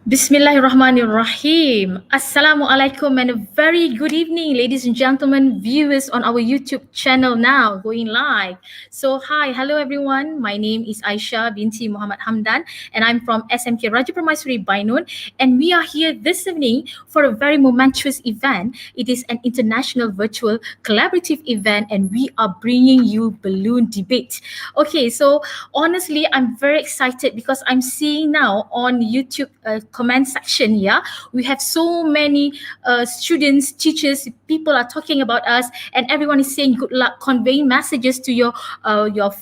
Bismillahirrahmanirrahim. Assalamualaikum and a very good evening, ladies and gentlemen, viewers on our YouTube channel now going live. So, hello everyone. My name is Aisha binti Muhammad Hamdan and I'm from SMK Raja Permaisuri Bainun, and we are here this evening for a very momentous event. It is an international virtual collaborative event and we are bringing you balloon debate. Okay, so honestly, I'm very excited because I'm seeing now on YouTube comment section here, we have so many students, teachers, people are talking about us, and everyone is saying good luck, conveying messages to your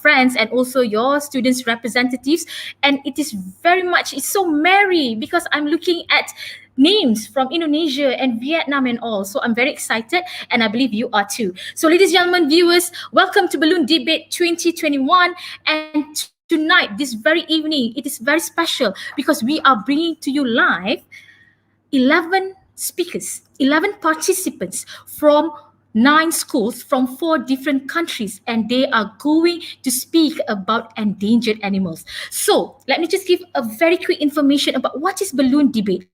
friends and also your students' representatives. And it is very much, it's so merry because I'm looking at names from Indonesia and Vietnam and all. So I'm very excited and I believe you are too. So ladies and gentlemen, viewers, welcome to Balloon Debate 2021. And tonight, this very evening, it is very special because we are bringing to you live 11 speakers, 11 participants from 9 schools from 4 different countries, and they are going to speak about endangered animals. So let me just give a very quick information about what is balloon debate.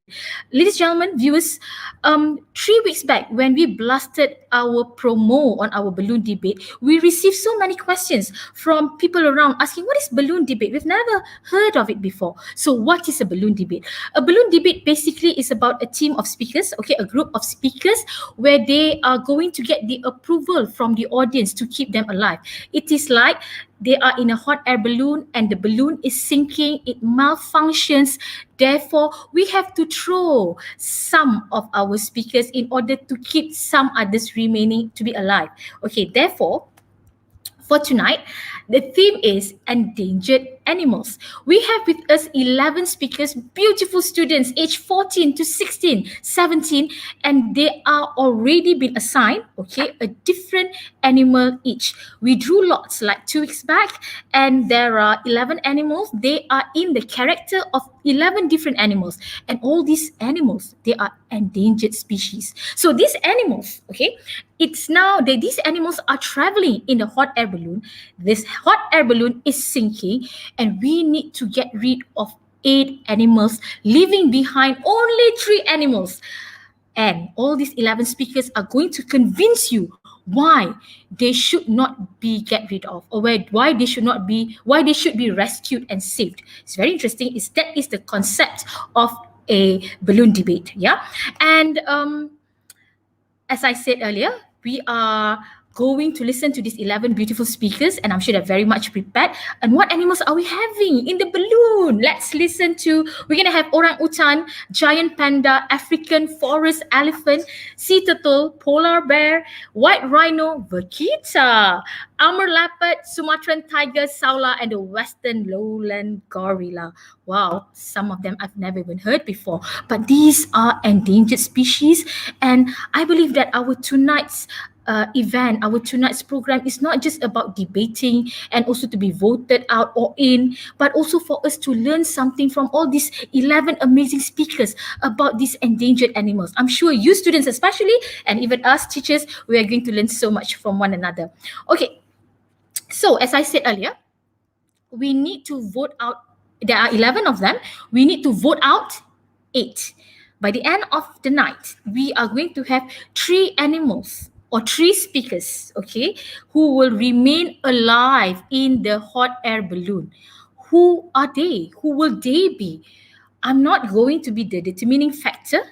Ladies and gentlemen, viewers, 3 weeks back when we blasted our promo on our balloon debate, we received so many questions from people around asking, what is balloon debate? We've never heard of it before. So what is a balloon debate? A balloon debate basically is about a team of speakers, okay, a group of speakers where they are going to get the approval from the audience to keep them alive. It is like they are in a hot air balloon and the balloon is sinking, it malfunctions. Therefore, we have to throw some of our speakers in order to keep some others remaining to be alive. Okay, therefore, for tonight, the theme is endangered animals. We have with us 11 speakers, beautiful students aged 14 to 16, 17, and they are already been assigned, okay, a different animal each. We drew lots like 2 weeks back, and there are 11 animals. They are in the character of 11 different animals, and all these animals, they are endangered species. So these animals, okay, it's now that these animals are traveling in the hot air balloon. This hot air balloon is sinking, and we need to get rid of 8 animals, leaving behind only 3 animals. And all these 11 speakers are going to convince you why they should not be get rid of, or why they should be rescued and saved. It's very interesting. That is the concept of a balloon debate. Yeah. And as I said earlier, we are going to listen to these 11 beautiful speakers, and I'm sure they're very much prepared. And what animals are we having in the balloon? Let's listen to, we're going to have orangutan, giant panda, African forest elephant, sea turtle, polar bear, white rhino, vaquita, Amur leopard, Sumatran tiger, saula, and the western lowland gorilla. Wow, some of them I've never even heard before. But these are endangered species, and I believe that our tonight's event, our tonight's program is not just about debating and also to be voted out or in, but also for us to learn something from all these 11 amazing speakers about these endangered animals. I'm sure you students especially, and even us teachers, we are going to learn so much from one another. Okay, so as I said earlier, we need to vote out, there are 11 of them, we need to vote out 8. By the end of the night, we are going to have 3 animals or 3 speakers, okay, who will remain alive in the hot air balloon. Who are they? Who will they be? I'm not going to be the determining factor.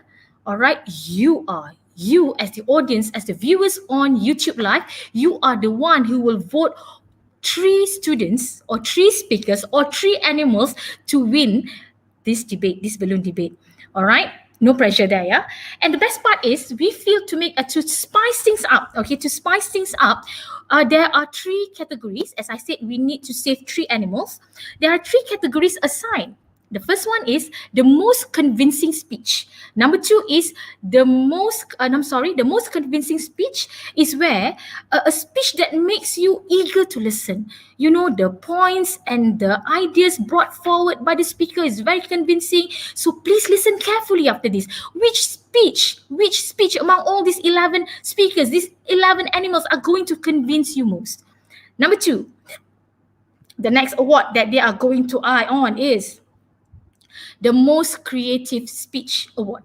All right, you are. You as the audience, as the viewers on YouTube Live, you are the one who will vote 3 students or 3 speakers or 3 animals to win this debate, this balloon debate. All right, no pressure there, yeah. And the best part is we feel to spice things up. Okay, to spice things up, there are 3 categories. As I said, we need to save 3 animals. There are 3 categories assigned. The first one is the most convincing speech. Number 2 is the most convincing speech is where a speech that makes you eager to listen. You know, the points and the ideas brought forward by the speaker is very convincing. So please listen carefully after this. Which speech among all these 11 speakers, these 11 animals are going to convince you most? Number 2, the next award that they are going to eye on is the Most Creative Speech Award.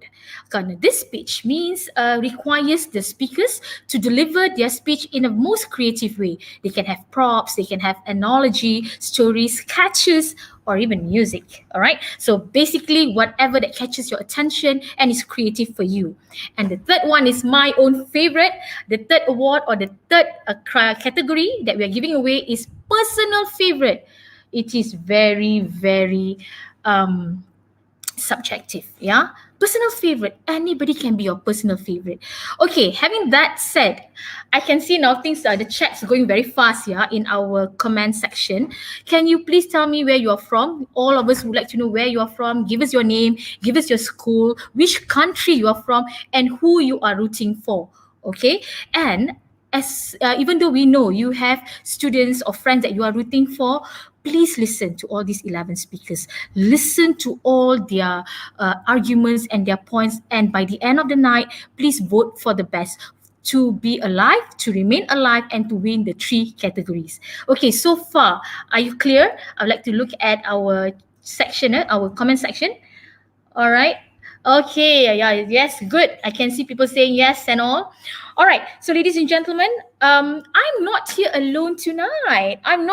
This speech means requires the speakers to deliver their speech in a most creative way. They can have props, they can have analogy, stories, sketches, or even music. All right. So basically, whatever that catches your attention and is creative for you. And the third one is my own favorite. The third award or the third category that we are giving away is personal favorite. It is very, very subjective. Yeah, personal favorite, anybody can be your personal favorite. Okay, having that said, I can see now things the chat's going very fast. Yeah, in our comment section, can you please tell me where you are from? All of us would like to know where you are from. Give us your name, give us your school, which country you are from, and who you are rooting for. Okay, and as even though we know you have students or friends that you are rooting for, please listen to all these 11 speakers. Listen to all their arguments and their points. And by the end of the night, please vote for the best to be alive, to remain alive, and to win the 3 categories. Okay, so far, are you clear? I'd like to look at our section, our comment section. All right. Okay. Yeah. Yes. Good. I can see people saying yes and all. All right. So, ladies and gentlemen, I'm not here alone tonight. I'm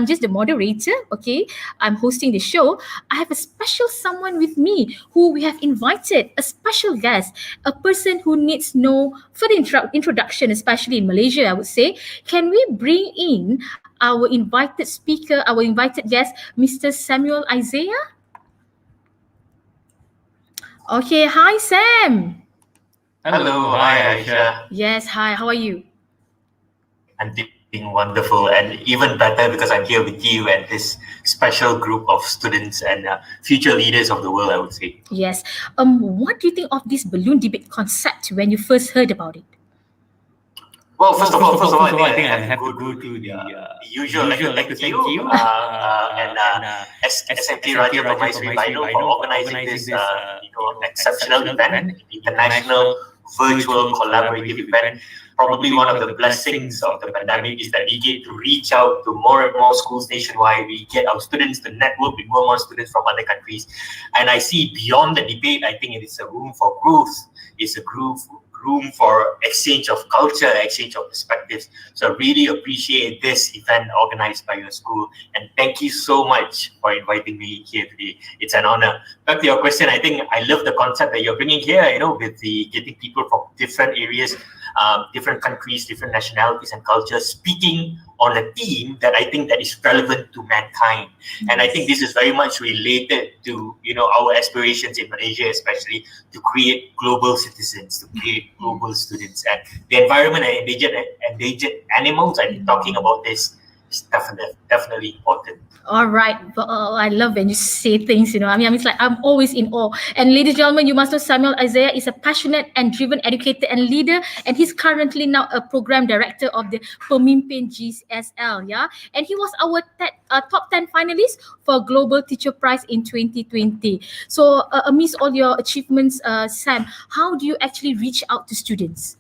just the moderator. Okay. I'm hosting the show. I have a special someone with me who we have invited, a special guest, a person who needs no further introduction, especially in Malaysia, I would say. Can we bring in our invited speaker, our invited guest, Mr. Samuel Isaiah? Okay, hi Sam. Hello, hi Aisha. Yes, hi, how are you? I'm doing wonderful and even better because I'm here with you and this special group of students and future leaders of the world, I would say. Yes. What do you think of this balloon debate concept when you first heard about it? Well, first of all, I think I have to go to the usual, like to thank you and SMT Raja for Rhino for organizing this exceptional event, international virtual collaborative event. Probably one of the blessings of the pandemic is that we get to reach out to more and more schools nationwide. We get our students to network with more and more students from other countries. And I see beyond the debate, I think it is a room for growth. It's a room for exchange of culture, exchange of perspectives. So I really appreciate this event organized by your school. And thank you so much for inviting me here today. It's an honor. Back to your question, I think I love the concept that you're bringing here, with the getting people from different areas, different countries, different nationalities and cultures speaking on a theme that I think that is relevant to mankind. And I think this is very much related to, our aspirations in Malaysia, especially to create global citizens, to create global students. And the environment and endangered animals, I think talking about this is definitely important. All right. I love when you say things, it's like I'm always in awe. And ladies and gentlemen, you must know Samuel Isaiah is a passionate and driven educator and leader. And he's currently now a program director of the Pemimpin GSL. Yeah. And he was our top 10 finalist for Global Teacher Prize in 2020. So amidst all your achievements, Sam, how do you actually reach out to students?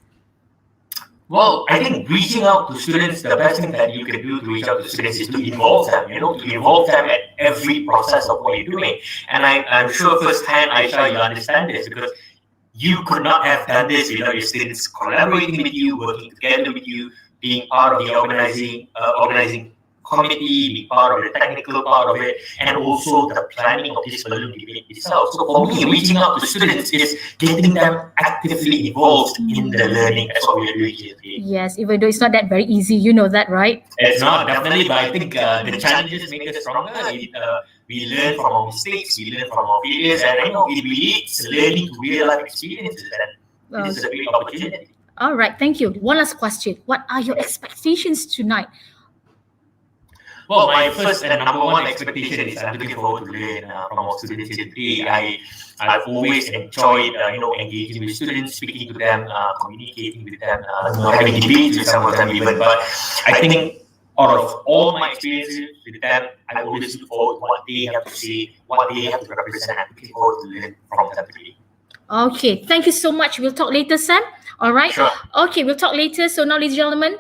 Well, I think reaching out to students, the best thing that you can do to reach out to students is to involve them, to involve them at every process of what you're doing. And I'm sure firsthand, Aisha, you understand this because you could not have done this without your students collaborating with you, working together with you, being part of the organizing committee, be part of the technical part of it, and also the planning of this balloon debate itself. So for me, reaching out to students is getting them actively involved in the learning. That's what we're doing here today. Yes, even though it's not that very easy, you know that, right? It's not, definitely, but I think the challenges make us stronger. We learn from our mistakes, we learn from our failures, and I know it relates learning to real life experiences, and this is a great opportunity. All right, thank you. One last question. What are your expectations tonight? Well, my first and number one expectation is I'm looking forward to learn from our students here today. I've always enjoyed, engaging with students, speaking to them, communicating with them, having debates with some of them even. But I think out of all my experiences with them, I always look forward to what they have to say, what they have to represent. I'm looking forward to learn from them today. Okay, thank you so much. We'll talk later, Sam. All right. Sure. Okay, we'll talk later. So now, ladies and gentlemen,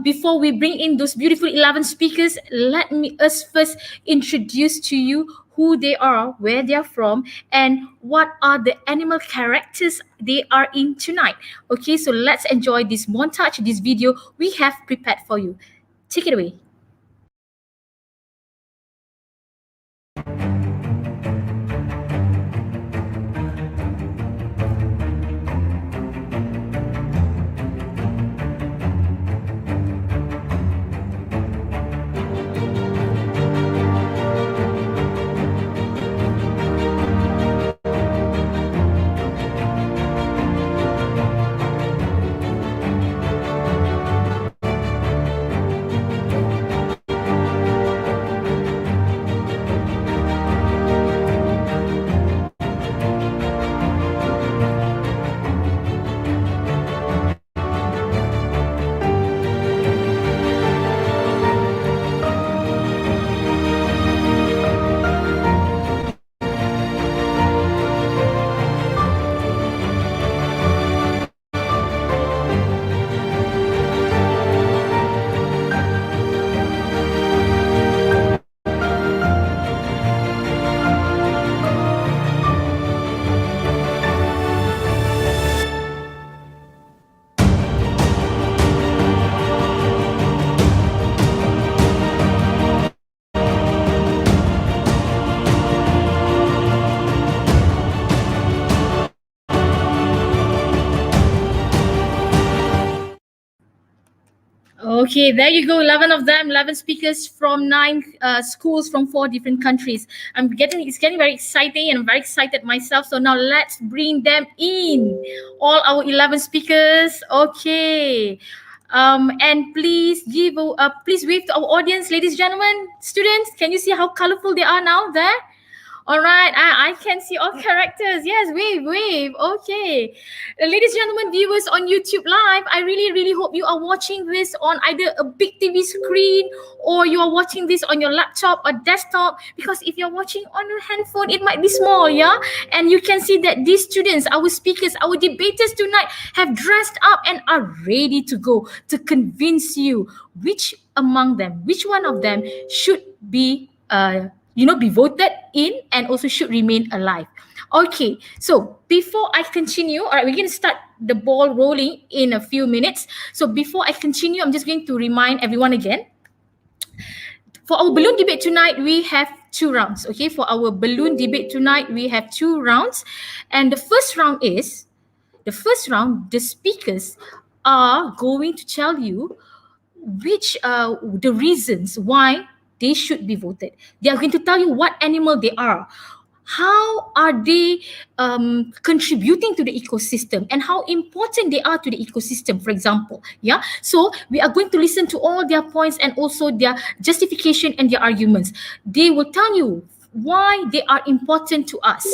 before we bring in those beautiful 11 speakers, let us first introduce to you who they are, where they are from, and what are the animal characters they are in tonight. Okay, so let's enjoy this montage, this video we have prepared for you. Take it away. Okay, there you go. 11 of them, 11 speakers from 9 schools from 4 different countries. It's getting very exciting, and I'm very excited myself. So now let's bring them in. All our 11 speakers. Okay. And please please wave to our audience, ladies and gentlemen, students. Can you see how colorful they are now there? All right, I can see all characters. Yes, wave, wave. Okay. Ladies and gentlemen, viewers on YouTube Live, I really, really hope you are watching this on either a big TV screen or you are watching this on your laptop or desktop. Because if you're watching on your handphone, it might be small, yeah? And you can see that these students, our speakers, our debaters tonight have dressed up and are ready to go to convince you which one of them should be be voted in and also should remain alive. Okay, so before I continue, all right, we're going to start the ball rolling in a few minutes. So before I continue, I'm just going to remind everyone again. For our balloon debate tonight, we have 2 rounds. Okay, for our balloon debate tonight, we have 2 rounds. And the first round, the speakers are going to tell you the reasons why they should be voted. They are going to tell you what animal they are, how are they contributing to the ecosystem, and how important they are to the ecosystem, for example. Yeah, so we are going to listen to all their points and also their justification and their arguments. They will tell you why they are important to us,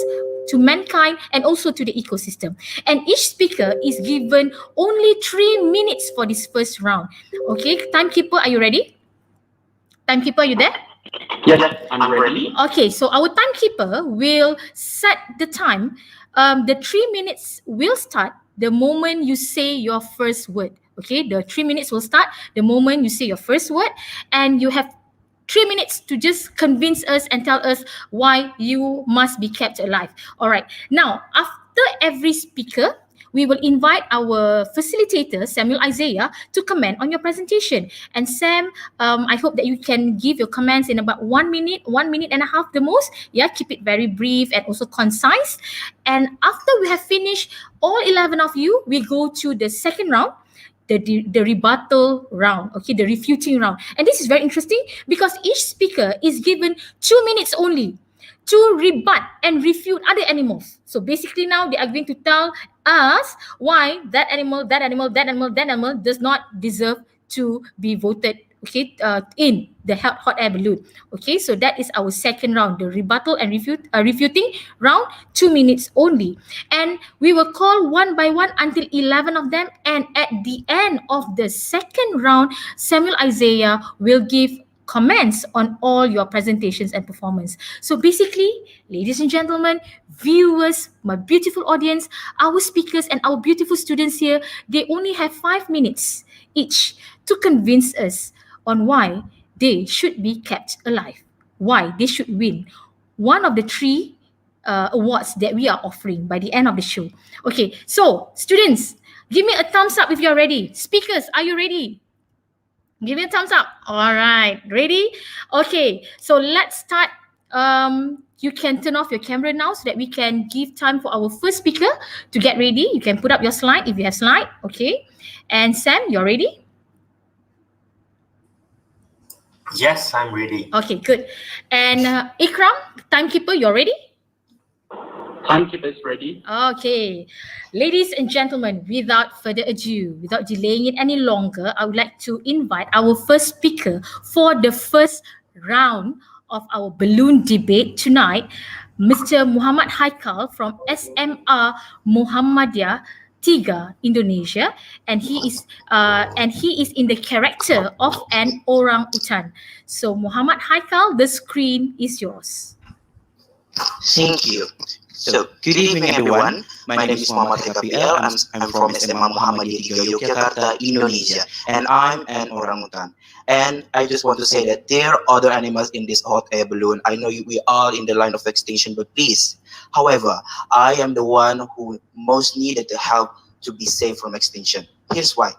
to mankind, and also to the ecosystem. And each speaker is given only 3 minutes for this first round. Okay, timekeeper, are you ready? Timekeeper, are you there? Yes, I'm ready. Okay, so our timekeeper will set the time. The 3 minutes will start the moment you say your first word. Okay, the 3 minutes will start the moment you say your first word, and you have 3 minutes to just convince us and tell us why you must be kept alive. All right. Now, after every speaker, we will invite our facilitator, Samuel Isaiah, to comment on your presentation. And Sam, I hope that you can give your comments in about 1 minute, 1 minute and a half the most. Yeah, keep it very brief and also concise. And after we have finished, all 11 of you, we go to the second round, the rebuttal round, okay, the refuting round. And this is very interesting because each speaker is given 2 minutes only to rebut and refute other animals. So basically now they are going to tell us why that animal does not deserve to be voted, okay, in the hot air balloon. Okay, so that is our second round, the rebuttal and refuting round, 2 minutes only. And we will call one by one until 11 of them. And at the end of the second round, Samuel Isaiah will give comments on all your presentations and performance. So basically, ladies and gentlemen, viewers, my beautiful audience, our speakers and our beautiful students here, they only have 5 minutes each to convince us on why they should be kept alive, why they should win, one of the three awards that we are offering by the end of the show. Okay, so students, give me a thumbs up if you're ready. Speakers, are you ready? Give me a thumbs up. All right, ready? Okay, so let's start. You can turn off your camera now so that we can give time for our first speaker to get ready. You can put up your slide if you have slide. Okay, and Sam, you're ready? Yes, I'm ready. Okay, good. And Ikram, timekeeper, you're ready? Timekeeper is ready. Okay. Ladies and gentlemen, without further ado, without delaying it any longer, I would like to invite our first speaker for the first round of our balloon debate tonight, Mr. Muhammad Haikal from SMR Muhammadiyah Tiga, Indonesia, and he is in the character of an orang utan. So Muhammad Haikal, the screen is yours. Thank you. So, good evening everyone. My name is Muhammad Haikal. I'm from SMA Muhammadiyah Yogyakarta, Indonesia, and I'm an orangutan. And I just want to say that there are other animals in this hot air balloon. I know we are in the line of extinction, but please. However, I am the one who most needed the help to be saved from extinction. Here's why.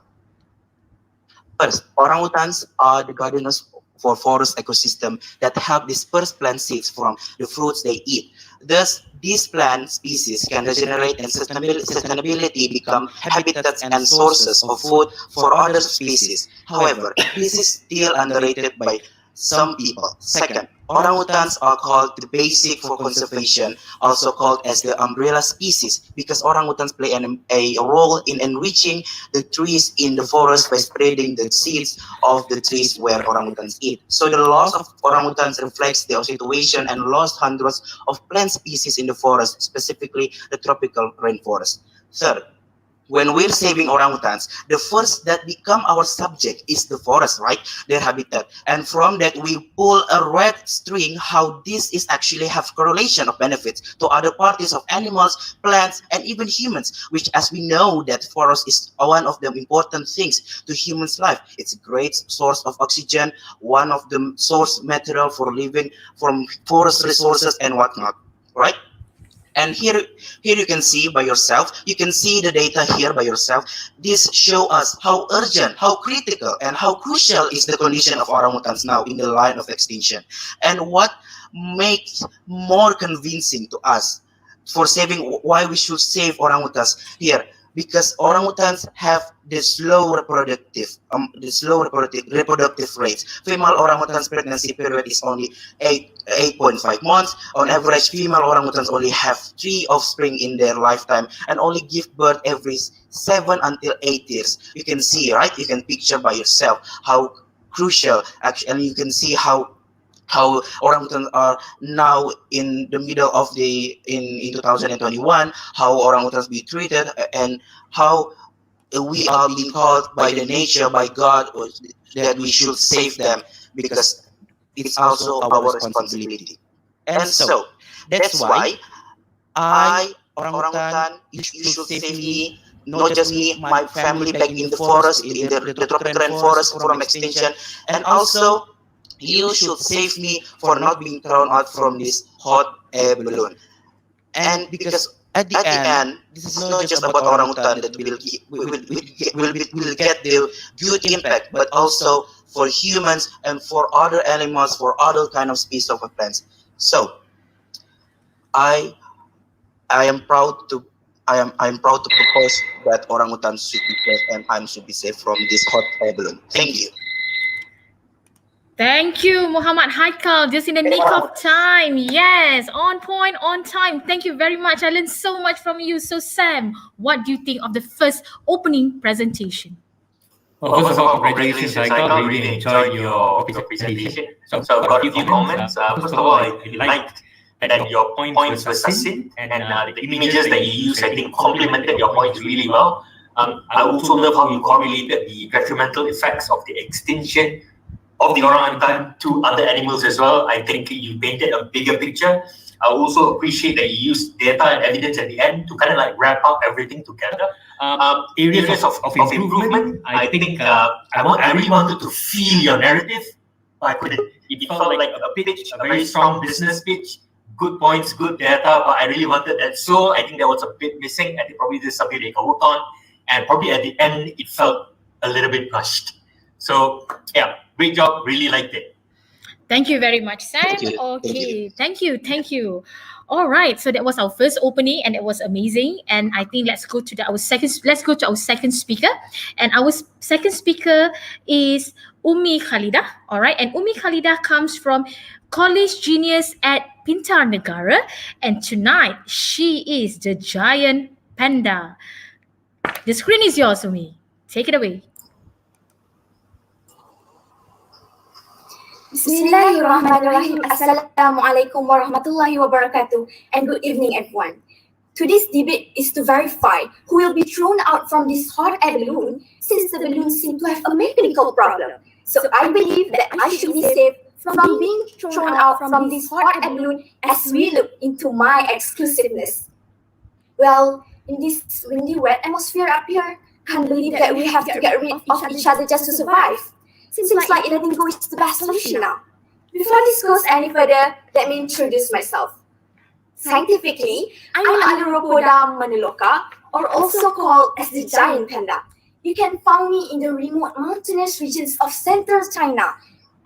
First, orangutans are the gardeners for forest ecosystem that help disperse plant seeds from the fruits they eat. Thus, these plant species can regenerate and sustainability become habitats and sources of food for other species. However, this is still underrated by some people. Second, orangutans are called the basic for conservation, also called as the umbrella species, because orangutans play a role in enriching the trees in the forest by spreading the seeds of the trees where orangutans eat. So the loss of orangutans reflects the situation and lost hundreds of plant species in the forest, specifically the tropical rainforest. Third, when we're saving orangutans, the first that become our subject is the forest, right? Their habitat. And from that, we pull a red string how this is actually have correlation of benefits to other parties of animals, plants, and even humans, which as we know that forest is one of the important things to humans' life. It's a great source of oxygen, one of the source material for living from forest resources and whatnot, right? And here you can see by yourself, you can see the data here by yourself. This show us how urgent, how critical, and how crucial is the condition of orangutans now in the line of extinction. And what makes more convincing to us for saving, why we should save orangutans here, because orangutans have the slow reproductive rates. Female orangutans pregnancy period is only 8.5 months. On average, female orangutans only have 3 offspring in their lifetime and only give birth every 7 until 8 years. You can see, right? You can picture by yourself how crucial, actually, and you can see how orangutans are now in the middle of in 2021, how orangutans be treated, and how we are being called by the nature, by God, that we should save them, because it's also our responsibility. And so that's why orangutan, you should save me, not just me, my family back in the forest, in the tropical rainforest from extinction, and also you should save me for not being thrown out from this hot air balloon. And because at the end, this is not just about orangutan that will get the good impact, but also for humans and for other animals, for other kind of species of plants. So I am proud to propose that orangutans should be saved and I should be saved from this hot air balloon. Thank you. Thank you, Muhammad Haikal. Just in the nick of time. Yes, on point, on time. Thank you very much. I learned so much from you. So, Sam, what do you think of the first opening presentation? Well, first of all, congratulations, Haikal. Really enjoyed your presentation. So, I've got a few comments. First of all, I liked that your points were succinct, and the images that you used, I think, complemented your points really well. I also love how you correlated the detrimental effects of the extinction of the orangutan to other animals as well. I think you painted a bigger picture. I also appreciate that you used data and evidence at the end to kind of like wrap up everything together. Areas of improvement, I think I really wanted to feel your narrative. I couldn't. It felt like a pitch, a very strong business pitch, good points, good data, but I really wanted that. So I think that was a bit missing. I think probably this is something they can work on. And probably at the end, it felt a little bit rushed. So yeah, great job. Really liked it. Thank you very much, Sam. Thank you. Okay, thank you. All right, so that was our first opening, and it was amazing. And I think let's go to our second speaker, and our second speaker is Umi Khalida. All right, and Umi Khalida comes from College Genius at Pintar Negara, and tonight she is the Giant Panda. The screen is yours, Umi. Take it away. Bismillahirrahmanirrahim. Assalamualaikum warahmatullahi wabarakatuh. And good evening, everyone. Today's debate is to verify who will be thrown out from this hot air balloon, since the balloon seems to have a mechanical problem. So I believe that I should be safe from being thrown out from this hot air balloon as we look into my exclusiveness. Well, in this windy, wet atmosphere up here, can't believe that we have to get rid of each other just to survive. Seems like letting go is the best solution now. Before this goes any further, let me introduce myself. Scientifically, I'm Aluropoda manuloka, or also called as the Giant Panda. You can find me in the remote mountainous regions of central China,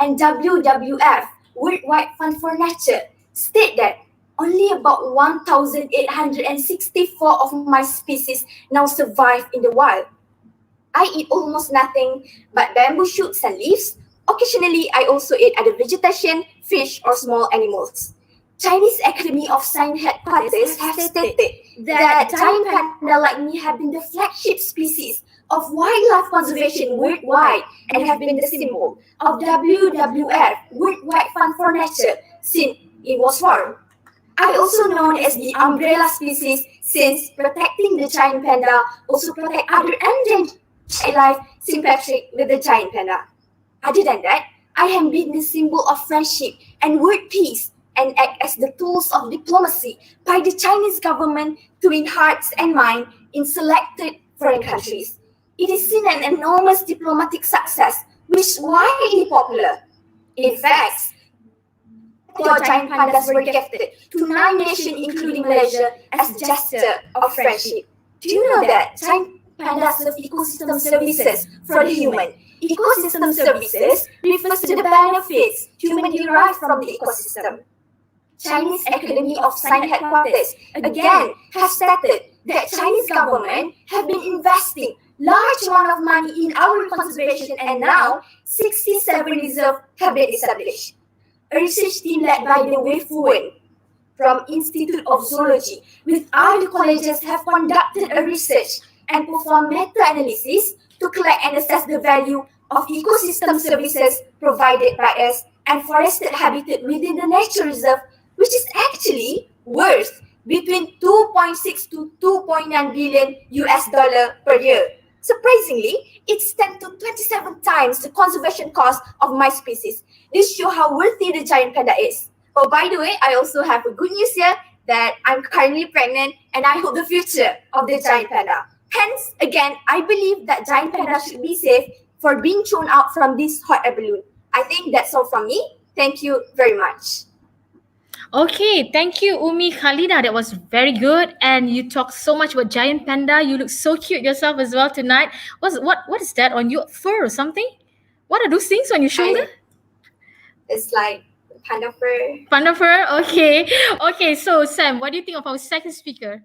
and WWF, Worldwide Fund for Nature, state that only about 1,864 of my species now survive in the wild. I eat almost nothing but bamboo shoots and leaves. Occasionally, I also eat other vegetation, fish, or small animals. Chinese Academy of Science headquarters have stated that giant panda like me have been the flagship species of wildlife conservation worldwide and have been the symbol of WWF, Worldwide Fund for Nature, since it was formed. I also known as the umbrella species since protecting the giant panda also protect other endangered life sympathetic with the giant panda. Other than that, I have been the symbol of friendship and world peace and act as the tools of diplomacy by the Chinese government to win hearts and minds in selected foreign countries. It is seen an enormous diplomatic success, which is widely popular. In fact, four giant pandas were gifted to 9 nations, including Malaysia, as a gesture of friendship. Do you know that giant pandas serve ecosystem services for the human? Ecosystem services refers to the benefits humans derive from the ecosystem. Chinese Academy of Science headquarters again have stated that Chinese government have been investing large amount of money in our conservation, and now 67 reserves have been established. A research team led by the Wei Fuwen from Institute of Zoology with other colleges have conducted a research and performed meta-analysis to collect and assess the value of ecosystem services provided by us and forested habitat within the nature reserve, which is actually worth between 2.6 to 2.9 billion US dollar per year. Surprisingly, it's 10 to 27 times the conservation cost of my species. This shows how worthy the giant panda is. Oh, by the way, I also have a good news here that I'm currently pregnant, and I hope the future of the giant panda. Hence, again, I believe that giant panda should be safe for being thrown out from this hot air balloon. I think that's all from me. Thank you very much. Okay, thank you, Umi Khalida. That was very good. And you talked so much about giant panda. You look so cute yourself as well tonight. What is that on your fur or something? What are those things on your shoulder? It's like panda fur. Panda fur? Okay. Okay, so Sam, what do you think of our second speaker?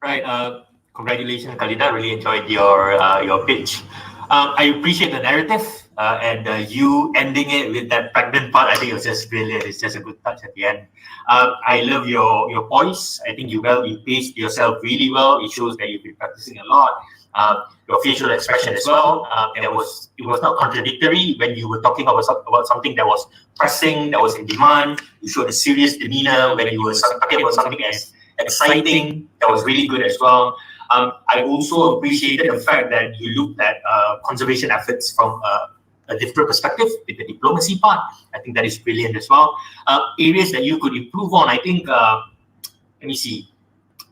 Right. Congratulations, Khalida. Really enjoyed your pitch. I appreciate the narrative and you ending it with that pregnant part. I think it was just brilliant. It's just a good touch at the end. I love your voice. I think you paced yourself really well. It shows that you've been practicing a lot. Your facial expression as well. It was not contradictory when you were talking about something that was pressing, that was in demand. You showed a serious demeanor when you were talking about something as exciting. That was really good as well. I also appreciated the fact that you looked at conservation efforts from a different perspective with the diplomacy part. I think that is brilliant as well. Areas that you could improve on, I think, let me see.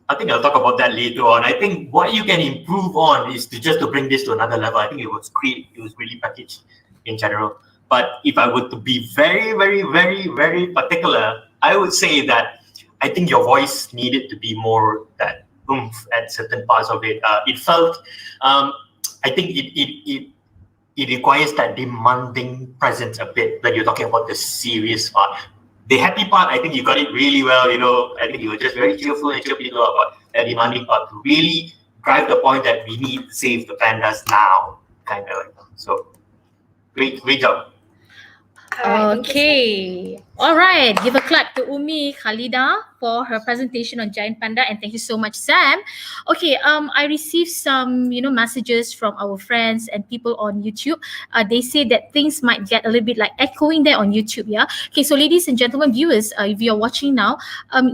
I think I'll talk about that later on. I think what you can improve on is to bring this to another level. I think it was great. It was really packaged in general. But if I were to be very, very, very, very particular, I would say that I think your voice needed to be more that oomph at certain parts of it. It felt, I think it requires that demanding presence a bit when you're talking about the serious part. The happy part, I think you got it really well. I think you were just very cheerful and chirpy about that demanding part to really drive the point that we need to save the pandas now, kind of. So, great job. Okay. All right. Give a clap to Umi Khalida for her presentation on Giant Panda, and thank you so much, Sam. Okay. I received some, messages from our friends and people on YouTube. They say that things might get a little bit like echoing there on YouTube. Yeah. Okay. So, ladies and gentlemen, viewers, if you're watching now,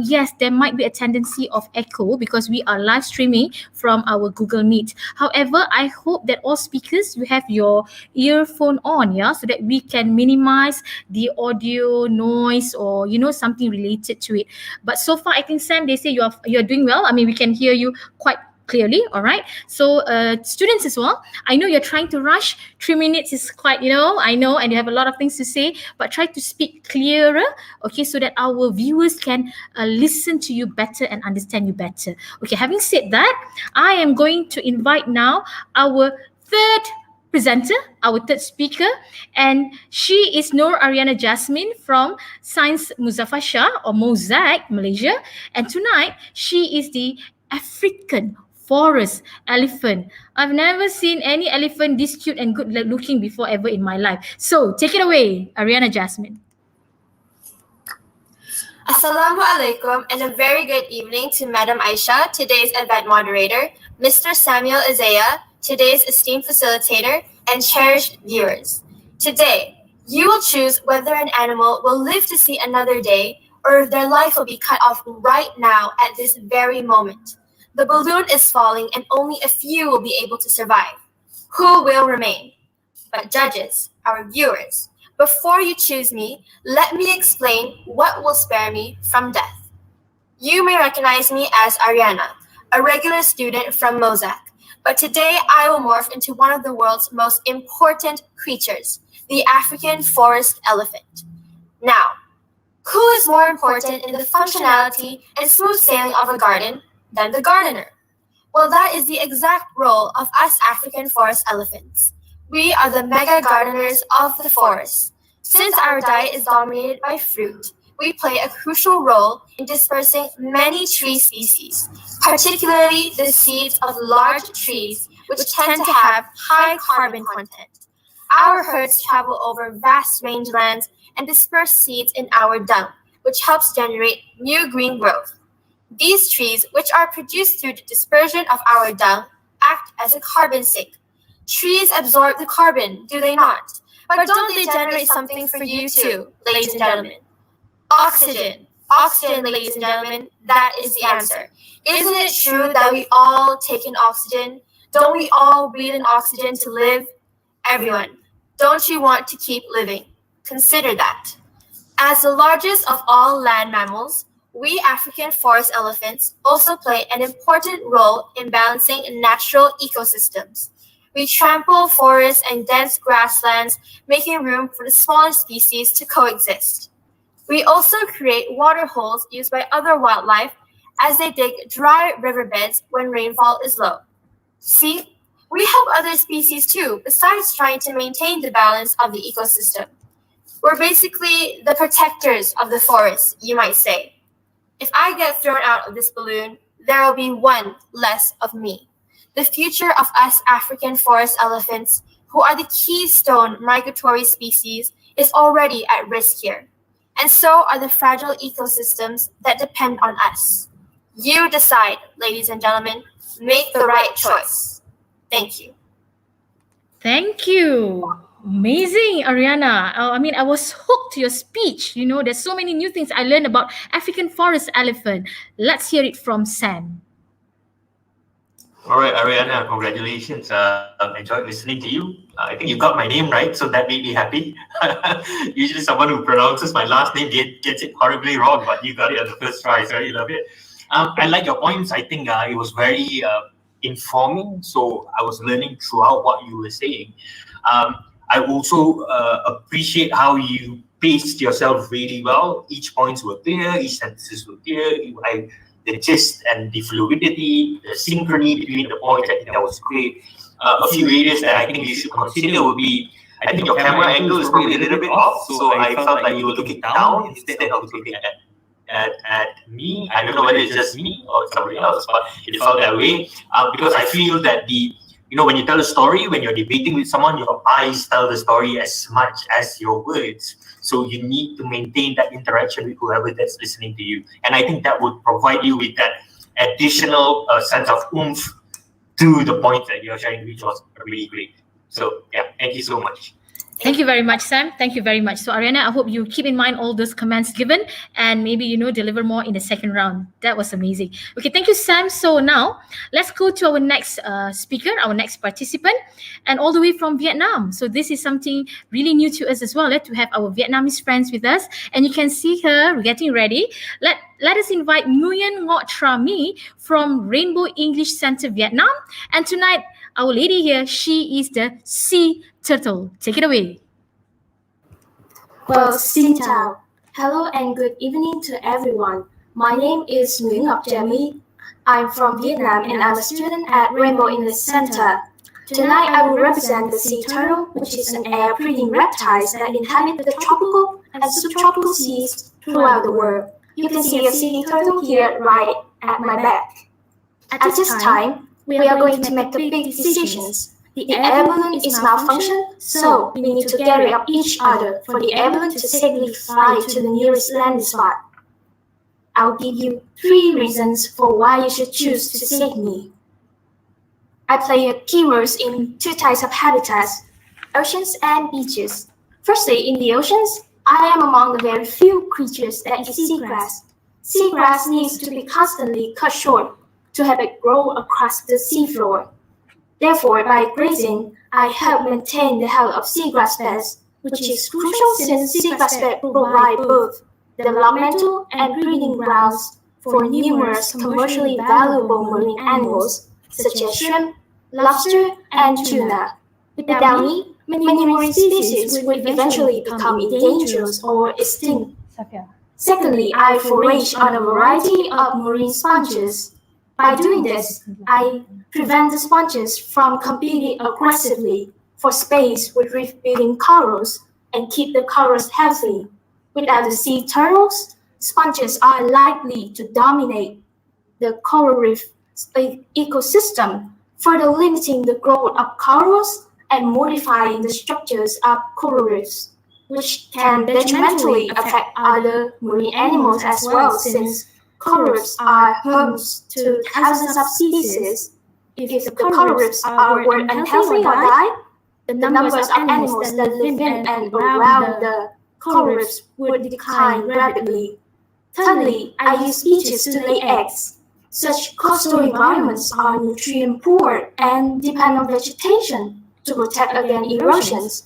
yes, there might be a tendency of echo because we are live streaming from our Google Meet. However, I hope that all speakers, you have your earphone on, yeah, so that we can minimize the audio noise or something related to it. But so far, I think, Sam, they say you're doing well. I mean, we can hear you quite clearly. All right. So students as well, I know you're trying to rush. 3 minutes is quite, I know, and you have a lot of things to say, but try to speak clearer, okay, so that our viewers can listen to you better and understand you better. Okay, having said that, I am going to invite now our third presenter, our third speaker, and she is Nur Ariana Jasmine from Science Muzaffar Shah or Mosaic, Malaysia. And tonight, she is the African forest elephant. I've never seen any elephant this cute and good looking before ever in my life. So take it away, Ariana Jasmine. Assalamu alaikum and a very good evening to Madam Aisha, today's event moderator, Mr. Samuel Isaiah, today's esteemed facilitator, and cherished viewers. Today, you will choose whether an animal will live to see another day or if their life will be cut off right now at this very moment. The balloon is falling and only a few will be able to survive. Who will remain? But judges, our viewers, before you choose me, let me explain what will spare me from death. You may recognize me as Ariana, a regular student from Mosaic, but today I will morph into one of the world's most important creatures, the African forest elephant. Now, who is more important in the functionality and smooth sailing of a garden than the gardener? Well, that is the exact role of us African forest elephants. We are the mega gardeners of the forest. Since our diet is dominated by fruit, we play a crucial role in dispersing many tree species, particularly the seeds of large trees, which tend to have high carbon content. Our herds travel over vast rangelands and disperse seeds in our dung, which helps generate new green growth. These trees, which are produced through the dispersion of our dung, act as a carbon sink. Trees absorb the carbon, do they not? But don't they generate something for you too, ladies and gentlemen? Oxygen. Oxygen, ladies and gentlemen, that is the answer. Isn't it true that we all take in oxygen? Don't we all breathe in oxygen to live? Everyone, don't you want to keep living? Consider that. As the largest of all land mammals, we African forest elephants also play an important role in balancing natural ecosystems. We trample forests and dense grasslands, making room for the smaller species to coexist. We also create water holes used by other wildlife as they dig dry riverbeds when rainfall is low. See, we help other species too, besides trying to maintain the balance of the ecosystem. We're basically the protectors of the forest, you might say. If I get thrown out of this balloon, there will be one less of me. The future of us African forest elephants, who are the keystone migratory species, is already at risk here. And so are the fragile ecosystems that depend on us. You decide, ladies and gentlemen. Make the right choice. Thank you. Thank you. Amazing, Ariana. I was hooked to your speech. There's so many new things I learned about African forest elephant. Let's hear it from Sam. All right, Ariana, congratulations. Enjoyed listening to you. I think you got my name right, so that made me happy. Usually someone who pronounces my last name gets it horribly wrong, but you got it on the first try, so I love it. I like your points. I think it was very informing, so I was learning throughout what you were saying. I also appreciate how you paced yourself really well. Each points were clear, each sentences were clear. The gist and the fluidity, the synchrony between the points, I think that was great. A few areas that I think you should consider would be, I think your camera angle is probably a little bit off, so I felt like you were looking down instead of looking at me. I don't know whether it's just me or somebody else, but it felt that way because I feel that when you tell a story, when you're debating with someone, your eyes tell the story as much as your words. So you need to maintain that interaction with whoever that's listening to you. And I think that would provide you with that additional sense of oomph to the point that you're sharing, which was really great. So yeah, thank you so much. Thank you very much, Sam. Thank you very much. So, Ariana, I hope you keep in mind all those comments given and maybe, deliver more in the second round. That was amazing. Okay, thank you, Sam. So now let's go to our next speaker, our next participant, and all the way from Vietnam. So this is something really new to us as well, to have our Vietnamese friends with us. And you can see her getting ready. Let us invite Nguyen Ngọc Tra My from Rainbow English Center, Vietnam. And tonight, our lady here, she is the sea turtle. Take it away. Well, xin chào. Hello and good evening to everyone. My name is Nguyen Ngọc Tra My. I'm from Vietnam and I'm a student at Rainbow English Center. Tonight I will represent the sea turtle, which is an air-breathing reptile that inhabit the tropical and subtropical seas throughout the world. You can see a sea turtle here right at my back. At this time, we are going to make the big decisions. The air balloon is malfunctioned, so we need to carry up each other for the air balloon to safely fly to the nearest landing spot. I'll give you 3 reasons for why you should choose to save me. I play keywords in 2 types of habitats, oceans and beaches. Firstly, in the oceans, I am among the very few creatures that eat seagrass. Seagrass needs to be constantly cut short to have it grow across the seafloor. Therefore, by grazing, I help maintain the health of seagrass beds, which is crucial since seagrass beds provide both developmental and breeding grounds for numerous commercially valuable marine animals, such as shrimp, lobster, and tuna. Without me, many marine species would eventually become endangered or extinct. Secondly, I forage on a variety of marine sponges. By doing this, I prevent the sponges from competing aggressively for space with reef-feeding corals and keep the corals healthy. Without the sea turtles, sponges are likely to dominate the coral reef ecosystem, further limiting the growth of corals and modifying the structures of coral reefs, which can detrimentally affect other marine animals as well, since coral reefs are homes to thousands of species. If the coral reefs were unhealthy or die, the numbers of animals that live in and around the coral reefs would decline rapidly. Thirdly, I use beaches to lay eggs. Such coastal environments are nutrient poor and depend on vegetation to protect against erosions.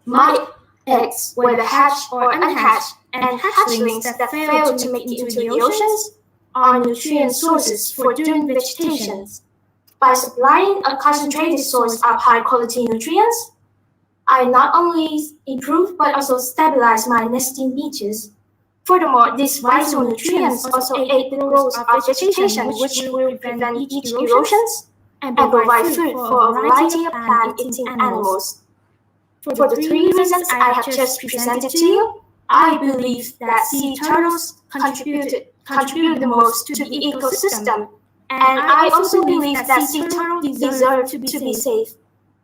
My eggs, whether hatched or unhatched, and hatchlings that fail to make it into the oceans, are nutrient sources for different vegetations. By supplying a concentrated source of high-quality nutrients, I not only improve but also stabilize my nesting beaches. Furthermore, these vital nutrients also aid the growth of vegetation, which will prevent beach erosions and provide food for a variety of plant-eating animals. For the 3 reasons I have just presented to you, I believe that sea turtles contribute the most to the ecosystem, and I also believe that sea turtles deserve to be safe.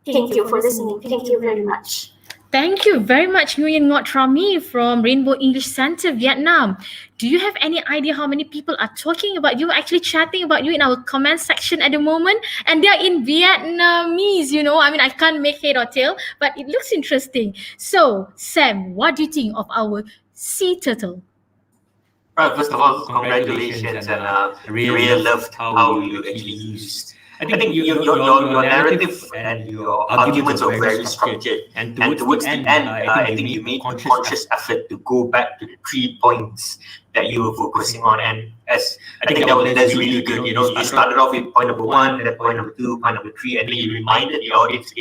Thank you for listening. Thank you very much. Thank you very much, Nguyen Ngọc Tra My from Rainbow English Center, Vietnam. Do you have any idea how many people are talking about you, actually chatting about you in our comment section at the moment? And they're in Vietnamese, I can't make head or tail, but it looks interesting. So, Sam, what do you think of our sea turtle? Right, first of all, congratulations, and I really loved how you actually used. I think your narrative and your arguments are very structured. And towards the end, I think you made a conscious effort to go back to the 3 points that you were focusing on. And as I think that's really good. You started off with point number 1, and then point number 2, point number 3, and then you reminded the audience,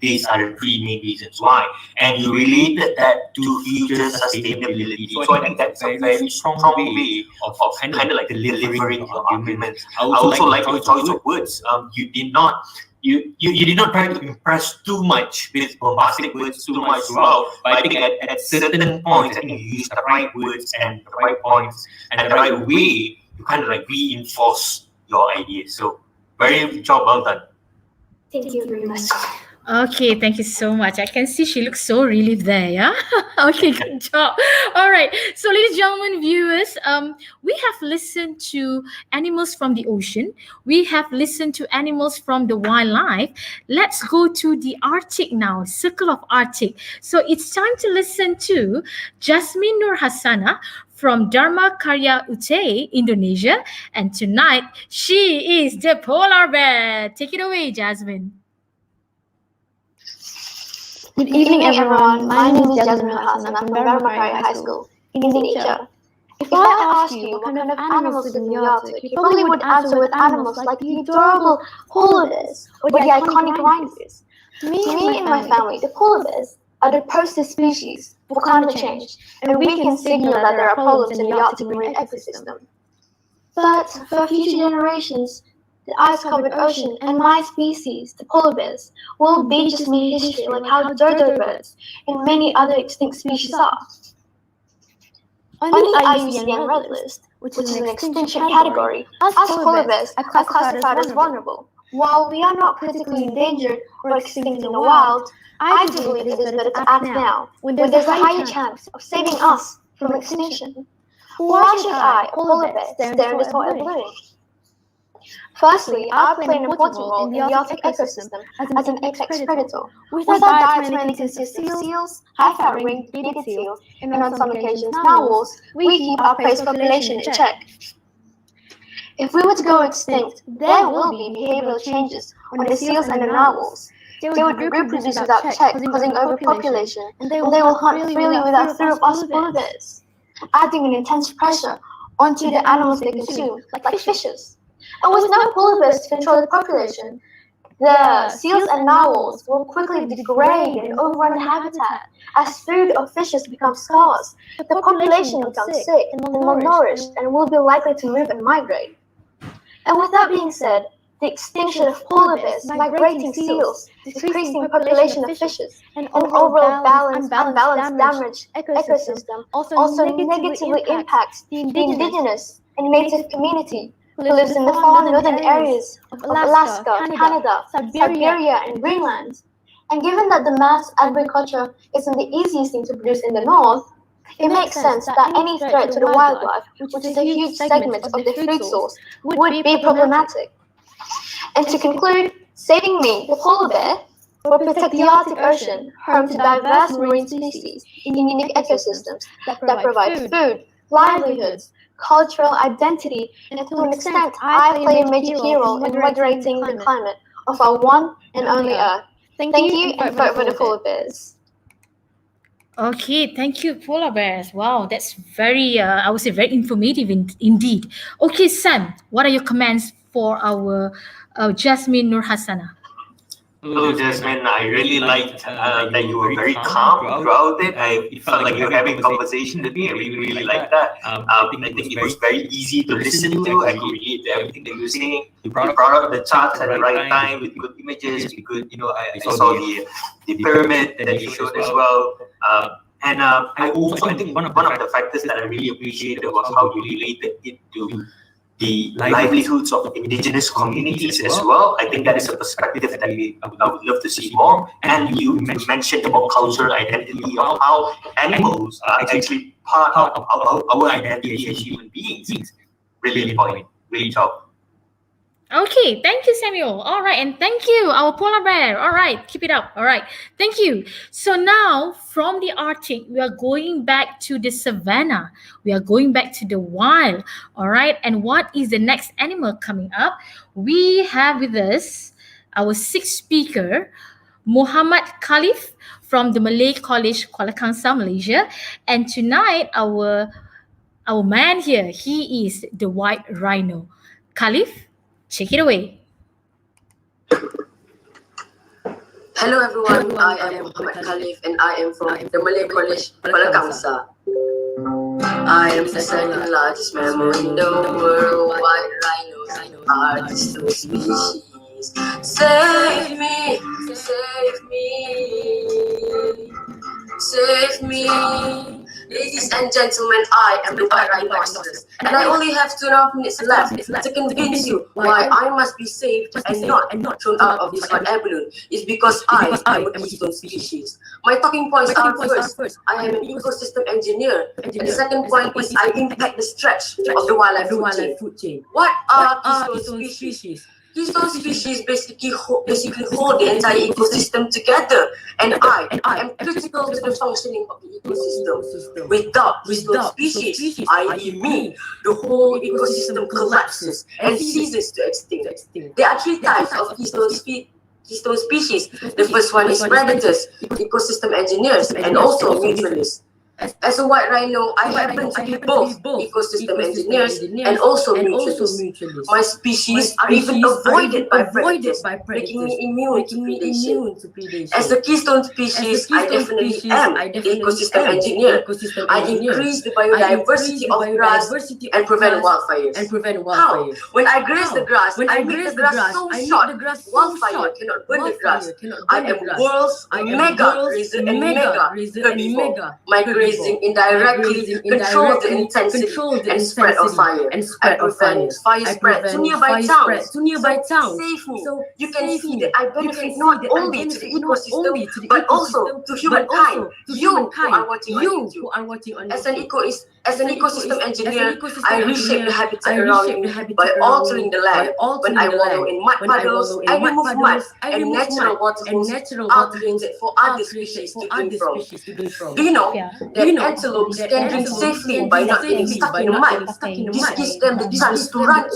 these are the three main reasons why. And you related that to future sustainability. So I think that's a very strong way of kind of like delivering your arguments. I also like your choice of words. You did not try to impress too much with bombastic words too much throughout. But I think at certain points, I think you use the right words and the right points and the right way to kind of like reinforce your ideas. So very job well done. Thank you very much. Okay, thank you so much. I can see she looks so relieved there, yeah? Okay, good job. All right. So, ladies and gentlemen, viewers, we have listened to animals from the ocean. We have listened to animals from the wildlife. Let's go to the Arctic now, Circle of Arctic. So, it's time to listen to Jasmine Nur Hassana from Dharma Karya Ute, Indonesia. And tonight, she is the polar bear. Take it away, Jasmine. Good evening, everyone. My name is Jasmine Hassan. I'm from Dharmakaya High School, Indonesia. If I ask you what kind of animals live in the Arctic, you probably would answer with animals like the adorable polar bears or the iconic rhino bears. To me and my family, the polar bears are the poster species for climate change, and we can signal that there are problems in the Arctic marine ecosystem. But for future generations, the ice-covered ocean and my species, the polar bears, will be just made history like how dodo birds and many other extinct species are. On the IUCN Red List, which is an extinction category, us polar bears are classified as vulnerable. While we are not critically endangered or extinct in the wild, I do believe it is better to act now, when there's a higher chance of saving us from extinction. Why should I, polar bear, stare into hot air balloon? Firstly, I play an important role in the Arctic ecosystem as an apex predator. With our diet mainly consists of seals, high-fat ringed bearded seal, and on some occasions narwhals, we keep our prey's population in check. If we were to go extinct, there will be behavioral changes on the seals and the narwhals. They would reproduce without check, causing overpopulation, and they will hunt freely without fear of us polar bears, adding an intense pressure onto the animals they consume, like fishes. And with no polar bears to control the population, the seals and narwhals will quickly degrade and overrun the habitat. As food or fishes become scarce, the population becomes sick and malnourished and will be likely to move and migrate. And with that being said, the extinction of polar bears, migrating seals, decreasing population of fishes, and overall unbalanced damaged ecosystem also negatively impacts the indigenous and native community who lives in the far northern areas of Alaska, Canada, Siberia, and Greenland. And given that the mass agriculture isn't the easiest thing to produce in the north, it makes sense that any threat to the wildlife, which is a huge segment of the food source, would be problematic. And to conclude, saving me, the polar bear, will protect the Arctic Ocean, home to diverse marine species in unique ecosystems that provide food, livelihoods, cultural identity, and to an extent, I play a major key role in moderating the climate of our one and only Earth. Thank you, and vote for the polar bears. Okay, thank you, polar bears. Wow, that's very, I would say, very informative indeed. Okay, Sam, what are your comments for our Jasmine Nur Hassana? Hello, Jasmine. I really liked that you were very calm throughout it. It felt like you were having a conversation with me. I really liked that. I think it was very easy to listen to. I could relate to everything that you were saying. You brought up the charts at the right time with good images. I saw the pyramid that you showed as well. And I think one of the factors that I really appreciated was how you related it to the livelihoods of indigenous communities as well. I think that is a perspective that I would love to see more. And you mentioned about cultural identity, of how animals are actually part of our identity as human beings. Brilliant point. Great job. Okay, thank you, Samuel. All right, and thank you, our polar bear. All right, keep it up. All right, thank you. So now from the Arctic, we are going back to the savannah. We are going back to the wild. All right, and what is the next animal coming up? We have with us our sixth speaker, Muhammad Khalif from the Malay College, Kuala Kangsar, Malaysia. And tonight, our man here, he is the white rhino. Khalif, take it away. Hello everyone, I am Muhammad Khalif and I am from the Malay College, Palakangsa. I am the second largest mammal in the world. White rhinos are the species. Save me, save me, save me. Ladies and gentlemen, I am the white rhinoceros, and I only have 2.5 minutes left to convince you why I must be saved and not thrown out of this hot air balloon. It's because I am a keystone species. My talking points are: first, I am an ecosystem engineer, and the second point is I impact the stretch of the wildlife food chain. What are keystone species? Keystone species basically hold the entire ecosystem together, and I am critical to the functioning of the ecosystem. Without keystone species, i.e. me, the whole ecosystem collapses and ceases to extinct. There are 3 types of keystone species. The first one is predators, ecosystem engineers, and also mutualists. As a white rhino, I happen to be both ecosystem engineers and also mutualists. My species are even avoided by predators, making me immune to predation. As a keystone species, I definitely am the ecosystem engineer. I increase the biodiversity of grass and prevent wildfires. How? When I graze the grass, I make the grass so short, wildfire cannot burn the grass. I am world's mega grazer and mega herbivore. My grazing indirectly control the intensity and spread of fire. I prevent fire spread to nearby towns. Save me. So you can see that I benefit not only to the ecosystem but also to humankind. You who are watching on YouTube. As an ecosystem engineer, I reshape the habitat around me by altering the land. When I wallow in mud puddles, I remove mud and natural waterholes are created for other species to drink from. Do you know that antelopes can drink safely by not getting stuck in the mud? This gives them the chance to run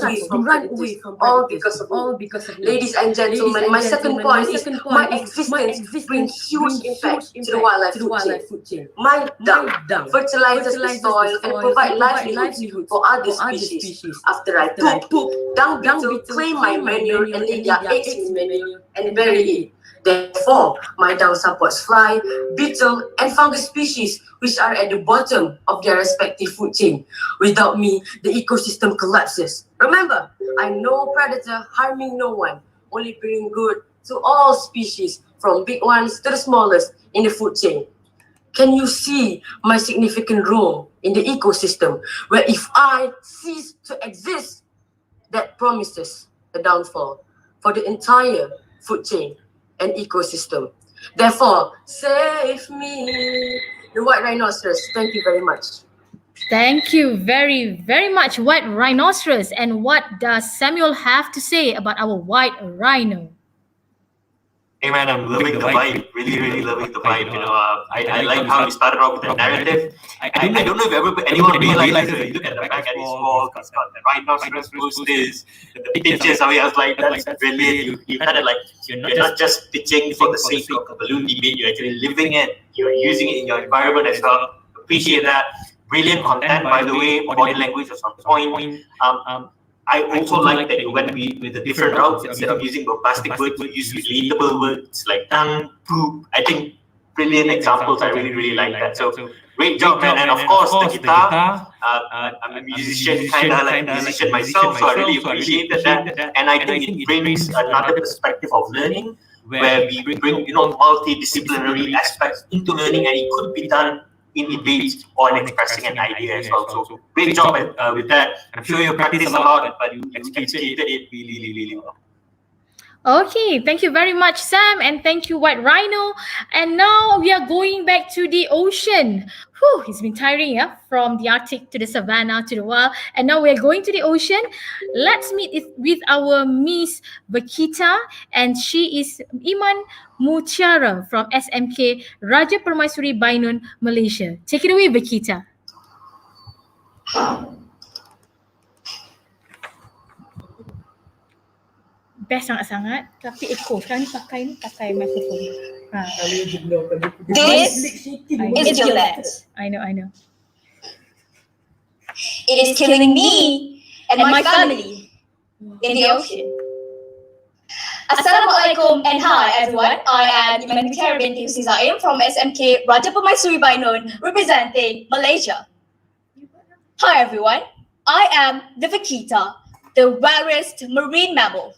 away from predators, all because of me. Ladies and gentlemen, my second point is my existence brings huge impact to the wildlife food chain. My dung fertilizes the soil and provide livelihoods for other species. After I poop, dung beetle claim my manure and lay their eggs in manure and bury it. Therefore, my dung supports fly, beetle, and fungus species which are at the bottom of their respective food chain. Without me, the ecosystem collapses. Remember, I'm no predator harming no one, only bringing good to all species, from big ones to the smallest in the food chain. Can you see my significant role in the ecosystem, where if I cease to exist, that promises a downfall for the entire food chain and ecosystem? Therefore, save me, the white rhinoceros. Thank you very much. Thank you very, very much, White Rhinoceros. And what does Samuel have to say about our white rhino? Hey man, I'm loving the vibe. Really loving the vibe. I like how you started off with the narrative. I don't know if anyone realizes that you look at the back at his wall, it's got the rhinoceros posters, the pictures. I was like, that's brilliant. You kind of like, you're not just pitching for the sake of the balloon debate. You're actually living it. You're using it in your environment as well. Appreciate that. Brilliant content, by the way. Body language was on point. I also like that you went with the different routes. Instead of using bombastic words, you use relatable words like dung, poop. I think brilliant examples. I really like that. So great job, man. And of course, the guitar. I'm a musician, kind of like a musician myself, so I really appreciated that. And I think it brings another perspective of learning, where we bring multidisciplinary aspects into learning, and it could be done in debates or in expressing an idea as well. So great job with that. I'm sure you practice a lot, but you executed it really well. Okay, thank you very much, Sam, and thank you, White Rhino. And now we are going back to the ocean. Whew, it's been tiring, yeah? From the Arctic to the savannah to the wild. And now we're going to the ocean. Let's meet with our Miss Vakita, and she is Iman Mutiara from SMK Raja Permaisuri Bainun, Malaysia. Take it away, Vakita. Best sangat-sangat, tapi echo. Sekarang ni pakai mikrofon. This is your land. I know. It is killing me and my family in the ocean. Assalamualaikum and hi everyone. I am Iman binti Zaim from SMK Raja Permaisuri Bainon, representing Malaysia. Hi everyone. I am the vaquita, the rarest marine mammal.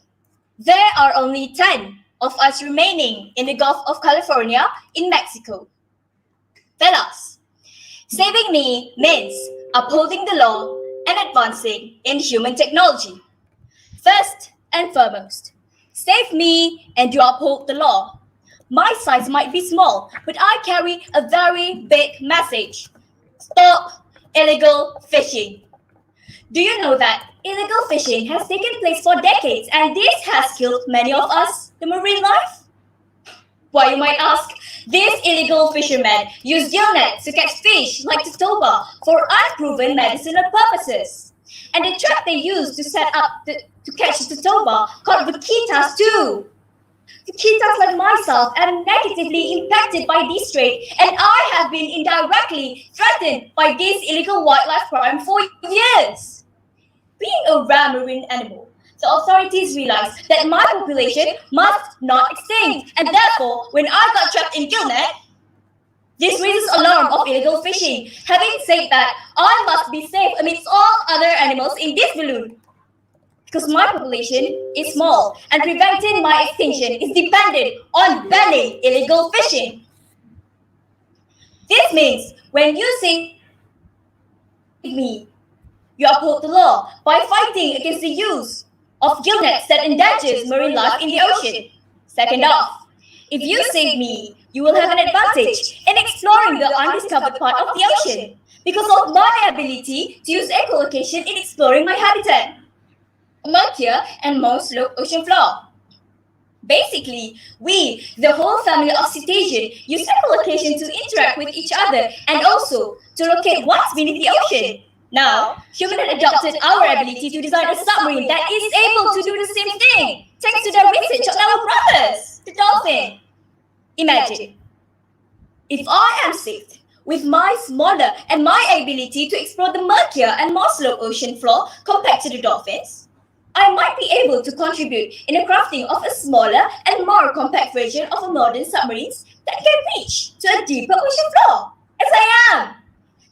There are only 10 of us remaining in the Gulf of California in Mexico. Fellas, saving me means upholding the law and advancing in human technology. First and foremost, save me and you uphold the law. My size might be small, but I carry a very big message. Stop illegal fishing. Do you know that illegal fishing has taken place for decades and this has killed many of us, the marine life? Why, you might ask, these illegal fishermen use gill nets to catch fish like the toba for unproven medicinal purposes. And the trap they use to set up to catch the toba called vaquitas too. Vaquitas like myself am negatively impacted by this trade, and I have been indirectly threatened by this illegal wildlife crime for years. Being a rare marine animal, the authorities realized that my population must not extinct, and therefore, when I got trapped in gillnet, this raises alarm of illegal fishing. Having said that, I must be safe amidst all other animals in this balloon. Because my population is small and preventing my extinction is dependent on banning illegal fishing. This means when you save me, you uphold the law by fighting against the use of gill nets that endangers marine life in the ocean. Second off, if you save me, you will have an advantage in exploring the undiscovered part of the ocean because of my ability to use echolocation in exploring my habitat, murkier and more sloped ocean floor. Basically, we, the whole family of cetacean, use echolocation to interact with each other and also to locate what's beneath the ocean. Now, humans adopted our ability to design a submarine that is able to do the same thing, thanks to the research of our brothers, the dolphin. Imagine, if I am saved with my smaller and my ability to explore the murkier and more slow ocean floor compared to the dolphins, I might be able to contribute in the crafting of a smaller and more compact version of a modern submarines that can reach to a deeper ocean floor, as I am.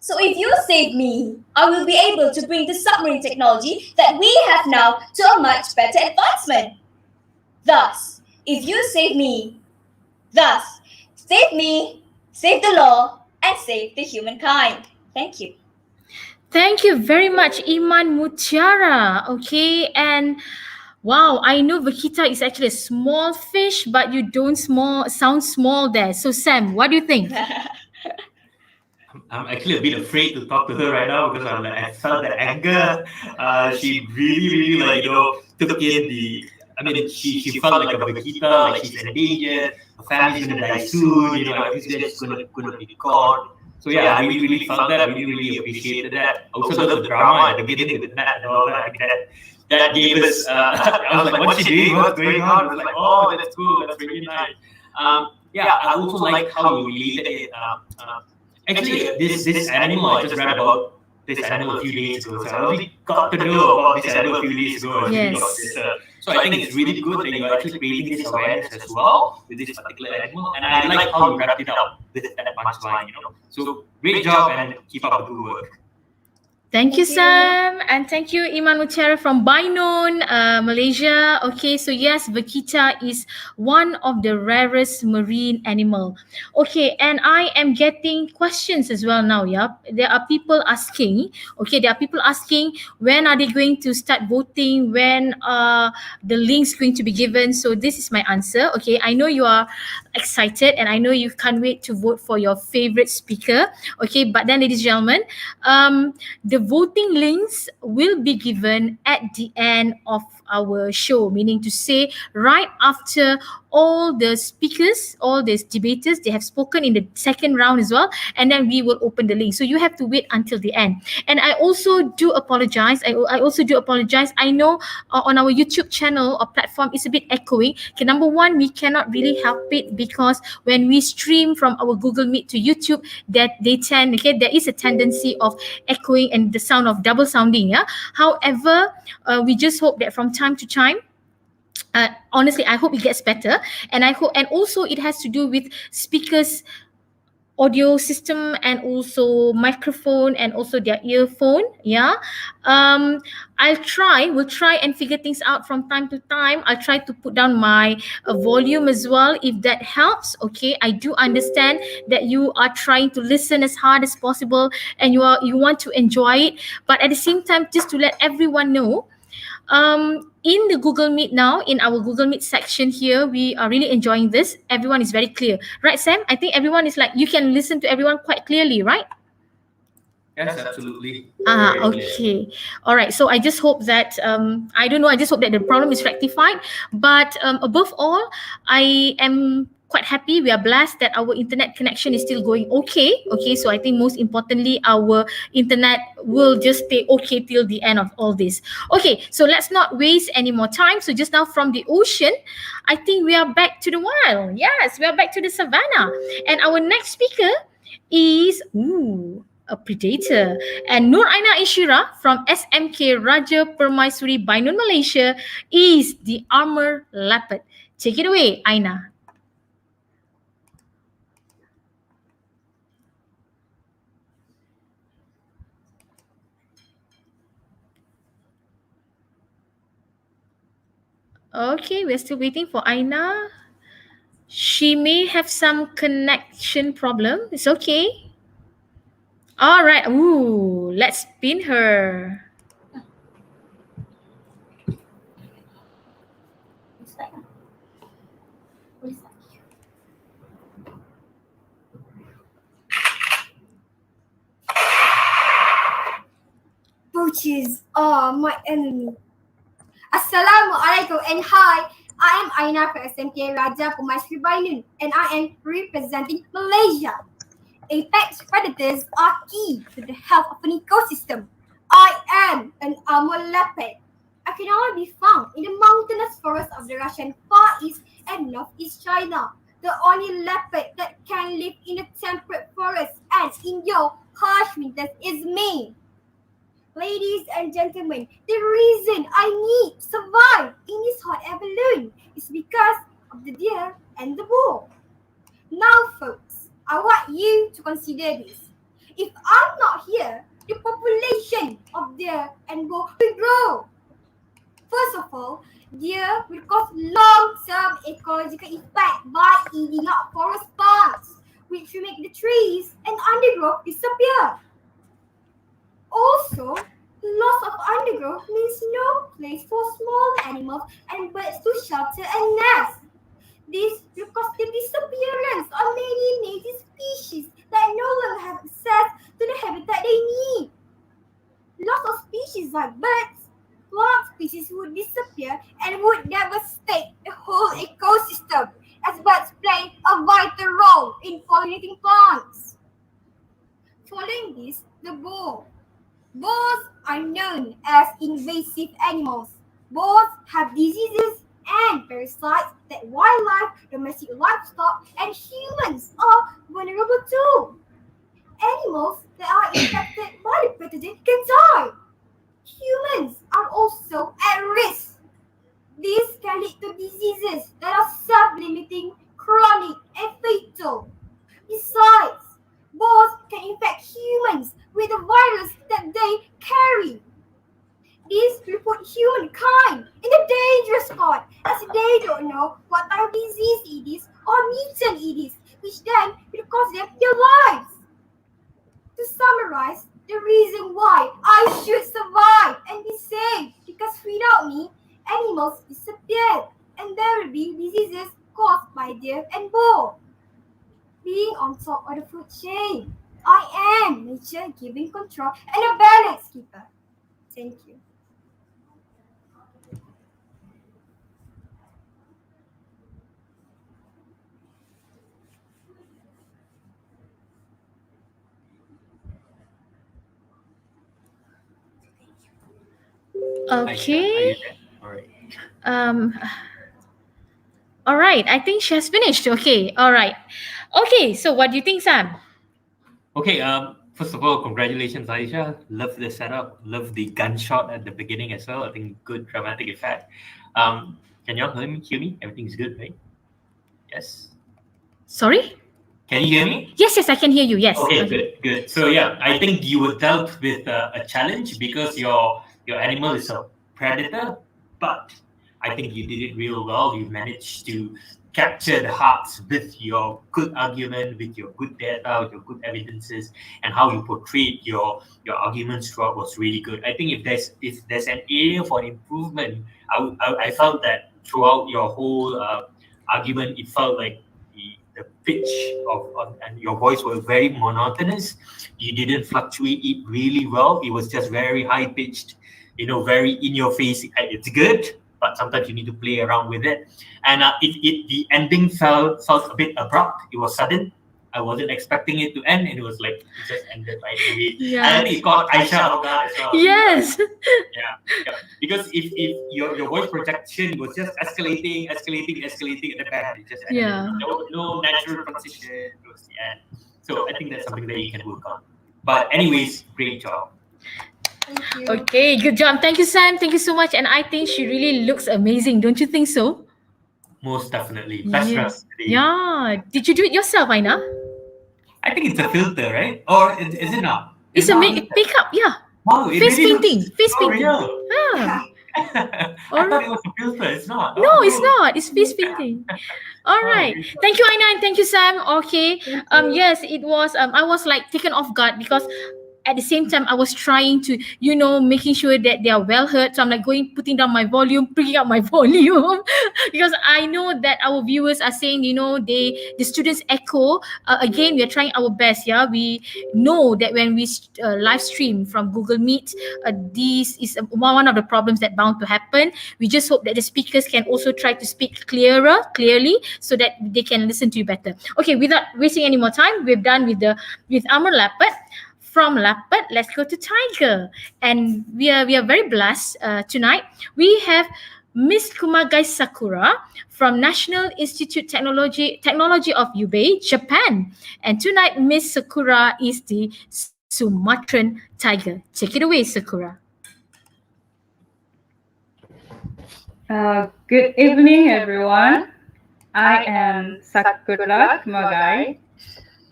So if you save me, I will be able to bring the submarine technology that we have now to a much better advancement. Thus, if you save me, save the law, and save the humankind. Thank you. Thank you very much, Iman Mutiara. Okay, and wow, I know vaquita is actually a small fish, but you don't sound small there. So Sam, what do you think? I'm actually a bit afraid to talk to her right now because I felt the anger. She really took in the. I mean, she felt like a vaquita, like she's endangered. Her family's gonna die soon. This guy's gonna be caught. So yeah, I really felt that. I really appreciated that. Also the drama at the beginning with Matt and all that. That gave us. I was like, what's she doing? What's going on? I was like, oh, that's cool. That's really nice. I also like how you related it. Actually, this animal, I just read about this animal a few days ago. So I only got to know about this animal a few days ago. Yes. So I think it's really good that you're actually creating this awareness as well with this particular animal. And I like how you wrapped it up with that punchline, So great job and keep up the good work. Thank you, Sam, and thank you, Iman Mutiara from Bainon, Malaysia. Okay, so yes, vaquita is one of the rarest marine animal. Okay, and I am getting questions as well now. Yeah, there are people asking. Okay, there are people asking when are they going to start voting? When the links going to be given? So this is my answer. Okay, I know you are excited, and I know you can't wait to vote for your favorite speaker. Okay, but then, ladies and gentlemen, the voting links will be given at the end of our show, meaning to say right after all the speakers, all the debaters, they have spoken in the second round as well, and then we will open the link. So you have to wait until the end. And I also do apologize. I know on our YouTube channel or platform it's a bit echoing. Okay, number one, we cannot really help it because when we stream from our Google Meet to YouTube, there is a tendency of echoing and the sound of double sounding. Yeah. However, we just hope that from time to time Honestly, I hope it gets better, and I hope, and also it has to do with speakers audio system and also microphone and also their earphone. Yeah. um we'll try and figure things out from time to time. I'll try to put down my volume as well, if that helps. Okay, I do understand that you are trying to listen as hard as possible, and you want to enjoy it, but at the same time, just to let everyone know, in the Google Meet now, in our Google Meet section here, we are really enjoying this. Everyone is very clear, right, Sam? I think everyone is like, you can listen to everyone quite clearly, right? Yes, absolutely. Okay. All right. So I just hope that I don't know. I just hope that the problem is rectified. But above all, I am quite happy. We are blessed that our internet connection is still going okay. Okay. So I think most importantly, our internet will just stay okay till the end of all this. Okay. So let's not waste any more time. So just now from the ocean, I think we are back to the wild. Yes, we are back to the savannah, and our next speaker is a predator. And Nur Aina Ishira from SMK Raja Permaisuri Bainun, Malaysia is the armor leopard. Take it away, Aina. Okay, we're still waiting for Aina. She may have some connection problem. It's okay. All right. Let's pin her. Poachers are my enemy. Assalamualaikum and hi, I am Aina from SMK Raja Permaisuri Bainun and I am representing Malaysia. Apex predators are key to the health of an ecosystem. I am an armor leopard. I can only be found in the mountainous forests of the Russian Far East and Northeast China. The only leopard that can live in the temperate forests and endure harsh winters is me. Ladies and gentlemen, the reason I need to survive in this hot air balloon is because of the deer and the bull. Now, folks, I want you to consider this. If I'm not here, the population of deer and bull will grow. First of all, deer will cause long-term ecological effect by eating up forest plants, which will make the trees and undergrowth disappear. Also, loss of undergrowth means no place for small animals and birds to shelter and nest. This will cause the disappearance of many native species that no longer have access to the habitat they need. Lots of species like birds, plant species would disappear and would devastate the whole ecosystem, as birds play a vital role in pollinating plants. Following this, the bull. Bulls are known as invasive animals. Bulls have diseases and parasites that wildlife, domestic livestock, and humans are vulnerable to. Animals that are infected by the pathogen can die. Humans are also at risk. This can lead to diseases that are self-limiting, chronic, and fatal. Besides, bulls can infect humans with the virus that they carry. This will put humankind in a dangerous spot, as they don't know what type of disease it is or mutant it is, which then will cost them their lives. To summarize, the reason why I should survive and be safe, because without me, animals disappear and there will be diseases caused by deer and bull. Being on top of the food chain, I am nature giving control and a balance keeper. Thank you. Okay. All right. All right. I think she has finished. Okay. All right. Okay. So what do you think, Sam? Okay. First of all, congratulations, Aisha. Love the setup. Love the gunshot at the beginning as well. I think good dramatic effect. Can y'all hear me? Everything's good, right? Yes. Sorry? Can you hear me? Yes, I can hear you. Yes. Okay, good. So yeah, I think you were dealt with a challenge because your animal is a predator, but I think you did it real well. You managed to capture the hearts with your good argument, with your good data, with your good evidences, and how you portrayed your arguments throughout was really good. I think if there's an area for improvement, I felt that throughout your whole argument, it felt like the pitch of and your voice was very monotonous. You didn't fluctuate it really well. It was just very high pitched, very in your face. It's good, but sometimes you need to play around with it. And the ending felt a bit abrupt. It was sudden. I wasn't expecting it to end, and it was like it just ended right away. Yeah. And I think it caught Aisha off guard as well. Yes. Yeah. Because if your voice projection was just escalating at the back, it just ended. Yeah. There was no natural transition towards the end. So I think that's something that you can work on. But anyways, great job. Thank you. Okay, good job. Thank you, Sam. Thank you so much. And I think she really looks amazing. Don't you think so? Most definitely. Best round today. Yeah. Did you do it yourself, Aina? I think it's a filter, right? Or is it not? It's a makeup, yeah. Wow, it Face really painting. looks Face so painting. real. Yeah. I thought it was a filter. It's not. No, it's not. It's face painting. All right. Thank you, Aina, and thank you, Sam. Okay. Yes, it was. I was like taken off guard because at the same time I was trying to, making sure that they are well heard. So I'm like putting down my volume, bringing up my volume, because I know that our viewers are saying, the students echo. Again, we are trying our best. Yeah, we know that when we live stream from Google Meet, this is one of the problems that bound to happen. We just hope that the speakers can also try to speak clearly, so that they can listen to you better. Okay, without wasting any more time, we're done with Amar Lapat. From Lapat, let's go to Tiger. And we are very blessed tonight. We have Miss Kumagai Sakura from National Institute Technology of Yubei, Japan. And tonight, Miss Sakura is the Sumatran Tiger. Take it away, Sakura. Good evening, everyone. I am Sakura Kumagai.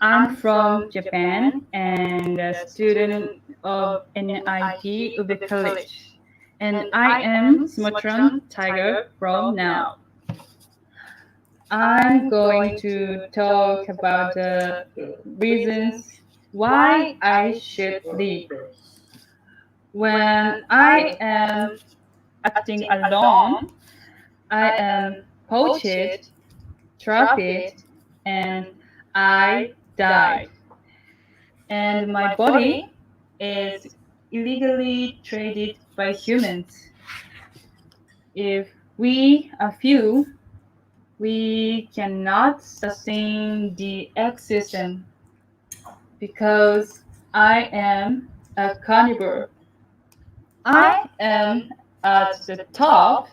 I'm from Japan and a student of NIT Ube College. And I am Sumatran Tiger from now. I'm going to talk about the reasons why I should leave. When I am acting alone, I am poached, trafficked, and I died. And my body is illegally traded by humans. If we are few, we cannot sustain the ecosystem because I am a carnivore. I am at the top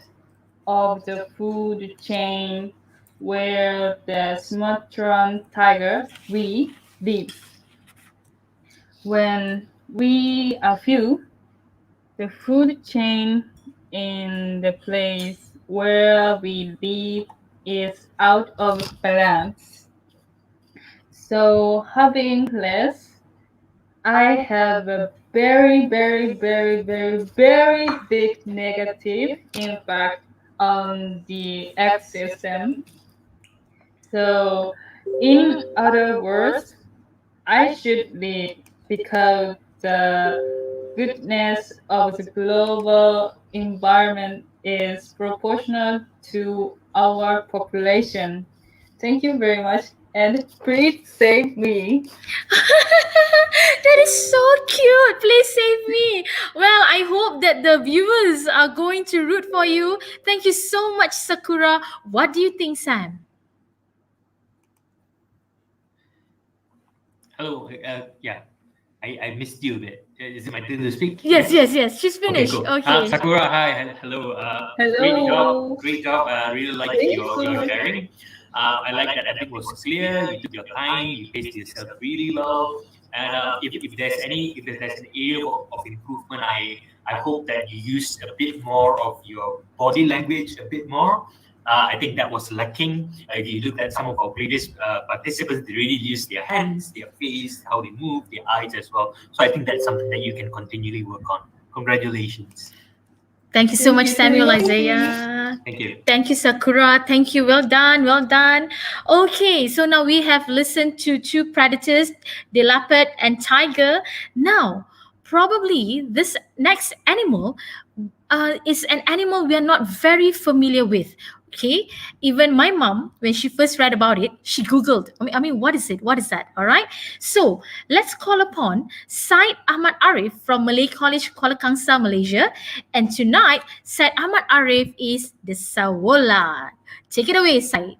of the food chain where the Sumatran tiger we live. When we are few, the food chain in the place where we live is out of balance. So having less, I have a very, very, very, very, very big negative impact on the ecosystem. So, in other words, I should lead because the goodness of the global environment is proportional to our population. Thank you very much, and please save me. That is so cute. Please save me. Well, I hope that the viewers are going to root for you. Thank you so much, Sakura. What do you think, Sam? Hello. Yeah, I missed you a bit. Is it my turn to speak? Yes. She's finished. Okay. Sakura, hi. Hello. Hello. Great job. I really like your sharing. I like that everything was clear. You took your time. You paced yourself really well. And if there's an area of improvement, I I hope that you use a bit more of your body language, a bit more. I think that was lacking. If you look at some of our previous participants, they really use their hands, their face, how they move, their eyes as well. So I think that's something that you can continually work on. Congratulations. Thank you so much, Samuel, Isaiah. Thank you. Thank you, Sakura. Thank you. Well done. Well done. Okay, so now we have listened to two predators, the leopard and tiger. Now, probably this next animal is an animal we are not very familiar with. Okay, even my mom, when she first read about it, she googled. I mean, what is it? What is that? All right. So let's call upon Syed Ahmad Arif from Malay College, Kuala Kangsar, Malaysia. And tonight, Syed Ahmad Arif is the Sawola. Take it away, Syed.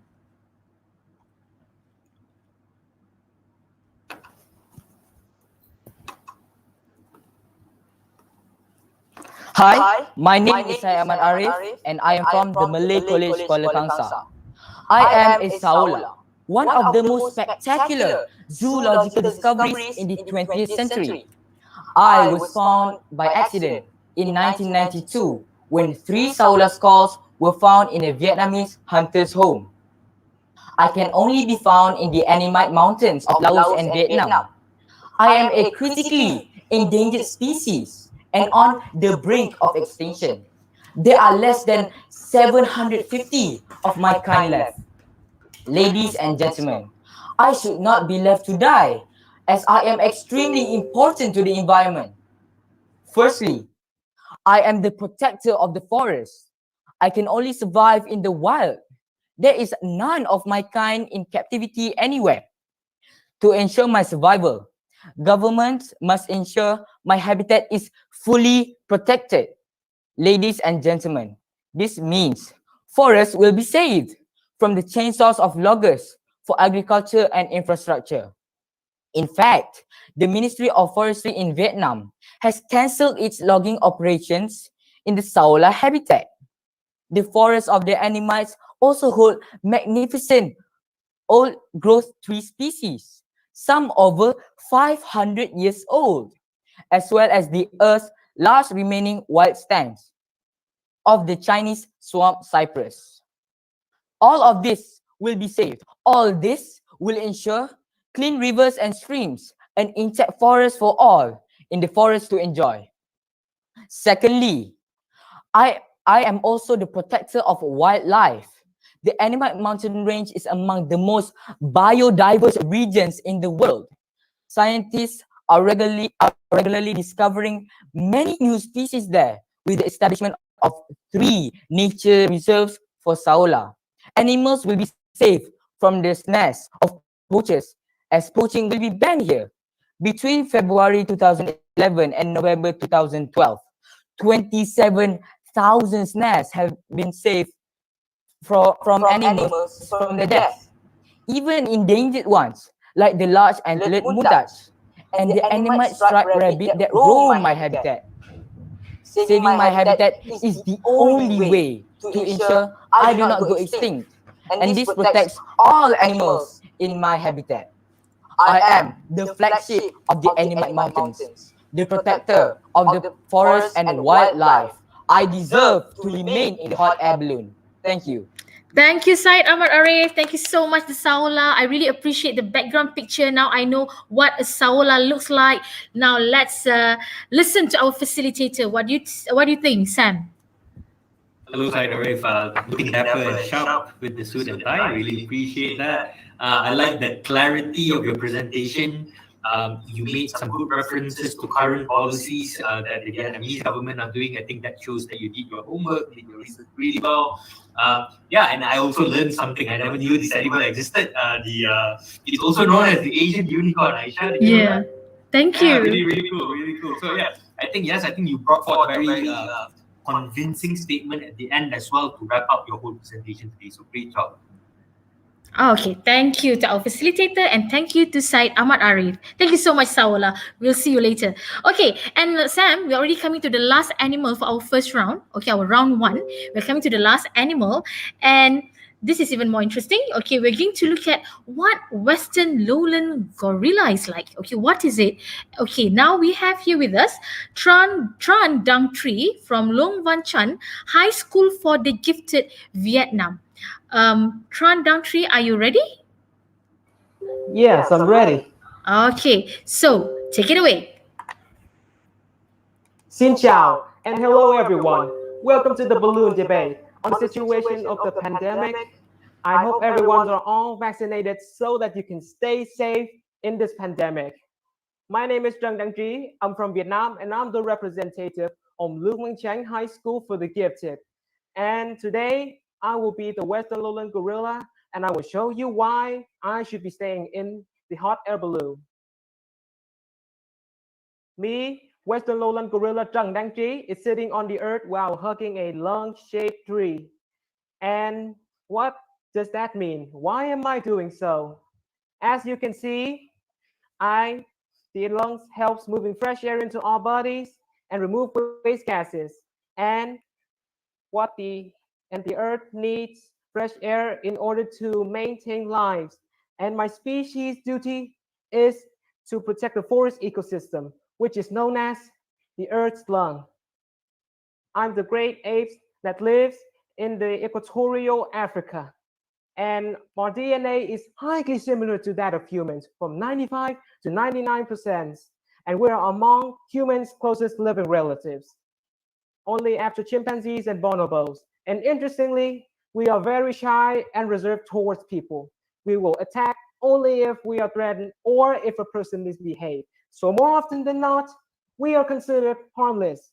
Hi, my name is Ahmad Arif and I am from the Malay College Kuala Kangsar. I am a Saola, one of the most spectacular zoological discoveries in the 20th century. I was found by accident in 1992 when 3 Saola skulls were found in a Vietnamese hunter's home. I can only be found in the Annamite Mountains of Laos and Vietnam. I am a critically endangered species and on the brink of extinction. There are less than 750 of my kind left. Ladies and gentlemen, I should not be left to die, as I am extremely important to the environment. Firstly, I am the protector of the forest. I can only survive in the wild. There is none of my kind in captivity anywhere. To ensure my survival, governments must ensure my habitat is fully protected. Ladies and gentlemen, this means forests will be saved from the chainsaws of loggers for agriculture and infrastructure. In fact, the Ministry of Forestry in Vietnam has cancelled its logging operations in the Saola habitat. The forests of the Annamites also hold magnificent old growth tree species, some over 500 years old, as well as the Earth's last remaining wild stands of the Chinese swamp cypress. All of this will be saved. All this will ensure clean rivers and streams, and intact forests for all in the forest to enjoy. Secondly, I am also the protector of wildlife. The Annamite mountain range is among the most biodiverse regions in the world. Scientists are regularly discovering many new species there with the establishment of 3 nature reserves for Saola. Animals will be safe from the snares of poachers, as poaching will be banned here. Between February 2011 and November 2012, 27,000 snares have been saved from animals from the death. Even endangered ones, like the large antlered muntach and the Annamite striped rabbit that roam my habitat. Saving my habitat is the only way to ensure I do not go extinct, and this protects all animals in my habitat. I am the flagship of the Annamite Mountains, the protector of the forest and wildlife. I deserve to remain in the hot air balloon. Thank you. Thank you, Syed Ahmad Arif. Thank you so much, the Saola. I really appreciate the background picture. Now I know what a Saola looks like. Now let's listen to our facilitator. What do you think, Sam? Hello, Syed Arif. Looking dapper and sharp with the suit and tie. I really appreciate that. I like the clarity of your presentation. You made some good references to current policies that the Vietnamese government are doing. I think that shows that you did your homework, did your research really well. And I also learned something. I never knew this animal existed. It's also known as the Asian unicorn. Aisha, did you know that? Thank you. Really, really cool, really cool. So I think you brought forward a very convincing statement at the end as well to wrap up your whole presentation today. So great job. Okay, thank you to our facilitator and thank you to Syed Ahmad Arif. Thank you so much, Saola. We'll see you later. Okay, and Sam, we're already coming to the last animal for our first round. Okay, our round 1. We're coming to the last animal, and this is even more interesting. Okay, we're going to look at what Western lowland gorilla is like. Okay, what is it? Okay, now we have here with us Tran Dang Tri from Long Van Chan High School for the Gifted, Vietnam. Tran Dang Tri, are you ready? Yes, I'm ready. Okay, so take it away. Xin chào and hello everyone. Welcome to the balloon debate on the situation of the pandemic. I hope everyone are all vaccinated so that you can stay safe in this pandemic. My name is Trang Đăng Trí. I'm from Vietnam and I'm the representative of Lưu Văn Chánh High School for the Gifted. And today I will be the Western Lowland Gorilla and I will show you why I should be staying in the hot air balloon. Me, Western Lowland Gorilla Trang Đăng Trí, is sitting on the earth while hugging a lung-shaped tree. And what does that mean? Why am I doing so? As you can see, the lungs helps moving fresh air into our bodies and remove waste gases. And the earth needs fresh air in order to maintain lives. And my species' duty is to protect the forest ecosystem, which is known as the Earth's lung. I'm the great apes that lives in the equatorial Africa. And our DNA is highly similar to that of humans, from 95 to 99%. And we're among humans' closest living relatives, only after chimpanzees and bonobos. And interestingly, we are very shy and reserved towards people. We will attack only if we are threatened or if a person misbehaves. So more often than not, we are considered harmless.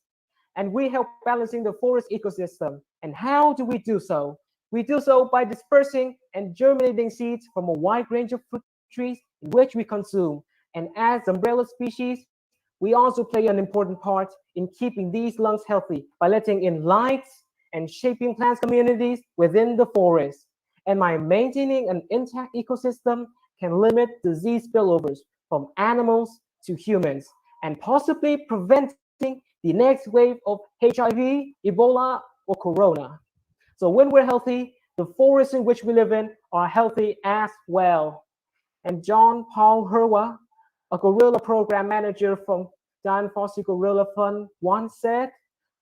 And we help balancing the forest ecosystem. And how do we do so? We do so by dispersing and germinating seeds from a wide range of fruit trees which we consume. And as umbrella species, we also play an important part in keeping these lungs healthy by letting in lights and shaping plant communities within the forest. And by maintaining an intact ecosystem can limit disease spillovers from animals to humans and possibly preventing the next wave of HIV, Ebola, or Corona. So when we're healthy, the forests in which we live in are healthy as well. And John Paul Herwa, a gorilla program manager from Dan Fossey Gorilla Fund, once said,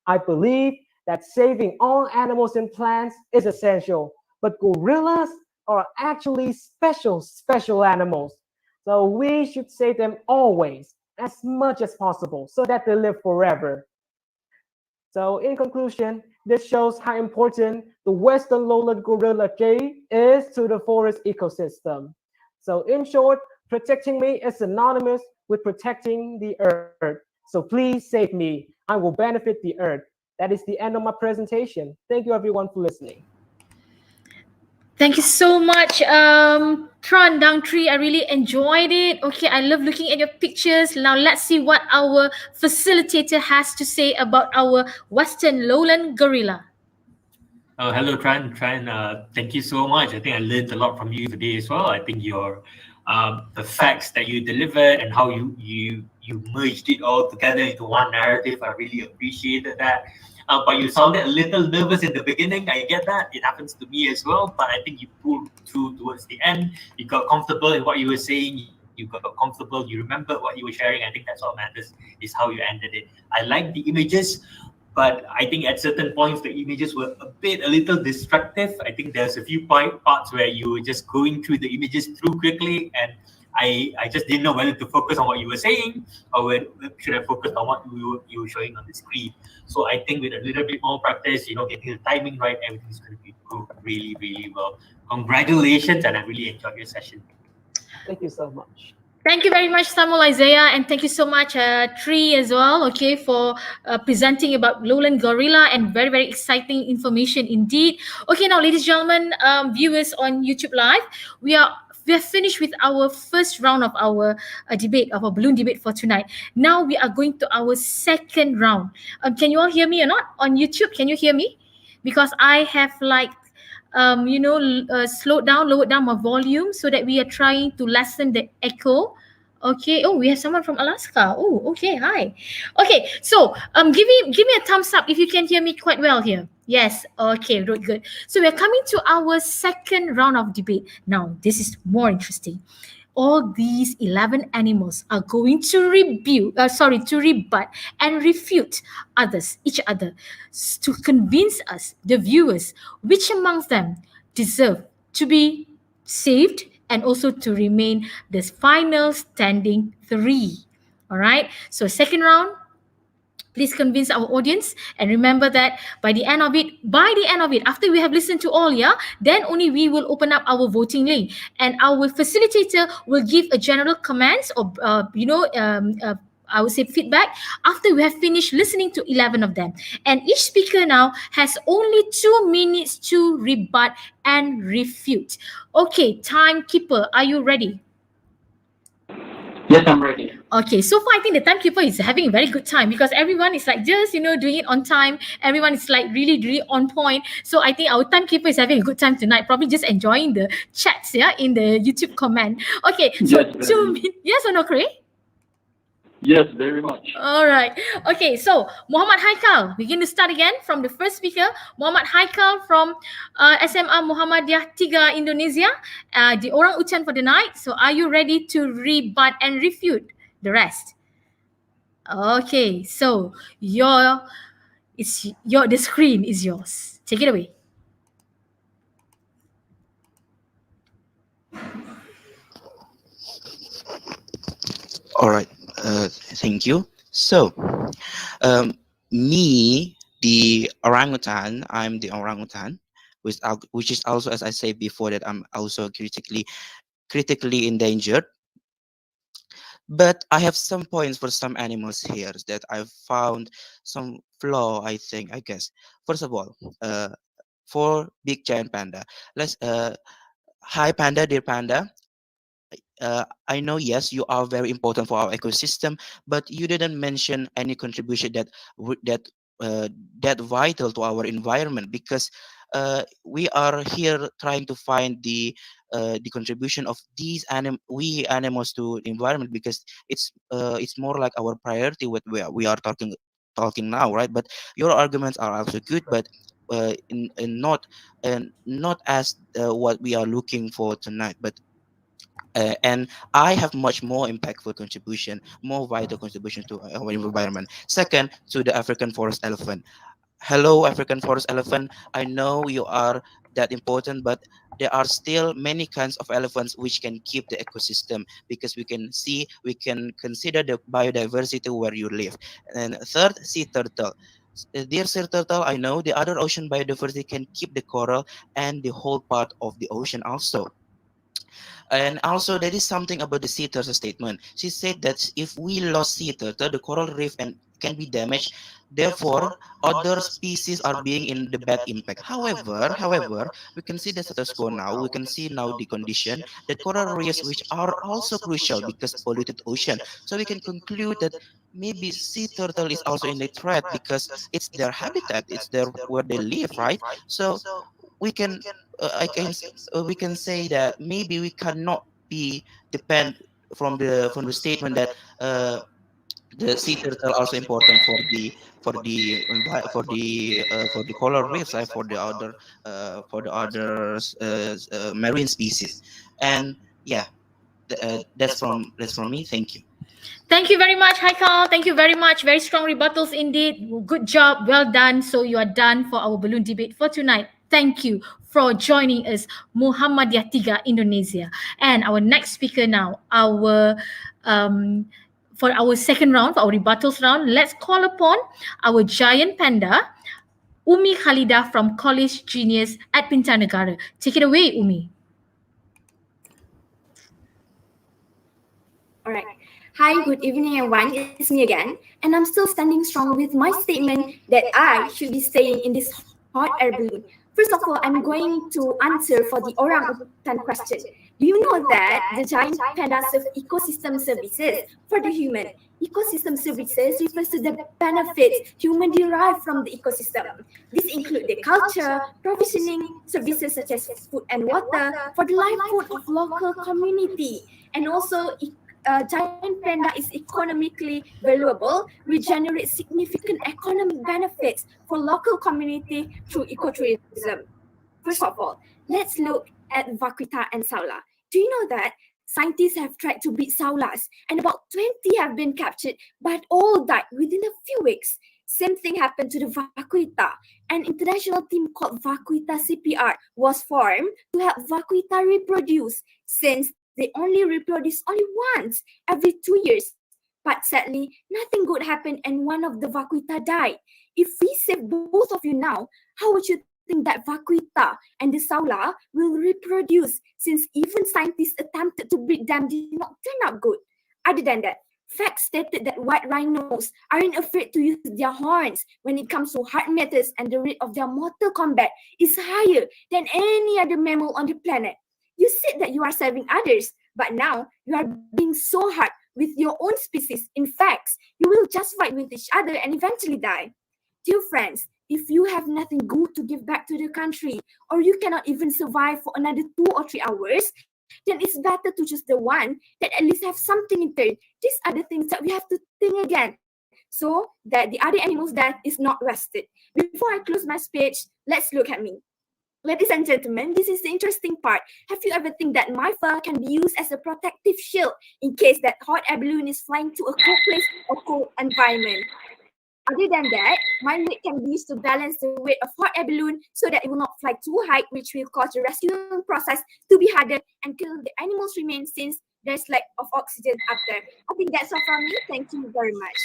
"I believe that saving all animals and plants is essential, but gorillas are actually special animals. So we should save them always, as much as possible, so that they live forever." So in conclusion, this shows how important the Western Lowland Gorilla J is to the forest ecosystem. So in short, protecting me is synonymous with protecting the earth. So please save me. I will benefit the earth. That is the end of my presentation. Thank you everyone for listening. Thank you so much, Tran Dang Tri. I really enjoyed it. Okay, I love looking at your pictures. Now let's see what our facilitator has to say about our Western Lowland Gorilla. Hello, Tran. Thank you so much. I think I learned a lot from you today as well. I think your the facts that you delivered and how you merged it all together into one narrative. I really appreciated that. But you sounded a little nervous in the beginning. I get that. It happens to me as well. But I think you pulled through towards the end. You got comfortable in what you were saying. You got comfortable. You remembered what you were sharing. I think that's what matters, is how you ended it. I like the images, but I think at certain points, the images were a little distractive. I think there's a few parts where you were just going through the images too quickly, and I just didn't know whether to focus on what you were saying or whether should I focus on what you were showing on the screen. So I think with a little bit more practice, getting the timing right, everything's going to be improved really, really well. Congratulations, and I really enjoyed your session. Thank you so much. Thank you very much, Samuel Isaiah, and thank you so much, Tree, as well, okay, for presenting about lowland gorilla and very, very exciting information indeed. Okay, now, ladies and gentlemen, viewers on YouTube Live, we have finished with our first round of our debate, of our balloon debate for tonight. Now we are going to our second round. Can you all hear me or not on YouTube? Can you hear me? Because I have lowered down my volume so that we are trying to lessen the echo. Okay. Oh, we have someone from Alaska. Oh, okay. Hi. Okay. So, give me a thumbs up if you can hear me quite well here. Yes. Okay. Good. Good. So we are coming to our second round of debate. Now, this is more interesting. All these 11 animals are going to rebut and refute each other, to convince us, the viewers, which amongst them deserve to be saved and also to remain the final standing three. All right. So second round, please convince our audience, and remember that by the end of it, after we have listened to all, yeah, then only we will open up our voting link, and our facilitator will give a general comments or I would say feedback after we have finished listening to 11 of them. And each speaker now has only 2 minutes to rebut and refute. Okay, timekeeper, are you ready? Yes, I'm ready. Okay, so far I think the timekeeper is having a very good time because everyone is like just doing it on time. Everyone is like really really on point. So I think our timekeeper is having a good time tonight. Probably just enjoying the chats, yeah, in the YouTube comment. Okay, so Yes, very. yes or no, Craig? Yes, very much. All right. Okay, so Muhammad Haikal, we're going to start again from the first speaker. Muhammad Haikal from SMA Muhammadiyah 3 Indonesia, the orang utan for the night. So are you ready to rebut and refute the rest? Okay, so the screen is yours. Take it away. All right. Thank you. So, me, the orangutan, I'm the orangutan, which is also, as I said before, that I'm also critically endangered. But I have some points for some animals here that I've found some flaw, I guess. First of all, for big giant panda, let's hi panda, dear panda. I know, yes, you are very important for our ecosystem, but you didn't mention any contribution uh, that vital to our environment, because we are here trying to find the contribution of we animals to the environment, because it's more like our priority what we are talking now, right? But your arguments are also good, but in not as what we are looking for tonight. But and I have much more impactful contribution, more vital contribution to our environment. Second, to the African forest elephant. Hello, African forest elephant. I know you are that important, but there are still many kinds of elephants which can keep the ecosystem, because we can consider the biodiversity where you live. And third, sea turtle. Dear sea turtle, I know the other ocean biodiversity can keep the coral and the whole part of the ocean also. And also, there is something about the sea turtle statement. She said that if we lost sea turtle, the coral reef and can be damaged. Therefore, other species are being in the bad impact. However, we can see the status quo now. We can see now the condition that coral reefs, which are also crucial because polluted ocean. So we can conclude that maybe sea turtle is also in the threat because it's their habitat. It's their where they live, right? So we can we can say that maybe we cannot be depend from the statement that the sea turtle also important for the coral reefs, for the other marine species. And yeah, that's from me. Thank you. Thank you very much, Haikal. Thank you very much. Very strong rebuttals indeed. Good job. Well done. So you are done for our balloon debate for tonight. Thank you for joining us, Muhammadiyah 3 Indonesia. And our next speaker now, for our second round, for our rebuttals round, let's call upon our giant panda, Umi Khalidah from College Genius at Pintanegara. Take it away, Umi. All right. Hi, good evening, everyone. It's me again, and I'm still standing strong with my statement that I should be staying in this hot air balloon. First of all, I'm going to answer for the orangutan question. Do you know that the giant panda serve ecosystem services for the human? Ecosystem services refers to the benefits human derive from the ecosystem. This include the culture, provisioning services such as food and water for the livelihood of local community, and also giant panda is economically valuable, we generate significant economic benefits for local community through ecotourism. First of all, let's look at vaquita and saula. Do you know that scientists have tried to beat saulas and about 20 have been captured but all died within a few weeks? Same thing happened to the vaquita. An international team called Vaquita CPR was formed to help vaquita reproduce since they only reproduce only once every 2 years. But sadly, nothing good happened and one of the vaquita died. If we save both of you now, how would you think that vaquita and the saula will reproduce since even scientists attempted to breed them did not turn out good? Other than that, facts stated that white rhinos aren't afraid to use their horns when it comes to hard methods and the rate of their mortal combat is higher than any other mammal on the planet. You said that you are saving others, but now you are being so hard with your own species. In fact, you will just fight with each other and eventually die. Dear friends, if you have nothing good to give back to the country, or you cannot even survive for another 2 or 3 hours, then it's better to choose the one that at least have something in turn. These are the things that we have to think again, so that the other animals' death is not wasted. Before I close my speech, let's look at me. Ladies and gentlemen, this is the interesting part. Have you ever think that my fur can be used as a protective shield in case that hot air balloon is flying to a cold place or cold environment? Other than that, my weight can be used to balance the weight of hot air balloon so that it will not fly too high, which will cause the rescuing process to be harder and kill the animals remain since there's lack of oxygen up there. I think that's all from me. Thank you very much.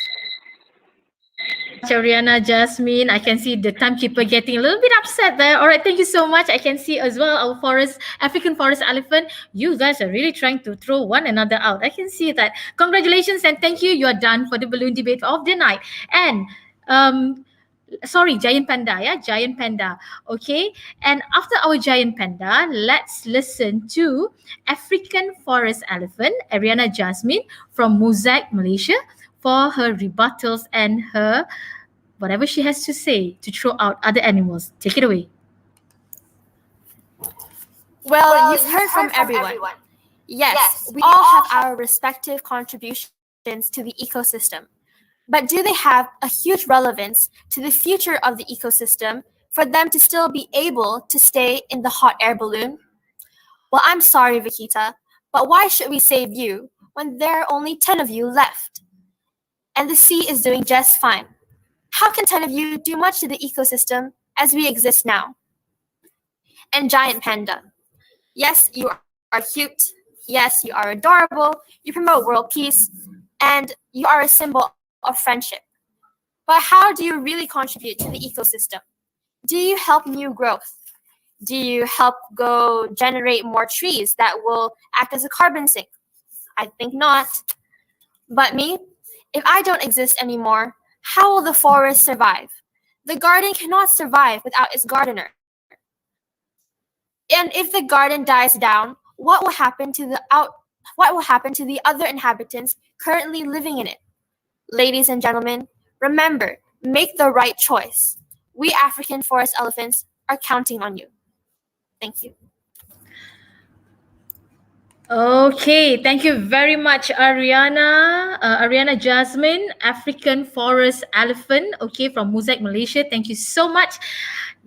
Ariana, Jasmine, I can see the timekeeper getting a little bit upset there. All right, thank you so much. I can see as well our African forest elephant. You guys are really trying to throw one another out. I can see that. Congratulations and thank you. You are done for the balloon debate of the night. And sorry, Giant Panda, yeah, Giant Panda. Okay, and after our Giant Panda, let's listen to African forest elephant Ariana Jasmine from Mosaic, Malaysia, for her rebuttals and her whatever she has to say to throw out other animals. Take it away. Well, you've heard from everyone. Yes, we all have our respective contributions to the ecosystem. But do they have a huge relevance to the future of the ecosystem for them to still be able to stay in the hot air balloon? Well, I'm sorry, Vikita, but why should we save you when there are only 10 of you left? And the sea is doing just fine. How can 10 of you do much to the ecosystem as we exist now? And Giant Panda. Yes, you are cute. Yes, you are adorable. You promote world peace. And you are a symbol of friendship. But how do you really contribute to the ecosystem? Do you help new growth? Do you help go generate more trees that will act as a carbon sink? I think not. But me, if I don't exist anymore, how will the forest survive? The garden cannot survive without its gardener. And if the garden dies down, what will happen to the other inhabitants currently living in it? Ladies and gentlemen, remember, make the right choice. We African forest elephants are counting on you. Thank you. Okay, thank you very much, Ariana. Ariana Jasmine, African forest elephant, okay, from Mosaic, Malaysia. Thank you so much.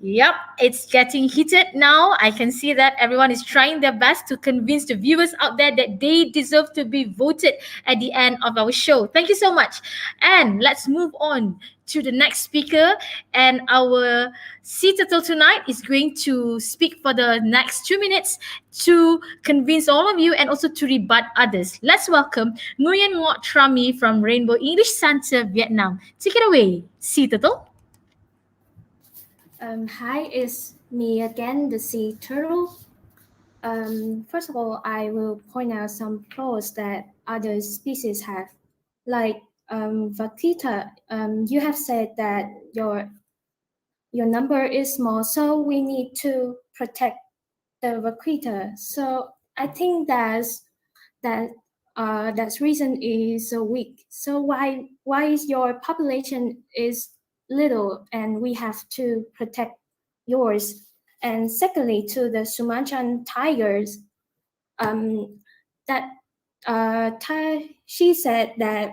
Yep, it's getting heated now. I can see that everyone is trying their best to convince the viewers out there that they deserve to be voted at the end of our show. Thank you so much. And let's move on to the next speaker. And our sea turtle tonight is going to speak for the next 2 minutes to convince all of you and also to rebut others. Let's welcome Nguyen Ngoc Trami from Rainbow English Center, Vietnam. Take it away, sea turtle. Hi, it's me again, the sea turtle. First of all, I will point out some flaws that other species have. Like Vaquita, you have said that your number is small, so we need to protect the Vaquita. So I think that reason is weak. So why is your population is little and we have to protect yours? And secondly, to the Sumatran tigers, that she said that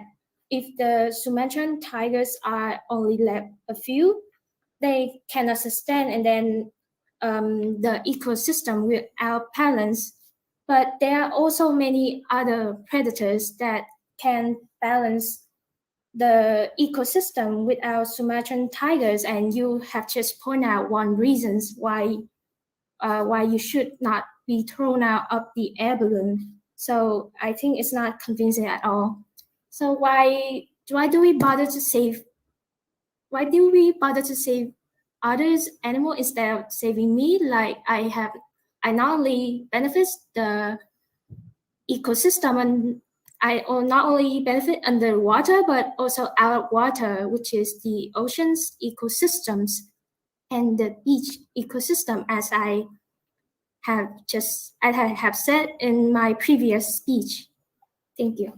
if the Sumatran tigers are only left a few, they cannot sustain, and then the ecosystem will outbalance. But there are also many other predators that can balance the ecosystem without Sumatran tigers, and you have just point out one reasons why you should not be thrown out of the air balloon. So I think it's not convincing at all. So why do we bother to save? Why do we bother to save others animal instead of saving me? Like I not only benefits the ecosystem, and I not only benefit underwater but also out of water, which is the oceans ecosystems and the beach ecosystem, as I have said in my previous speech. Thank you.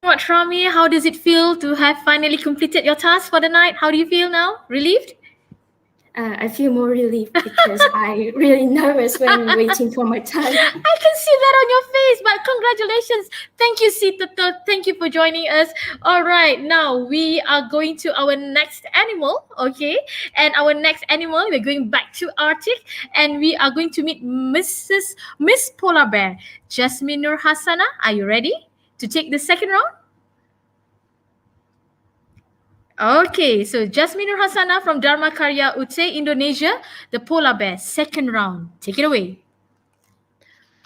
What, Rami? How does it feel to have finally completed your task for the night? How do you feel now? Relieved? I feel more relieved because I really nervous when waiting for my time. I can see that on your face, but congratulations. Thank you, Sita. Thank you for joining us. All right, now we are going to our next animal, okay? And our next animal, we're going back to Arctic, and we are going to meet Miss Polar Bear, Jasmine Nur Hassana. Are you ready to take the second round? Okay, so Jasmine Nur Hassana from Dharma Karya Ute, Indonesia, the polar bear, second round. Take it away.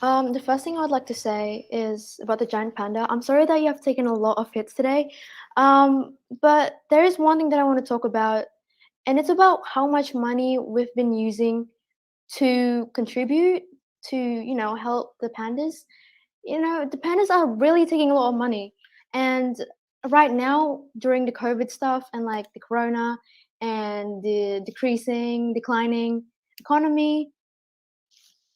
The first thing I would like to say is about the giant panda. I'm sorry that you have taken a lot of hits today, but there is one thing that I want to talk about, and it's about how much money we've been using to contribute to, help the pandas. The pandas are really taking a lot of money, and right now during the COVID stuff and like the corona and the declining economy,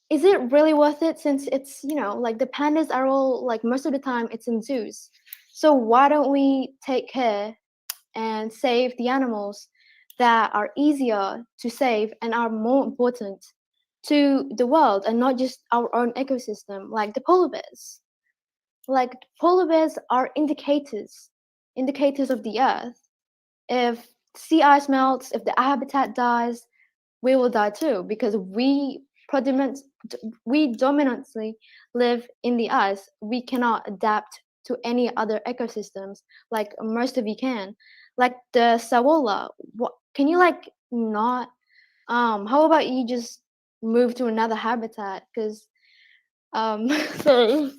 is it really worth it, since it's, like the pandas are all, like, most of the time it's in zoos? So why don't we take care and save the animals that are easier to save and are more important to the world, and not just our own ecosystem, like the polar bears? Like, polar bears are indicators of the earth. If sea ice melts, if the habitat dies, we will die too, because we dominantly live in the ice. We cannot adapt to any other ecosystems like most of you can. Like the sawola, can you, like, not how about you just move to another habitat? Because sorry.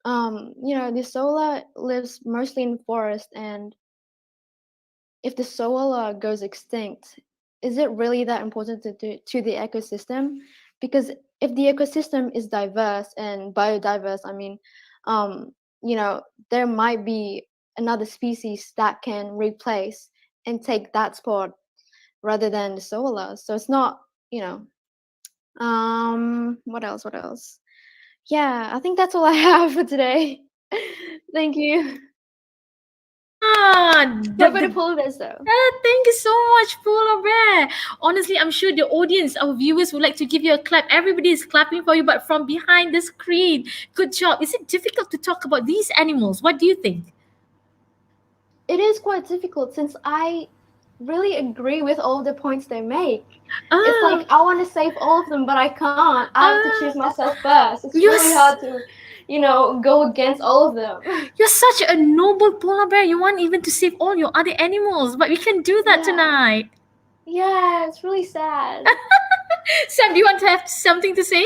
The sawola lives mostly in forest, and if the sawola goes extinct, is it really that important to the ecosystem? Because if the ecosystem is diverse and biodiverse, I mean, there might be another species that can replace and take that spot rather than the sawola. So it's not, what else? Yeah, I think that's all I have for today. Thank you. What about the polar bears, though? Thank you so much, polar bear. Honestly, I'm sure the audience, our viewers, would like to give you a clap. Everybody is clapping for you, but from behind the screen. Good job. Is it difficult to talk about these animals? What do you think? It is quite difficult, since I really agree with all the points they make. It's like I want to save all of them, but I can't. I have to choose myself first. It's really hard to, go against all of them. You're such a noble polar bear. You want even to save all your other animals, but we can do that tonight. Yeah, it's really sad. Sam, do you want to have something to say?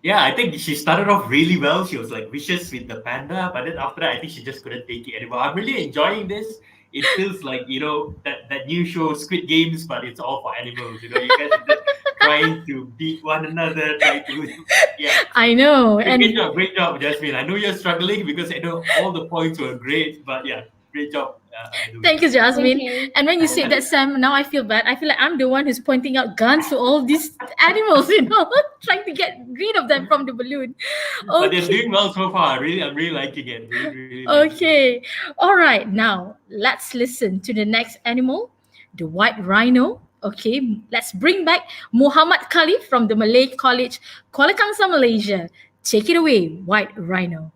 Yeah, I think she started off really well. She was like vicious with the panda, but then after that, I think she just couldn't take it anymore. I'm really enjoying this. It feels like, that new show Squid Games, but it's all for animals. You guys are just trying to beat one another, I know. Great job, Jasmine. I know you're struggling because I know all the points were great, but yeah, great job. Thank you, Jasmine. And when you said that, Sam, now I feel bad. I feel like I'm the one who's pointing out guns to all these animals, trying to get rid of them from the balloon. But they're doing well so far. I'm really liking it. Really okay. All right. Now let's listen to the next animal, the white rhino. Okay, let's bring back Muhammad Khalif from the Malay College, Kuala Kangsar, Malaysia. Take it away, White Rhino.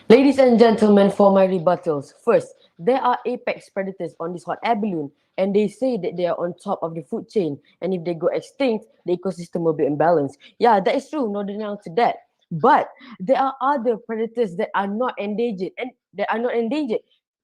Ladies and gentlemen, for my rebuttals. First, there are apex predators on this hot air balloon, and they say that they are on top of the food chain, and if they go extinct, the ecosystem will be imbalanced. Yeah, that is true, no denial to that. But there are other predators that are not endangered,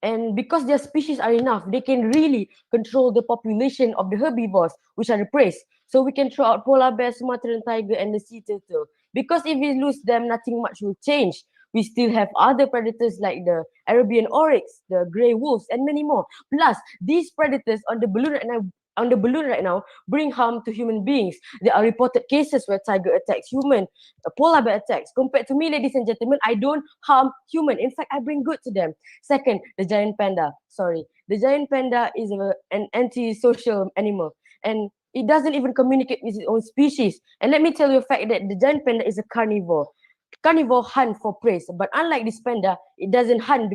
and because their species are enough, they can really control the population of the herbivores, which are the prey. So we can throw out polar bear, Sumatran tiger, and the sea turtle. Because if we lose them, nothing much will change. We still have other predators like the Arabian oryx, the grey wolves, and many more. Plus, these predators on the balloon right now bring harm to human beings. There are reported cases where tiger attacks human, polar bear attacks. Compared to me, ladies and gentlemen, I don't harm human. In fact, I bring good to them. Second, the giant panda. The giant panda is an antisocial animal, and it doesn't even communicate with its own species. And let me tell you a fact that the giant panda is a carnivore. Carnivore hunt for prey, but unlike this panda, it doesn't hunt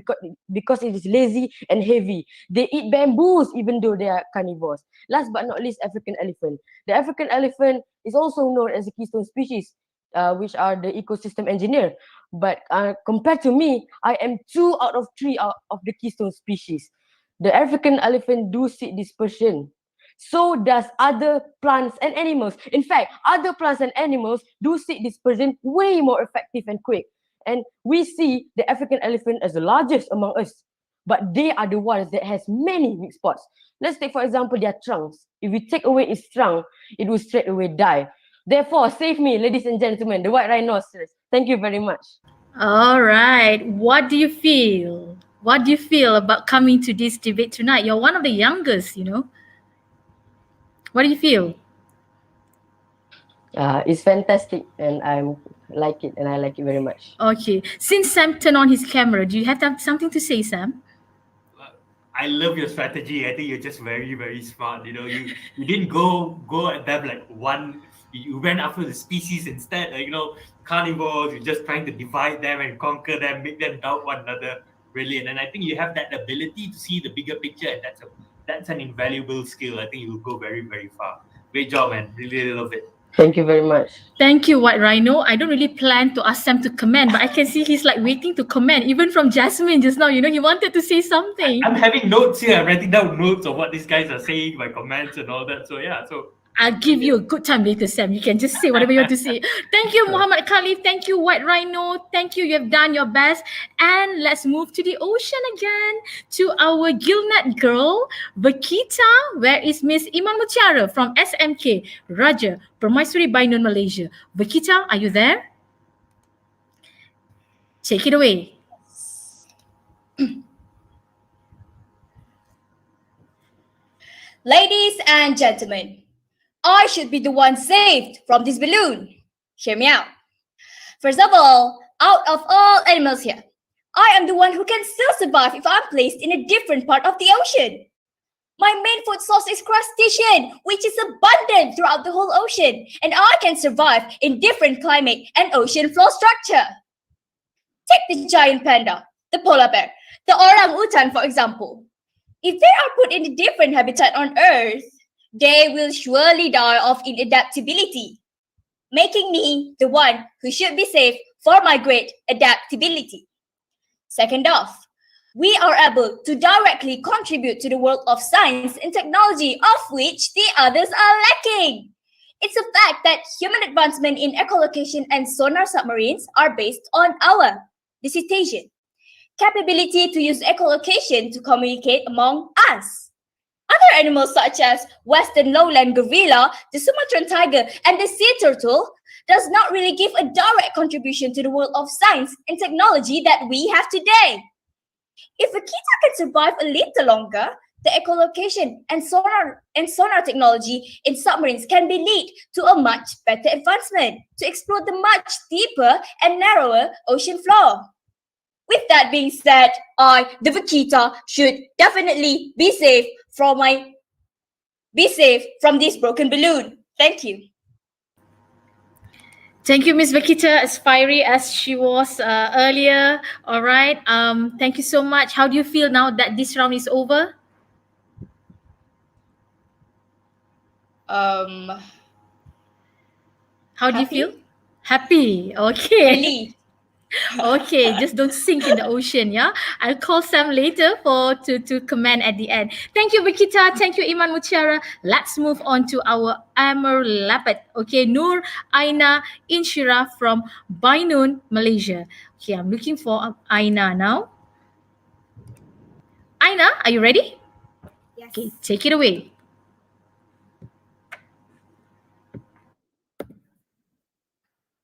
because it is lazy and heavy. They eat bamboos even though they are carnivores. Last but not least, African elephant. The African elephant is also known as a keystone species, which are the ecosystem engineer. But compared to me, I am 2 out of 3 out of the keystone species. The African elephant do seek dispersion. So does other plants and animals. In fact, other plants and animals do seek dispersion way more effective and quick. And we see the African elephant as the largest among us. But they are the ones that has many weak spots. Let's take, for example, their trunks. If we take away its trunk, it will straight away die. Therefore, save me, ladies and gentlemen, the white rhinoceros. Thank you very much. All right. What do you feel? What do you feel about coming to this debate tonight? You're one of the youngest, you know. What do you feel? It's fantastic, and I like it very much. Okay. Since Sam turned on his camera, do you have something to say, Sam? I love your strategy. I think you're just very, very smart. You know, you didn't go at them like one. You went after the species instead. Like, you know, carnivores. You're just trying to divide them and conquer them, make them doubt one another. Brilliant. And I think you have that ability to see the bigger picture, and that's an invaluable skill. I think you'll go very, very far. Great job, man. Really, really love it. Thank you very much. Thank you, White Rhino. I don't really plan to ask Sam to comment, but I can see he's like waiting to comment. Even from Jasmine just now, you know, he wanted to say something. I'm having notes here. I'm writing down notes of what these guys are saying, my comments and all that. So yeah, I'll give you a good time later, Sam. You can just say whatever you want to say. Thank you, Muhammad Khalif. Thank you, White Rhino. Thank you. You have done your best. And let's move to the ocean again, to our Gilnet girl, Vakita. Where is Miss Iman Mutiara from SMK, Raja, Permaisuri Bainon, Malaysia? Vakita, are you there? Take it away. Ladies and gentlemen, I should be the one saved from this balloon. Hear me out. First of all, out of all animals here, I am the one who can still survive if I'm placed in a different part of the ocean. My main food source is crustacean, which is abundant throughout the whole ocean, and I can survive in different climate and ocean floor structure. Take the giant panda, the polar bear, the orangutan, for example. If they are put in a different habitat on Earth, they will surely die of inadaptability, making me the one who should be saved for my great adaptability. Second off, we are able to directly contribute to the world of science and technology, of which the others are lacking. It's a fact that human advancement in echolocation and sonar submarines are based on our dissertation capability to use echolocation to communicate among us. Other animals such as western lowland gorilla, the Sumatran tiger, and the sea turtle does not really give a direct contribution to the world of science and technology that we have today. If a cheetah can survive a little longer, the echolocation and sonar technology in submarines can be lead to a much better advancement to explore the much deeper and narrower ocean floor. With that being said, I, the Vakita, should definitely be safe from this broken balloon. Thank you. Thank you, Miss Vakita, as fiery as she was earlier. All right. Thank you so much. How do you feel now that this round is over? Um, How do you Happy? feel? Happy. Okay. Really? Okay, just don't sink in the ocean, yeah? I'll call Sam later to comment at the end. Thank you, Vikita. Thank you, Iman Mutiara. Let's move on to our Amar Lapat. Okay, Nur Aina Inshira from Bainun, Malaysia. Okay, I'm looking for Aina now. Aina, are you ready? Yes. Okay, take it away.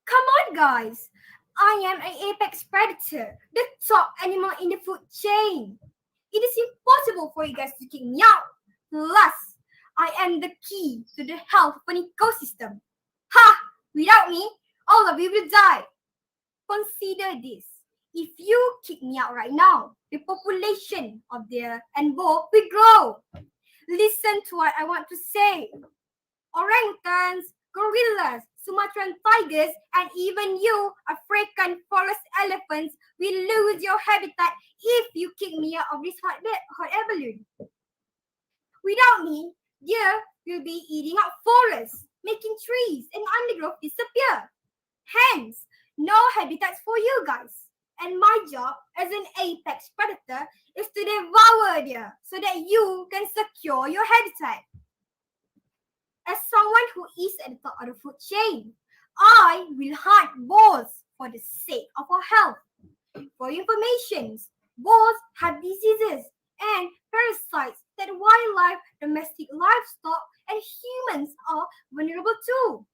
Come on, guys. I am an apex predator, the top animal in the food chain. It is impossible for you guys to kick me out. Plus, I am the key to the health of an ecosystem. Ha! Without me, all of you will die. Consider this. If you kick me out right now, the population of the Enbo will grow. Listen to what I want to say. Orangutans, gorillas, Sumatran tigers, and even you, African forest elephants, will lose your habitat if you kick me out of this hot air balloon. Without me, deer will be eating up forests, making trees and undergrowth disappear. Hence, no habitats for you guys. And my job as an apex predator is to devour deer so that you can secure your habitat. As someone who is at the top of the food chain, I will hunt boars for the sake of our health. For information, boars have diseases and parasites that wildlife, domestic livestock, and humans are vulnerable to.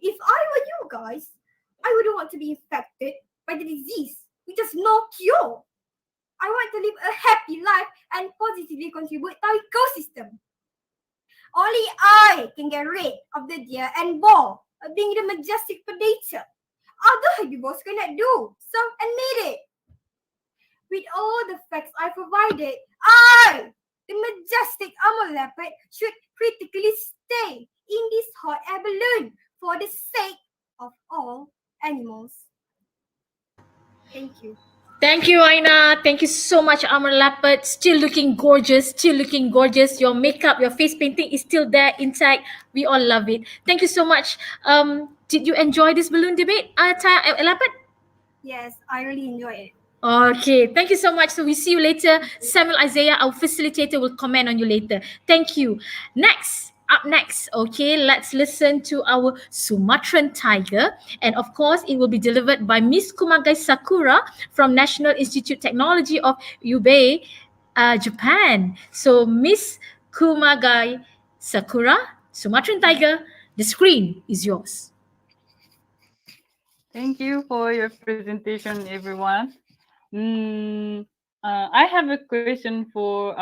If I were you guys, I wouldn't want to be infected by the disease with just no cure. I want to live a happy life and positively contribute to our ecosystem. Only I can get rid of the deer and boar, being the majestic predator. Other herbivores cannot do so, admit it. With all the facts I provided, I, the majestic Amar leopard, should critically stay in this hot air balloon for the sake of all animals. Thank you. Thank you, Aina. Thank you so much, Amar Lapat. Still looking gorgeous. Still looking gorgeous. Your makeup, your face painting is still there intact. We all love it. Thank you so much. Did you enjoy this balloon debate, Lapat? Yes, I really enjoyed it. Okay, thank you so much. So we see you later. Samuel Isaiah, our facilitator, will comment on you later. Thank you. Up next, okay, let's listen to our Sumatran tiger. And of course, it will be delivered by Miss Kumagai Sakura from National Institute Technology of Ube, Japan. So Miss Kumagai Sakura, Sumatran tiger, the screen is yours. Thank you for your presentation, everyone. I have a question for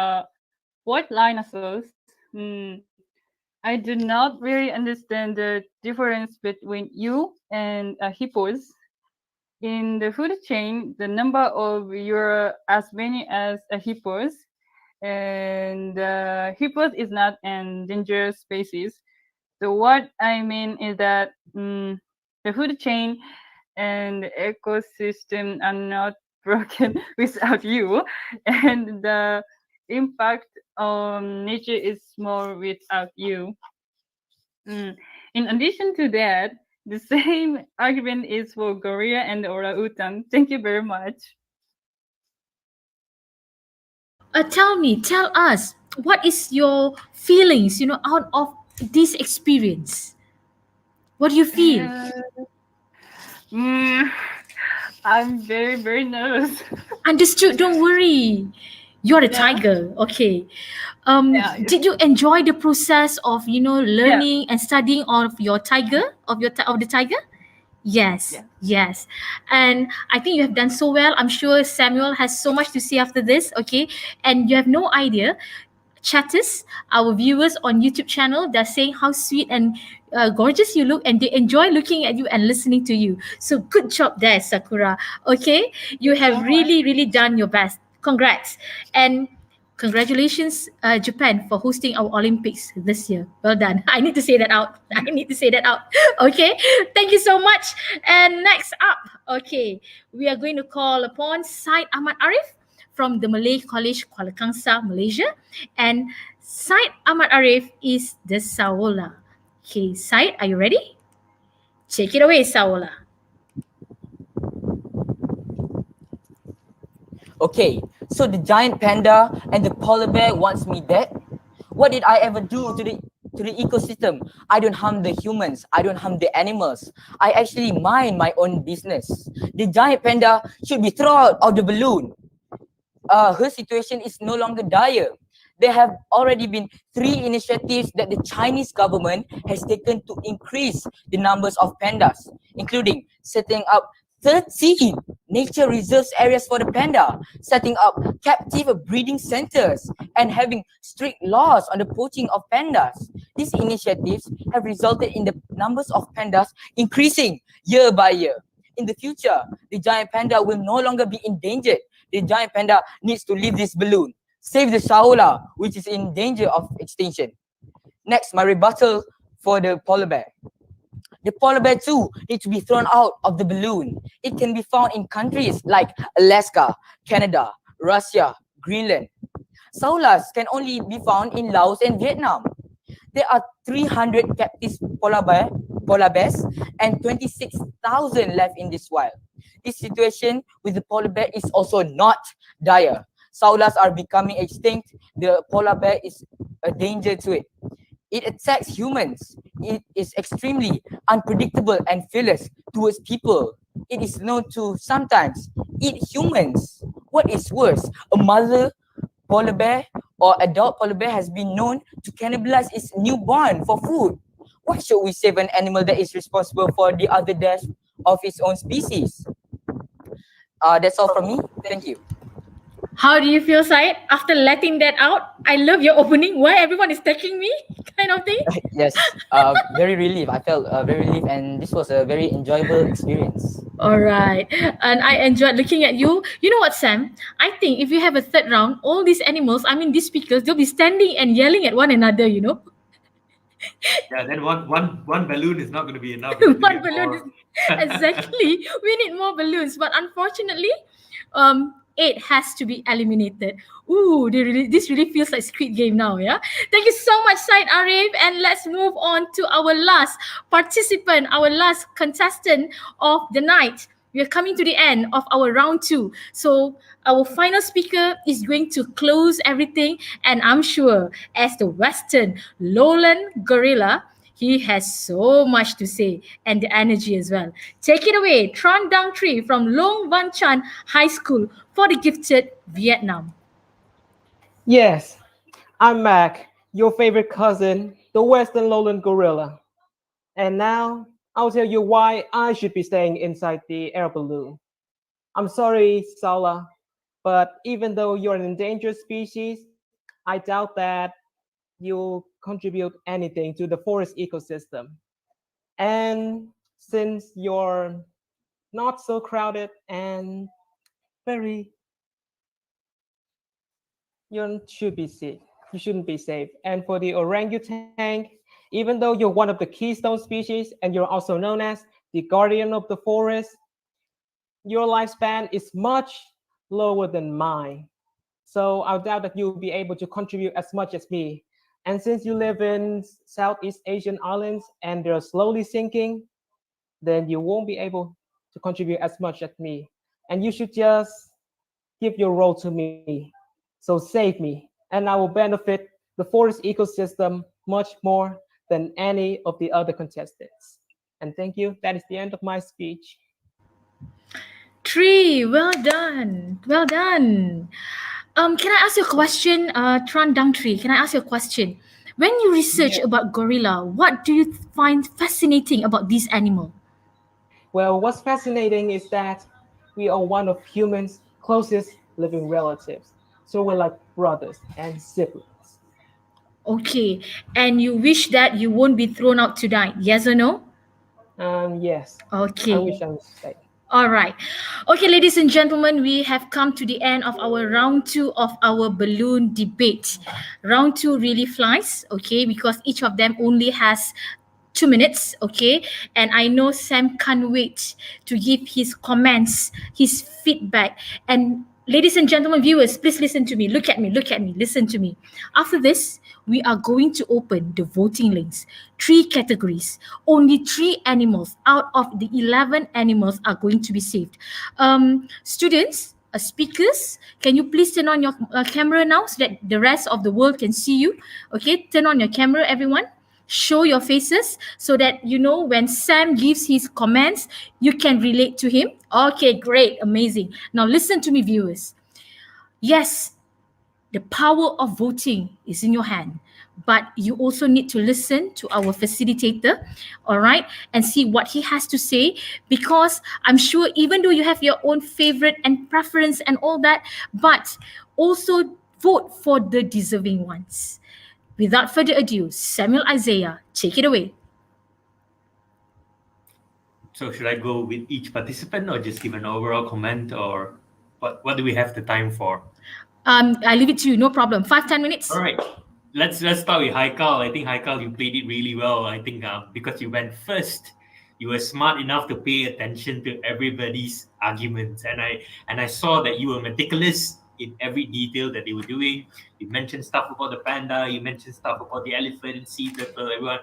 what dinosaurs. I do not really understand the difference between you and hippos. In the food chain, the number of your as many as hippos, and hippos is not an endangered species. So what I mean is that the food chain and ecosystem are not broken without you, and the impact on nature is small without you. In addition to that, the same argument is for gorilla and orangutan. Thank you very much. Tell us, what is your feelings, out of this experience? What do you feel? I'm very, very nervous. Understood. Don't worry. You're a tiger. Okay. Did you enjoy the process of learning and studying of your tiger of the tiger? Yes. And I think you have done so well. I'm sure Samuel has so much to say after this. Okay. And you have no idea, chatters, our viewers on YouTube channel, they're saying how sweet and gorgeous you look, and they enjoy looking at you and listening to you. So good job there, Sakura. Okay, you have really, really done your best. Congrats. And congratulations, Japan, for hosting our Olympics this year. Well done. I need to say that out. Okay, thank you so much. And next up, okay, we are going to call upon Syed Ahmad Arif from the Malay College, Kuala Kangsar, Malaysia. And Said Ahmad Arif is the Saola. Okay, Said, are you ready? Take it away, Saola. Okay, so the giant panda and the polar bear wants me dead. What did I ever do to the ecosystem? I don't harm the humans. I don't harm the animals. I actually mind my own business. The giant panda should be thrown out of the balloon. Her situation is no longer dire. There have already been 3 initiatives that the Chinese government has taken to increase the numbers of pandas, including setting up 13 nature reserves areas for the panda, setting up captive breeding centers, and having strict laws on the poaching of pandas. These initiatives have resulted in the numbers of pandas increasing year by year. In the future, the giant panda will no longer be endangered. The giant panda needs to leave this balloon. Save the shaola, which is in danger of extinction. Next, my rebuttal for the polar bear. The polar bear too needs to be thrown out of the balloon. It can be found in countries like Alaska, Canada, Russia, Greenland. Saolas can only be found in Laos and Vietnam. There are 300 captive polar bears and 26,000 left in this wild. This situation with the polar bear is also not dire. Saolas are becoming extinct. The polar bear is a danger to it. It attacks humans. It is extremely unpredictable and fearless towards people. It is known to sometimes eat humans. What is worse, a mother polar bear or adult polar bear has been known to cannibalize its newborn for food. Why should we save an animal that is responsible for the other death of its own species? That's all from me. Thank you. How do you feel, Said, after letting that out? I love your opening. Why everyone is taking me? Kind of thing. Yes, very relieved. I felt very relieved, and this was a very enjoyable experience. All right. And I enjoyed looking at you. You know what, Sam? I think if you have a third round, all these animals, I mean, these speakers, they'll be standing and yelling at one another, you know? Yeah, then one balloon is not going to be enough. One balloon is exactly. We need more balloons, but unfortunately, 8 has to be eliminated. Ooh, this really feels like Squid Game now, yeah? Thank you so much, Said Arif. And let's move on to our last participant, our last contestant of the night. We are coming to the end of our round 2. So our final speaker is going to close everything. And I'm sure as the Western lowland gorilla, he has so much to say and the energy as well. Take it away, Tran Dang Tri from Long Van Chan High School for the Gifted, Vietnam. Yes, I'm Mac, your favorite cousin, the Western Lowland Gorilla. And now I'll tell you why I should be staying inside the air balloon. I'm sorry, Sala, but even though you're an endangered species, I doubt that you'll contribute anything to the forest ecosystem. And since you're not so crowded and very, you should be safe. You shouldn't be safe. And for the orangutan, even though you're one of the keystone species and you're also known as the guardian of the forest, your lifespan is much lower than mine. So I doubt that you'll be able to contribute as much as me. And since you live in Southeast Asian islands and they're slowly sinking, then you won't be able to contribute as much as me. And you should just give your role to me. So save me, and I will benefit the forest ecosystem much more than any of the other contestants. And thank you. That is the end of my speech. Tri, well done. Well done. Can I ask you a question, Tran Dang Tri? Can I ask you a question? When you research about gorilla, what do you find fascinating about this animal? Well, what's fascinating is that we are one of humans' closest living relatives. So we're like brothers and siblings. Okay, and you wish that you won't be thrown out tonight, yes or no? Yes. Okay. I wish I would stay. All right. Okay, ladies and gentlemen, we have come to the end of our round 2 of our balloon debate. Round 2 really flies, okay, because each of them only has 2 minutes, okay? And I know Sam can't wait to give his comments, his feedback, and Ladies and gentlemen, viewers, please listen to me. Look at me, listen to me. After this, we are going to open the voting links. 3 categories. Only 3 animals out of the 11 animals are going to be saved. Students, speakers, can you please turn on your camera now so that the rest of the world can see you? Okay, turn on your camera, everyone. Show your faces so that you know when Sam gives his comments, you can relate to him. Okay, great, amazing. Now listen to me, viewers. Yes, the power of voting is in your hand, but you also need to listen to our facilitator, all right, and see what he has to say, because I'm sure even though you have your own favorite and preference and all that, but also vote for the deserving ones. Without further ado, Samuel Isaiah, take it away. So should I go with each participant or just give an overall comment, or what do we have the time for? I leave it to you, no problem. 5-10 minutes. All right. Let's start with Haikal. I think Haikal, you played it really well. I think because you went first, you were smart enough to pay attention to everybody's arguments, and I saw that you were meticulous in every detail that they were doing. You mentioned stuff about the panda, you mentioned stuff about the elephant, sea turtle, everyone.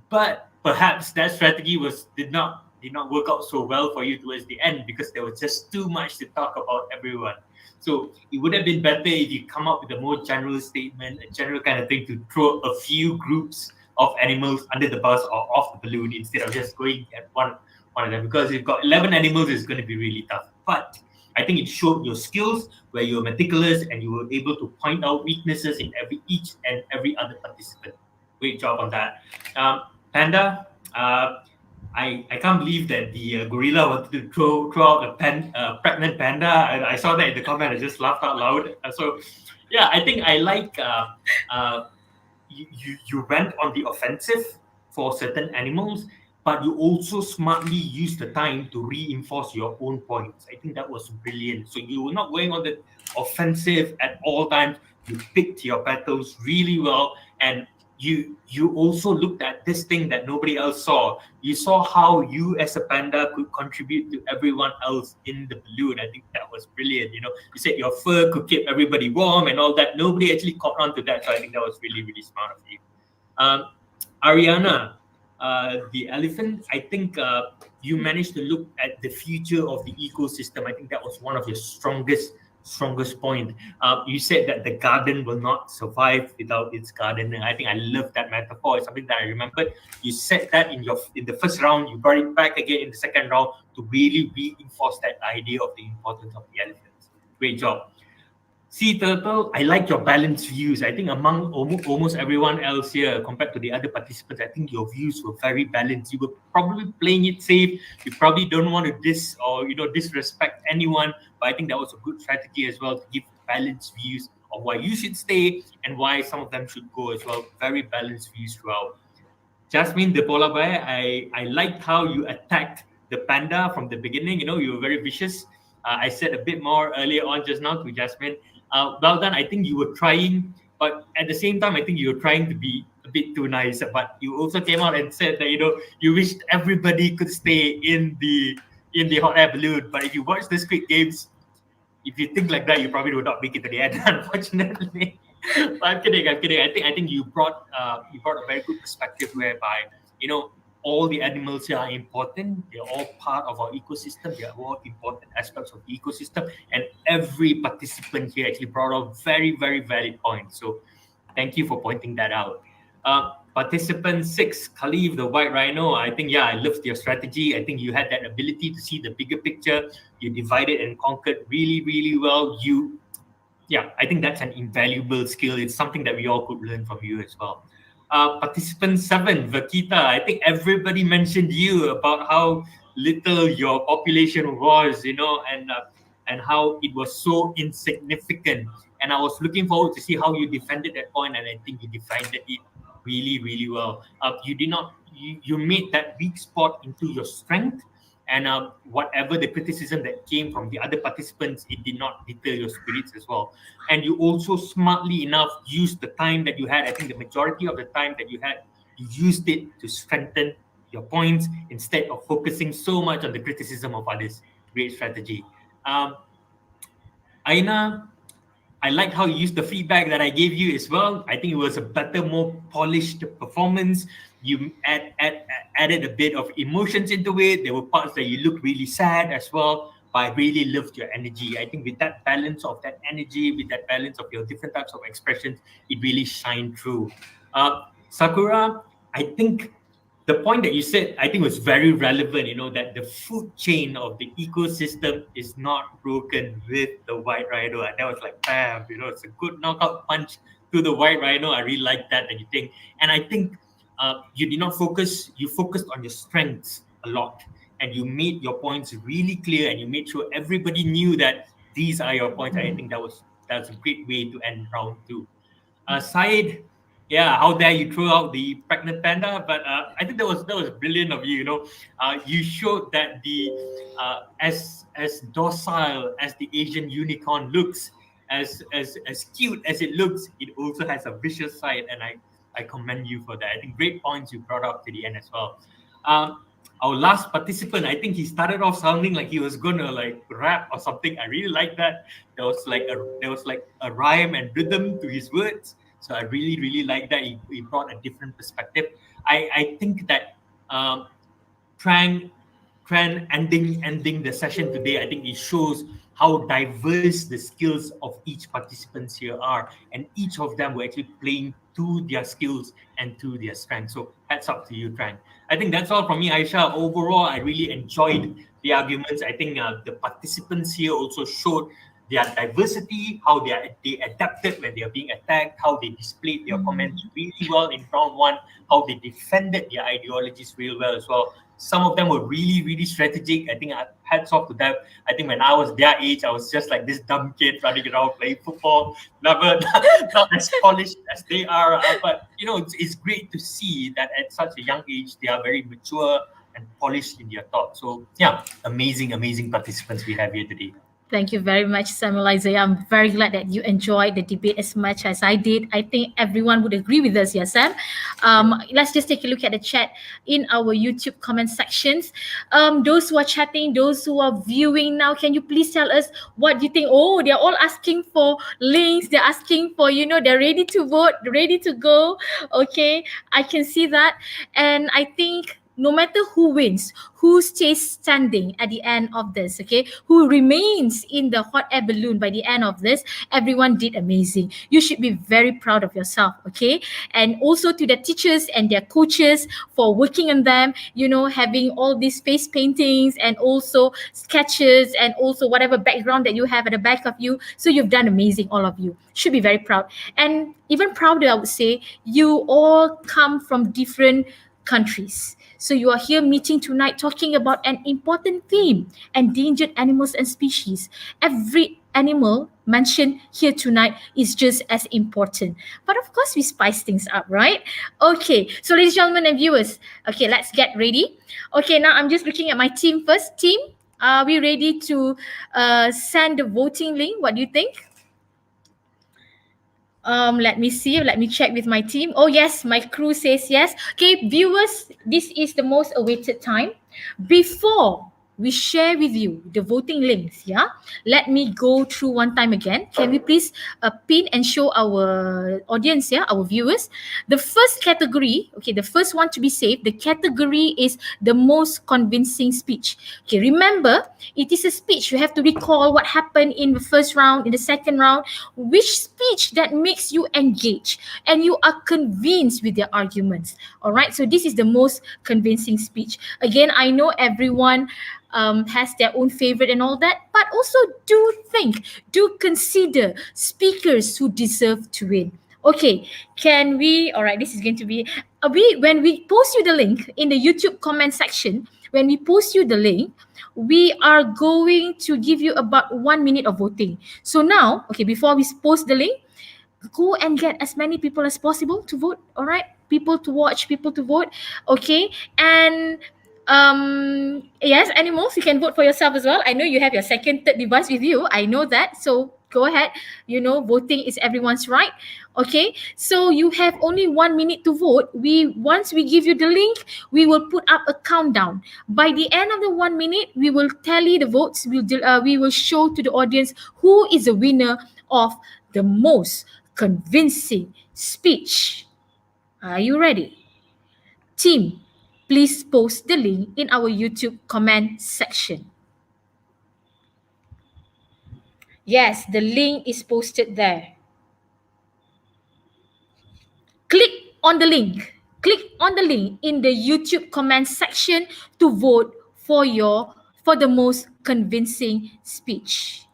But perhaps that strategy did not work out so well for you towards the end because there was just too much to talk about everyone. So it would have been better if you come up with a more general statement, a general kind of thing to throw a few groups of animals under the bus or off the balloon instead of just going at one of them. Because if you've got 11 animals, it's going to be really tough. But I think it showed your skills where you were meticulous and you were able to point out weaknesses in each and every other participant. Great job on that. Panda, I can't believe that the gorilla wanted to throw out a pregnant panda. I saw that in the comment. I just laughed out loud. So, yeah, I think I like you went on the offensive for certain animals, but you also smartly used the time to reinforce your own points. I think that was brilliant. So you were not going on the offensive at all times. You picked your battles really well, and you also looked at this thing that nobody else saw. You saw how you as a panda could contribute to everyone else in the balloon. I think that was brilliant. You said your fur could keep everybody warm and all that. Nobody actually caught on to that. So I think that was really, really smart of you. Ariana, the elephant, I think you managed to look at the future of the ecosystem. I think that was one of your strongest point. You said that the garden will not survive without its garden, and I think I love that metaphor. It's something that I remembered. You said that in the first round. You brought it back again in the second round to really reinforce that idea of the importance of the elephants. Great job. Sea turtle, I like your balanced views. I think among almost everyone else here, compared to the other participants, I think your views were very balanced. You were probably playing it safe. You probably don't want to disrespect anyone, but I think that was a good strategy as well to give balanced views of why you should stay and why some of them should go as well. Very balanced views throughout. Jasmine, the polar bear, I liked how you attacked the panda from the beginning. You were very vicious. I said a bit more earlier on just now to Jasmine. Well done. I think you were trying, but at the same time, I think you were trying to be a bit too nice. But you also came out and said that you wished everybody could stay in the hot air balloon. But if you watch the Squid Games, if you think like that, you probably would not make it to the end, unfortunately. But I'm kidding. I think you brought a very good perspective whereby all the animals here are important. They're all part of our ecosystem. They're all important aspects of the ecosystem. And every participant here actually brought out very, very valid points. So thank you for pointing that out. Participant 6, Khalif, the white rhino. I think, I loved your strategy. I think you had that ability to see the bigger picture. You divided and conquered really, really well. I think that's an invaluable skill. It's something that we all could learn from you as well. Participant 7, Vakita, I think everybody mentioned you about how little your population was, and how it was so insignificant. And I was looking forward to see how you defended that point, and I think you defended it really, really well. You made that weak spot into your strength, and whatever the criticism that came from the other participants, it did not deter your spirits as well. And you also smartly enough used the time that you had. I think the majority of the time that you had, you used it to strengthen your points instead of focusing so much on the criticism of others. Great strategy. Aina, I liked how you used the feedback that I gave you as well. I think it was a better, more polished performance. You added a bit of emotions into it. There were parts that you looked really sad as well, but I really loved your energy. I think with that balance of that energy, with that balance of your different types of expressions, it really shined through. Sakura, I think the point that you said, I think was very relevant, that the food chain of the ecosystem is not broken with the white rhino. And that was like, bam, it's a good knockout punch to the white rhino. I really like that you think. And I think you did not focus, you focused on your strengths a lot. And you made your points really clear and you made sure everybody knew that these are your points. I think that's a great way to end round two. Syed, yeah, how dare you throw out the pregnant panda? But I think that was brilliant of you. You showed that the as docile as the Asian unicorn looks, as cute as it looks, it also has a vicious side, and I commend you for that. I think great points you brought up to the end as well. Our last participant, I think he started off sounding like he was gonna like rap or something. I really like that. There was like a rhyme and rhythm to his words. So I really, really like that. He brought a different perspective. I think that Tran ending the session today, I think it shows how diverse the skills of each participants here are, and each of them were actually playing to their skills and to their strengths. So hats up to you, Tran. I think that's all from me, Aisha. Overall, I really enjoyed the arguments. I think the participants here also showed their diversity, how they adapted when they are being attacked, how they displayed their comments really well in round one, how they defended their ideologies real well as well. Some of them were really, really strategic. I think hats off to them. I think when I was their age, I was just like this dumb kid running around playing football, never not as polished as they are. But it's great to see that at such a young age they are very mature and polished in their thoughts. So yeah, amazing participants we have here today. Thank you very much, Samuel Isaiah. I'm very glad that you enjoyed the debate as much as I did. I think everyone would agree with us, yes, Sam? Let's just take a look at the chat in our YouTube comment sections. Those who are chatting, those who are viewing now, can you please tell us what you think? Oh, they're all asking for links. They're asking for, they're ready to vote, ready to go. Okay, I can see that. And I think no matter who wins, who stays standing at the end of this, okay, who remains in the hot air balloon by the end of this, everyone did amazing. You should be very proud of yourself, okay? And also to the teachers and their coaches for working on them, having all these face paintings and also sketches and also whatever background that you have at the back of you. So you've done amazing, all of you. Should be very proud. And even prouder, I would say, you all come from different countries. So you are here meeting tonight talking about an important theme, endangered animals and species. Every animal mentioned here tonight is just as important. But of course, we spice things up, right? Okay, so ladies, gentlemen, and viewers, okay, let's get ready. Okay, now I'm just looking at my team first. Team, are we ready to send the voting link? What do you think? Let me see. Let me check with my team. Oh, yes, my crew says yes. Okay, viewers, this is the most awaited time. Before we share with you the voting links, yeah? Let me go through one time again. Can we please pin and show our audience, yeah, our viewers? The first category, okay, the first one to be saved, the category is the most convincing speech. Okay, remember, it is a speech. You have to recall what happened in the first round, in the second round, which speech that makes you engage and you are convinced with their arguments. All right, so this is the most convincing speech. Again, I know everyone has their own favorite and all that, but also do consider speakers who deserve to win. Okay, can we, all right, this is going to be, when we post you the link in the YouTube comment section, when we post you the link, we are going to give you about 1 minute of voting. So now, okay, before we post the link, go and get as many people as possible to vote, all right? People to watch, people to vote, okay? And yes, animals, you can vote for yourself as well. I know you have your second, third device with you. I know that. So go ahead. You know, voting is everyone's right. Okay, so you have only 1 minute to vote. Once we give you the link, we will put up a countdown. By the end of the 1 minute, we will tally the votes. We will show to the audience who is the winner of the most convincing speech. Are you ready? Team, please post the link in our YouTube comment section. Yes, the link is posted there. Click on the link. Click on the link in the YouTube comment section to vote for the most convincing speech.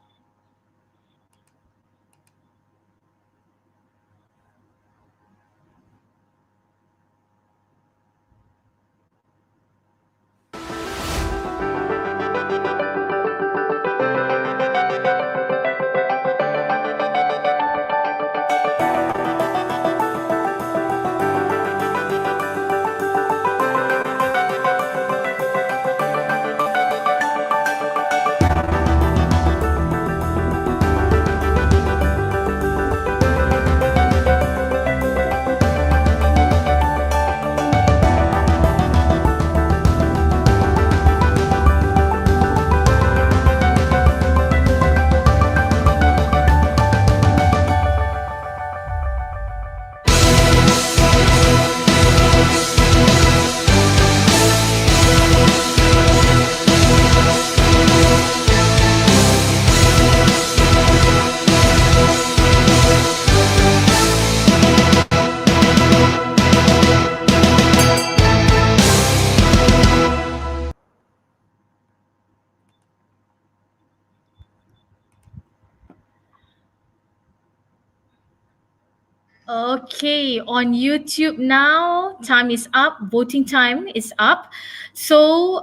Okay, on YouTube now, time is up. Voting time is up. So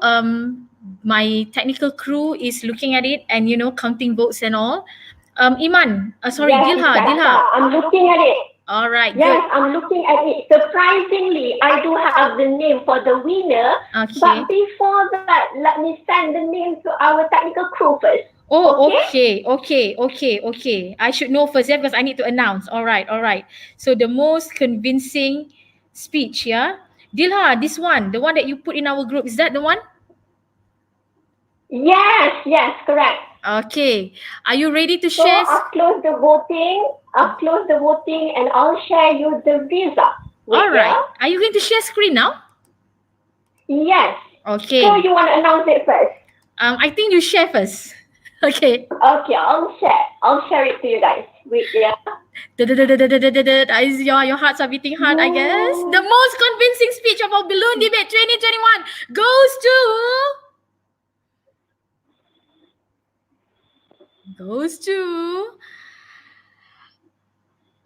my technical crew is looking at it and counting votes and all. Iman, sorry, Yes, Dilha. I'm looking at it. All right, Yes, good. I'm looking at it. Surprisingly, I do have the name for the winner. Okay. But before that, let me send the name to our technical crew first. Oh, okay. I should know first, yeah, because I need to announce. All right. So the most convincing speech, yeah. Dilha, this one, the one that you put in our group, is that the one? Yes, correct. Okay. Are you ready to So share? I've closed the voting and I'll share you the visa. All right. Are you going to share screen now? Yes. Okay. So you want to announce it first? I think you share first. Okay. Okay, I'll share it to you guys. Wait, yeah. Your hearts are beating hard, I guess. The most convincing speech of our balloon debate 2021 goes to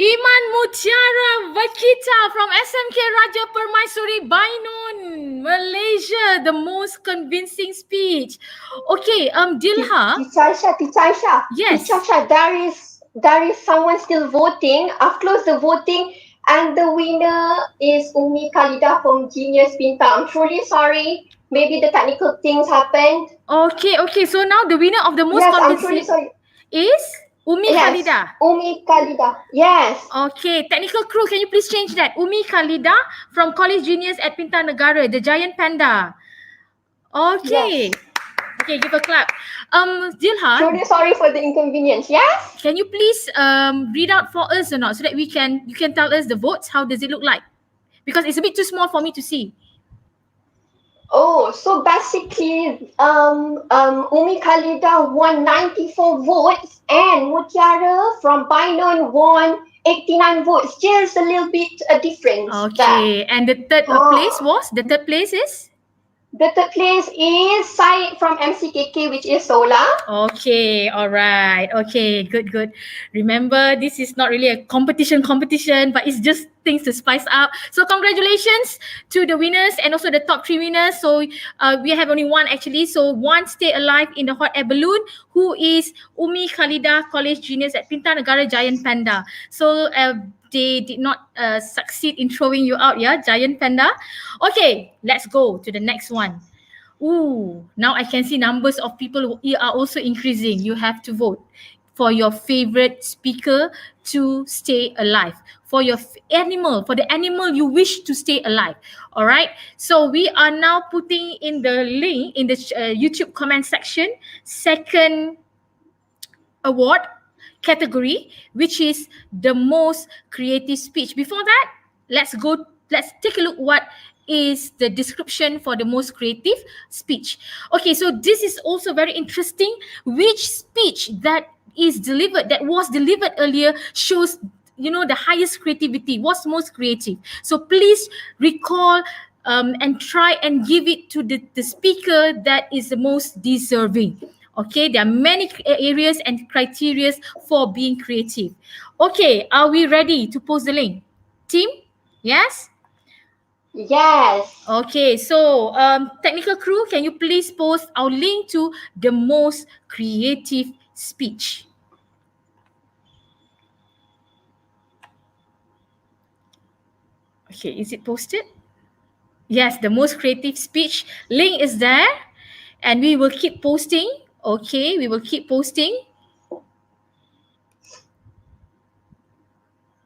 Iman Mutiara Vakita from SMK Raja Permaisuri Bainon, Malaysia. The most convincing speech. Okay, Dilha. Teacher Aisha. Yes. Teacher Aisha, there is someone still voting. I've closed the voting and the winner is Umi Khalida from Genius Pinta. I'm truly sorry. Maybe the technical things happened. Okay. So now the winner of the most Yes, I'm convincing truly sorry. is Umi Khalida. Umi Khalida. Yes. Okay, technical crew, can you please change that? Umi Khalida from College Genius at Pinta Negara, the Giant Panda. Okay. Yes. Okay, give a clap. Dilha. Truly sorry for the inconvenience. Yes. Can you please read out for us or not, so that you can tell us the votes? How does it look like? Because it's a bit too small for me to see. Oh, so basically, Umi Khalida won 94 votes and Mutiara from Bainon won 89 votes. Just a little bit a difference. Okay, and the third place was? The third place is? The third place is Syed from MCKK, which is Sola. Okay, all right. Okay, good. Remember, this is not really a competition, but it's just things to spice up. So congratulations to the winners and also the top 3 winners. So we have only one actually. So one stay alive in the hot air balloon, who is Umi Khalida, College Genius at Pinta Negara Giant Panda. So they did not succeed in throwing you out, yeah, Giant Panda. Okay, let's go to the next one. Ooh, now I can see numbers of people are also increasing. You have to vote for your favorite speaker to stay alive, for your animal, for the animal you wish to stay alive. All right. So we are now putting in the link in the YouTube comment section, second award category, which is the most creative speech. Before that, let's take a look what is the description for the most creative speech. Okay, so this is also very interesting. Which speech that was delivered earlier shows the highest creativity, what's most creative. So please recall and try and give it to the speaker that is the most deserving. Okay, there are many areas and criteria for being creative. Okay, are we ready to post the link? Team? Yes? Yes. Okay, so technical crew, can you please post our link to the most creative speech? Okay, is it posted? Yes, the most creative speech link is there, and we will keep posting. Okay, we will keep posting.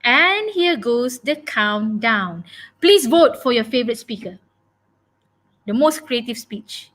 And here goes the countdown. Please vote for your favorite speaker, the most creative speech.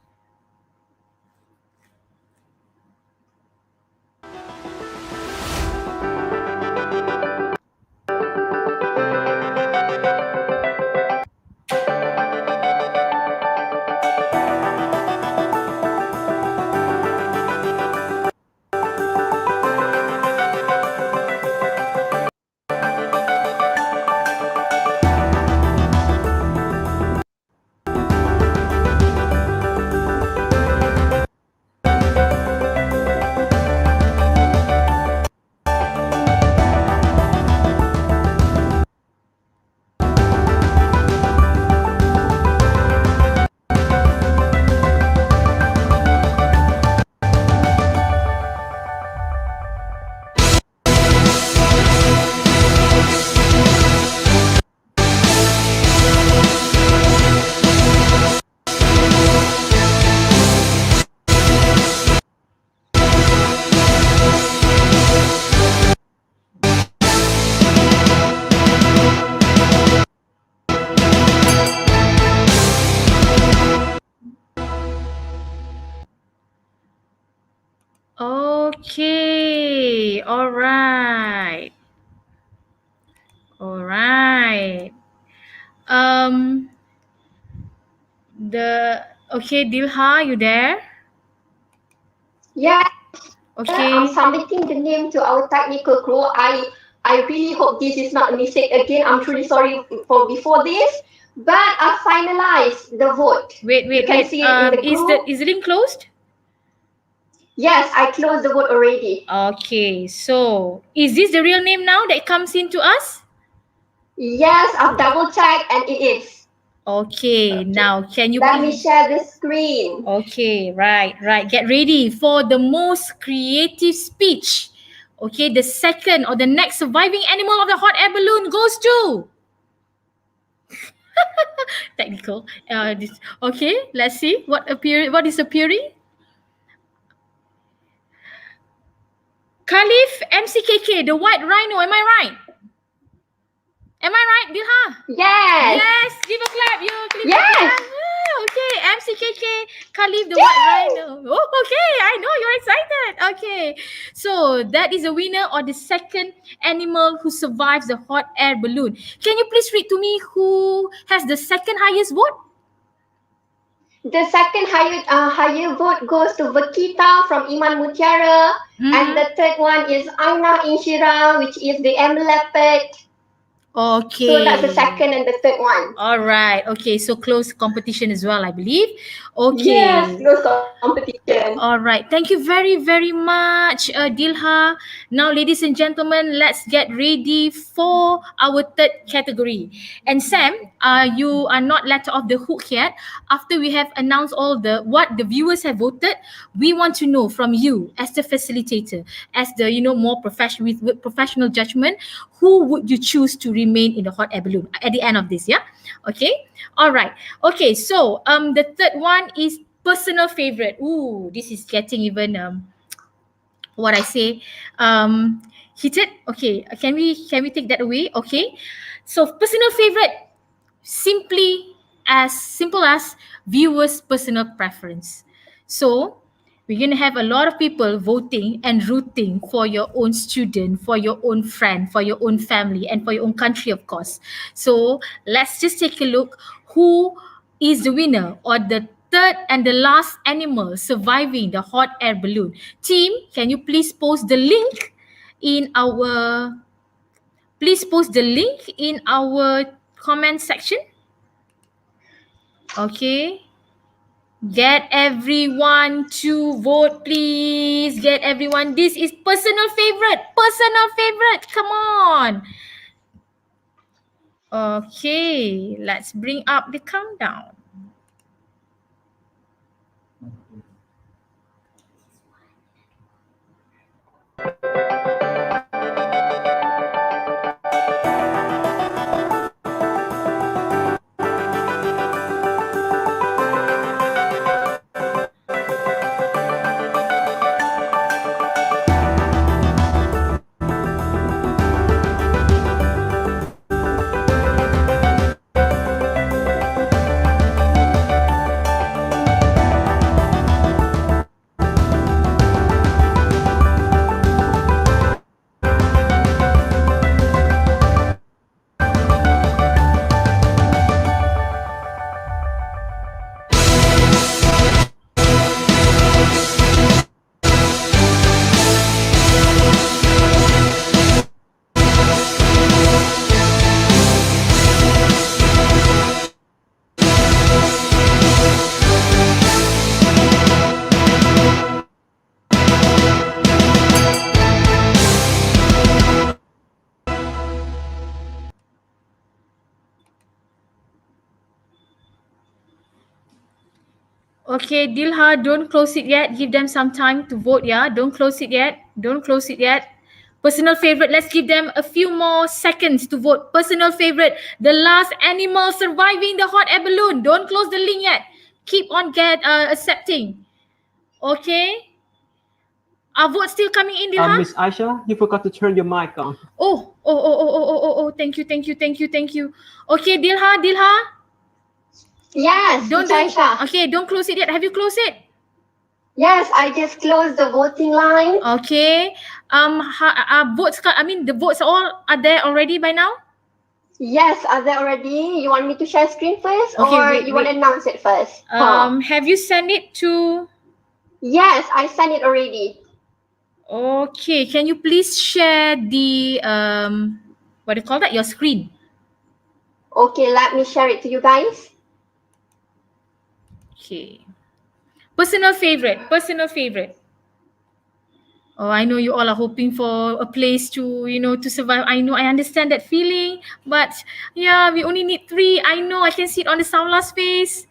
Okay, all right. All right. Okay, Dilha, you there? Yeah. Okay. I'm submitting the name to our technical crew. I really hope this is not a mistake again. I'm truly sorry for before this, but I finalized the vote. Wait. You can see it in the group. Is the link closed? Yes, I closed the vote already. Okay, so is this the real name now that comes into us? Yes, I've double checked and it is. Okay, now can you Let me share the screen. Okay, right. Get ready for the most creative speech. Okay, the second or the next surviving animal of the hot air balloon goes to technical. Okay, let's see what is appearing. Khalif MCKK, the white rhino. Am I right? Am I right, Dilha? Yes. Yes. Give a clap. Yes. Okay. MCKK, Khalif, the white rhino. Oh, okay. I know you're excited. Okay. So that is the winner or the second animal who survives the hot air balloon. Can you please read to me who has the second highest vote? The second higher vote goes to Vakita from Iman Mutiara, and the third one is Aina Inshira, which is the M leopard. Okay. So that's the second and the third one. All right. Okay. So close competition as well, I believe. Okay. Yes, close competition. All right. Thank you very, very much, Dilha. Now, ladies and gentlemen, let's get ready for our third category. And Sam, you are not let off the hook yet. After we have announced all what the viewers have voted, we want to know from you as the facilitator, as the more professional with professional judgment, who would you choose to remain in the hot air balloon at the end of this? Yeah. Okay. All right. Okay. So the third one is personal favorite. Ooh, this is getting even what I say, heated. Okay, can we take that away? Okay, so personal favorite, simple as viewers' personal preference. So we're going to have a lot of people voting and rooting for your own student, for your own friend, for your own family, and for your own country, of course. So let's just take a look who is the winner or the third and the last animal surviving the hot air balloon. Team, can you please post the link in our comment section? Okay. Get everyone to vote, please. Get everyone. This is personal favorite. Personal favorite. Come on. Okay. Let's bring up the countdown. Okay, Dilha, don't close it yet. Give them some time to vote, yeah? Don't close it yet. Don't close it yet. Personal favorite, let's give them a few more seconds to vote. Personal favorite, the last animal surviving the hot air balloon. Don't close the link yet. Keep on accepting. Okay? Are votes still coming in, Dilha? Miss Aisha, you forgot to turn your mic on. Oh. Thank you. Okay, Dilha. Yes, Miss Aisha. Okay, don't close it yet. Have you closed it? Yes, I just closed the voting line. Okay. The votes are there already by now? Yes, are they already? You want me to share screen first, Okay, or wait, you want to announce it first? Have you sent it to? Yes, I sent it already. Okay, can you please share the what do you call that? Your screen. Okay, let me share it to you guys. Okay. Personal favorite. Oh, I know you all are hoping for a place to, to survive. I know, I understand that feeling. But yeah, we only need 3. I know, I can see it on the Saula's face.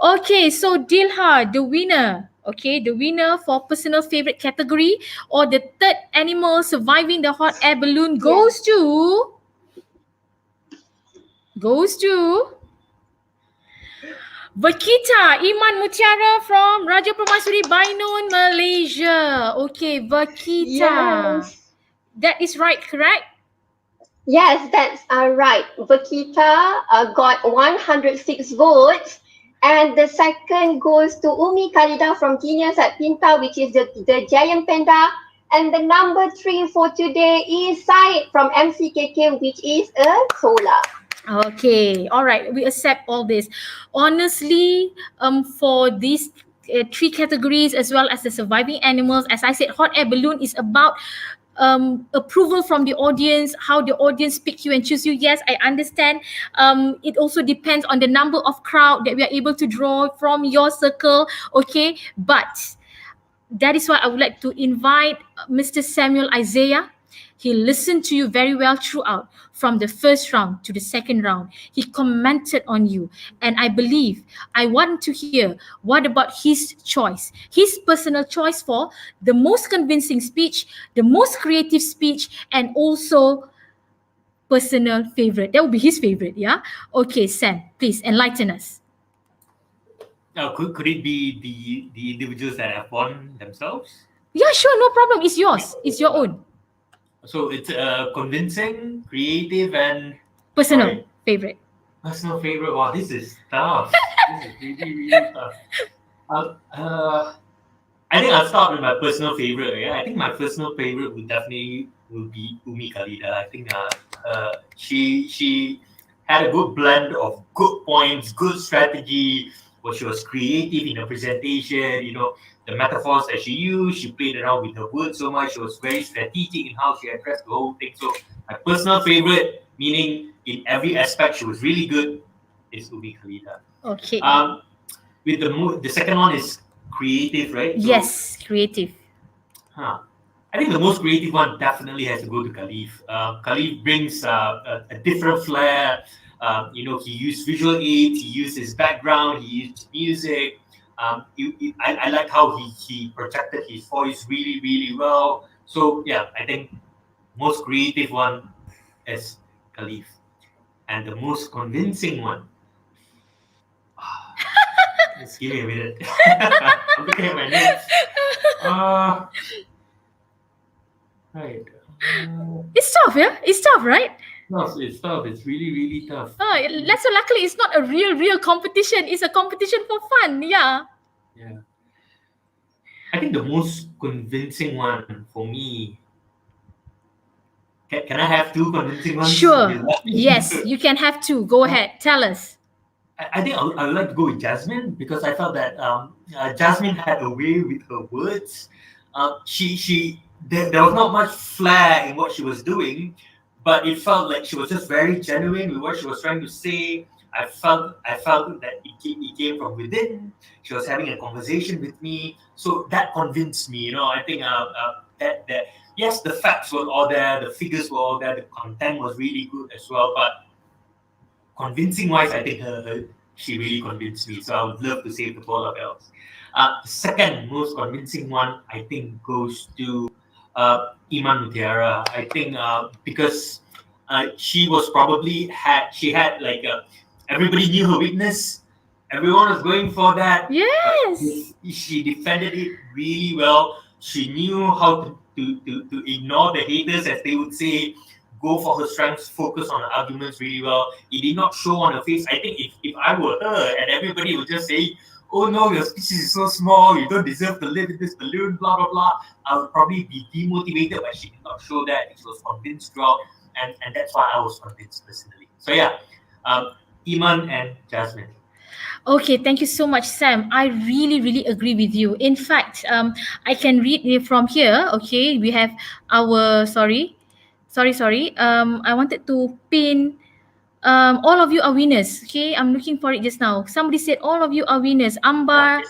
Okay, so Dilha, the winner. Okay, the winner for personal favorite category or the third animal surviving the hot air balloon goes to Vakita Iman Mutiara from Raja Permaisuri Bainon, Malaysia. Okay, Vakita. Yes. That is right, correct? Yes, that's right. Vakita got 106 votes. And the second goes to Umi Khalida from Genius at Pinta, which is the Giant Panda. And the number 3 for today is Said from MCKK, which is a solar. Okay, all right. We accept all this. Honestly, for these 3 categories as well as the surviving animals, as I said, hot air balloon is about approval from the audience, how the audience pick you and choose you. Yes, I understand. It also depends on the number of crowd that we are able to draw from your circle. Okay, but that is why I would like to invite Mr. Samuel Isaiah. He listened to you very well throughout, from the first round to the second round. He commented on you. And I want to hear what about his choice, his personal choice for the most convincing speech, the most creative speech, and also personal favorite. That would be his favorite, yeah? Okay, Sam, please enlighten us. Could it be the individuals that have won themselves? Yeah, sure, no problem. It's yours. It's your own. So it's convincing, creative, and Personal favorite. personal favorite. Wow, this is tough. This is really, really tough. I think I'll start with my personal favorite. Yeah, I think my personal favorite would definitely will be Umi Khalida. I think she had a good blend of good points, good strategy. Where she was creative in her presentation. You know, the metaphors that she used. She played around with her words so much. She was very strategic in how she addressed the whole thing. So my personal favorite, meaning in every aspect, she was really good, is Umi Khalida. Okay. With the second one is creative, right? So, yes, creative. I think the most creative one definitely has to go to Khalif. Khalif brings a different flair. You know, he used visual aids, he used his background, he used music. I like how he projected his voice really, really well. So yeah, I think most creative one is Khalif. And the most convincing one. Just give me a minute. I'm looking at my notes. Right. It's tough, yeah? It's tough, right? No, it's tough. It's really, really tough. So luckily it's not a real competition. It's a competition for fun, yeah. Yeah. I think the most convincing one for me. Can I have two convincing ones? Sure. Yes, you can have two. Go ahead. Tell us. I think I would like to go with Jasmine because I felt that Jasmine had a way with her words. There was not much flair in what she was doing, but it felt like she was just very genuine with what she was trying to say. I felt that it came from within. She was having a conversation with me, so that convinced me. You know, I think that yes, the facts were all there, the figures were all there, the content was really good as well, but convincing wise, I think she really convinced me. So I would love to save the polar bears. The second most convincing one, I think, goes to Iman Mutiara. I think because she was probably had like everybody knew her weakness. Everyone was going for that. Yes. She defended it really well. She knew how to ignore the haters, as they would say. Go for her strengths, focus on her arguments really well. It did not show on her face. I think if I were her and everybody would just say, oh no, your species is so small, you don't deserve to live in this balloon, blah, blah, blah, I would probably be demotivated, but she did not show that. She was convinced throughout, and that's why I was convinced personally. So yeah, Iman and Jasmine. Okay, thank you so much, Sam. I really agree with you. In fact, I can read from here. Okay, we have our sorry. I wanted to pin. All of you are winners. Okay, I'm looking for it just now. Somebody said all of you are winners. Ambar,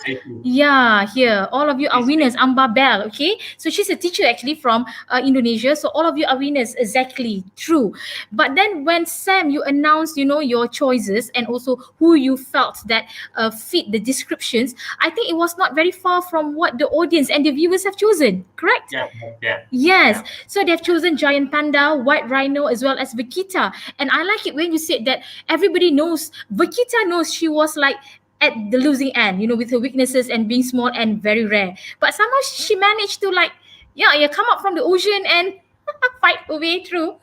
yeah, here. All of you are winners. Ambar Bell. Okay, so she's a teacher actually from Indonesia. So all of you are winners. Exactly true. But then when Sam, you announced, your choices and also who you felt that fit the descriptions, I think it was not very far from what the audience and the viewers have chosen. Correct? Yeah. Yes. Yeah. So they've chosen Giant Panda, White Rhino, as well as Vikita. And I like it when you said that everybody knows, Vikita knows she was like at the losing end, with her weaknesses and being small and very rare. But somehow she managed to come up from the ocean and fight her way through,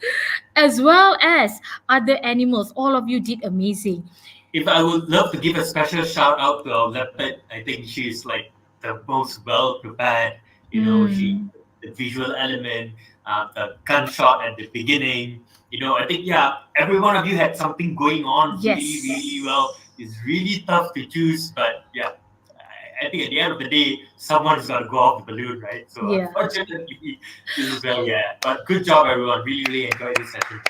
as well as other animals. All of you did amazing. If I would love to give a special shout out to our leopard, I think she's like the most well prepared. She the visual element, the gunshot at the beginning. I think every one of you had something going on really well. It's really tough to choose, but I think at the end of the day, someone's got to go off the balloon, right? So unfortunately, but good job, everyone. Really enjoyed this session.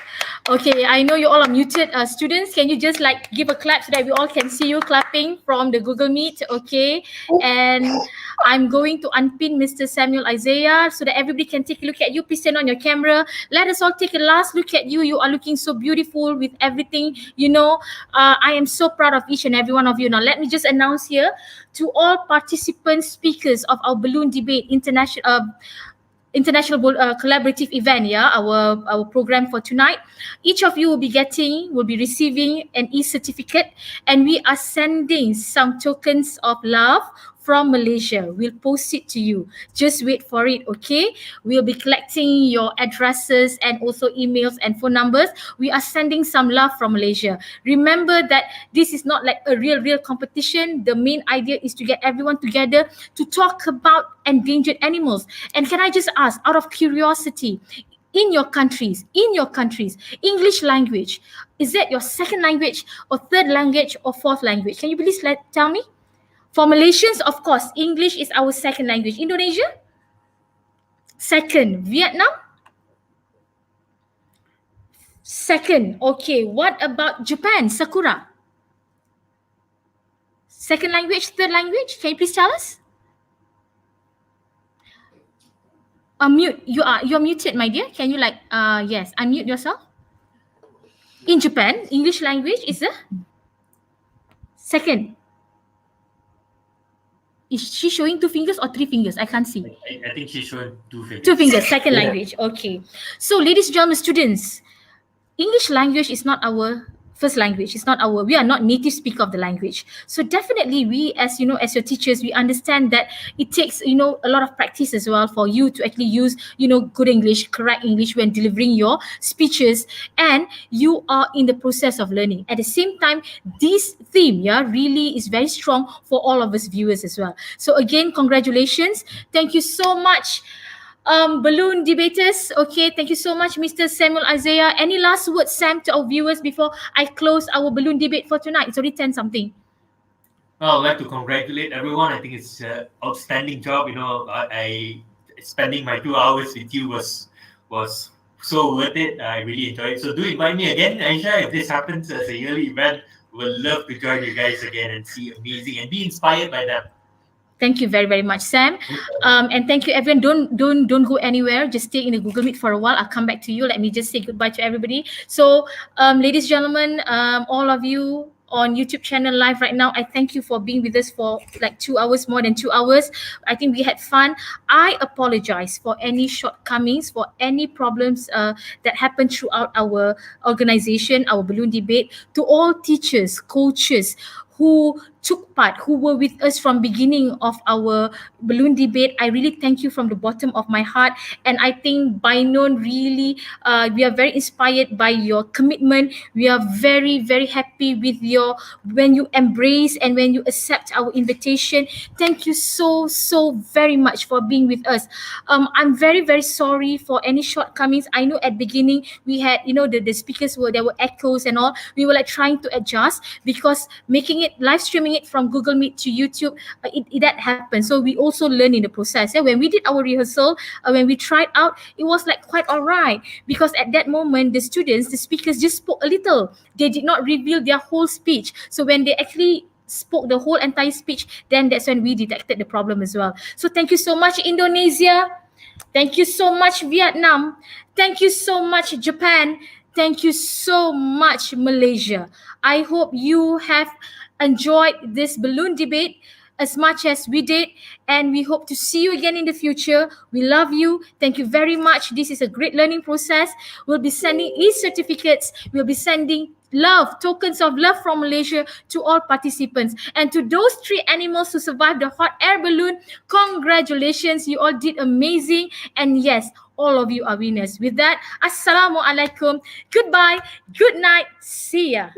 Okay, I know you all are muted. Students, can you just give a clap so that we all can see you clapping from the Google Meet? Okay, and I'm going to unpin Mr. Samuel Isaiah so that everybody can take a look at you. Please turn on your camera. Let us all take a last look at you. You are looking so beautiful with everything. I am so proud of each and every one of you. Now, let me just announce here to all participants, speakers of our balloon debate international collaborative event, our program for tonight. Each of you will be receiving an e-certificate, and we are sending some tokens of love from Malaysia. We'll post it to you. Just wait for it, okay? We'll be collecting your addresses and also emails and phone numbers. We are sending some love from Malaysia. Remember that this is not like a real competition. The main idea is to get everyone together to talk about endangered animals. And can I just ask, out of curiosity, in your countries, English language, is that your second language or third language or fourth language? Can you please tell me? For Malaysians, of course, English is our second language. Indonesia? Second. Vietnam? Second. Okay. What about Japan? Sakura? Second language, third language? Can you please tell us? Unmute. You're muted, my dear. Can you yes, unmute yourself? In Japan, English language is the second. Is she showing 2 fingers or 3 fingers? I can't see. I think she's showing 2 fingers. 2 fingers, second language. Okay. So, ladies and gentlemen, students, English language is not our first language. We are not native speaker of the language. So definitely we, as you know, as your teachers, we understand that it takes, a lot of practice as well for you to actually use, good English, correct English when delivering your speeches, and you are in the process of learning. At the same time, this theme, really is very strong for all of us viewers as well. So again, congratulations. Thank you so much. Balloon debaters, okay, thank you so much, Mr. Samuel Isaiah. Any last words, Sam, to our viewers before I close our balloon debate for tonight? It's already 10 something. Well, I'd like to congratulate everyone. I think it's an outstanding job. I spending my 2 hours with you was so worth it. I really enjoyed it. So do invite me again, Aisha. If this happens as a yearly event, we'll love to join you guys again and see amazing and be inspired by them. Thank you very, very much, Sam. And thank you, everyone. Don't go anywhere. Just stay in the Google Meet for a while. I'll come back to you. Let me just say goodbye to everybody. So, ladies and gentlemen, all of you on YouTube channel live right now, I thank you for being with us for like 2 hours, more than 2 hours. I think we had fun. I apologize for any shortcomings, for any problems that happened throughout our organization, our balloon debate. To all teachers, coaches who took part, who were with us from beginning of our balloon debate, I really thank you from the bottom of my heart. And I think by noon, really, we are very inspired by your commitment. We are very, very happy with when you embrace and when you accept our invitation. Thank you so very much for being with us. I'm very, very sorry for any shortcomings. I know at beginning we had, the speakers there were echoes and all. We were like trying to adjust because making it, live streaming it from Google Meet to YouTube, that happened. So we also learn in the process. When we did our rehearsal, when we tried out, it was like quite all right, because at that moment the speakers just spoke a little. They did not reveal their whole speech. So when they actually spoke the whole entire speech, then that's when we detected the problem as well. So thank you so much, Indonesia. Thank you so much, Vietnam. Thank you so much, Japan. Thank you so much, Malaysia. I hope you have enjoyed this balloon debate as much as we did, and we hope to see you again in the future. We love you. Thank you very much. This is a great learning process. We'll be sending e-certificates. We'll be sending tokens of love from Malaysia to all participants. And to those 3 animals who survived the hot air balloon, congratulations. You all did amazing. And yes, all of you are winners. With that, Assalamualaikum. Goodbye. Good night. See ya.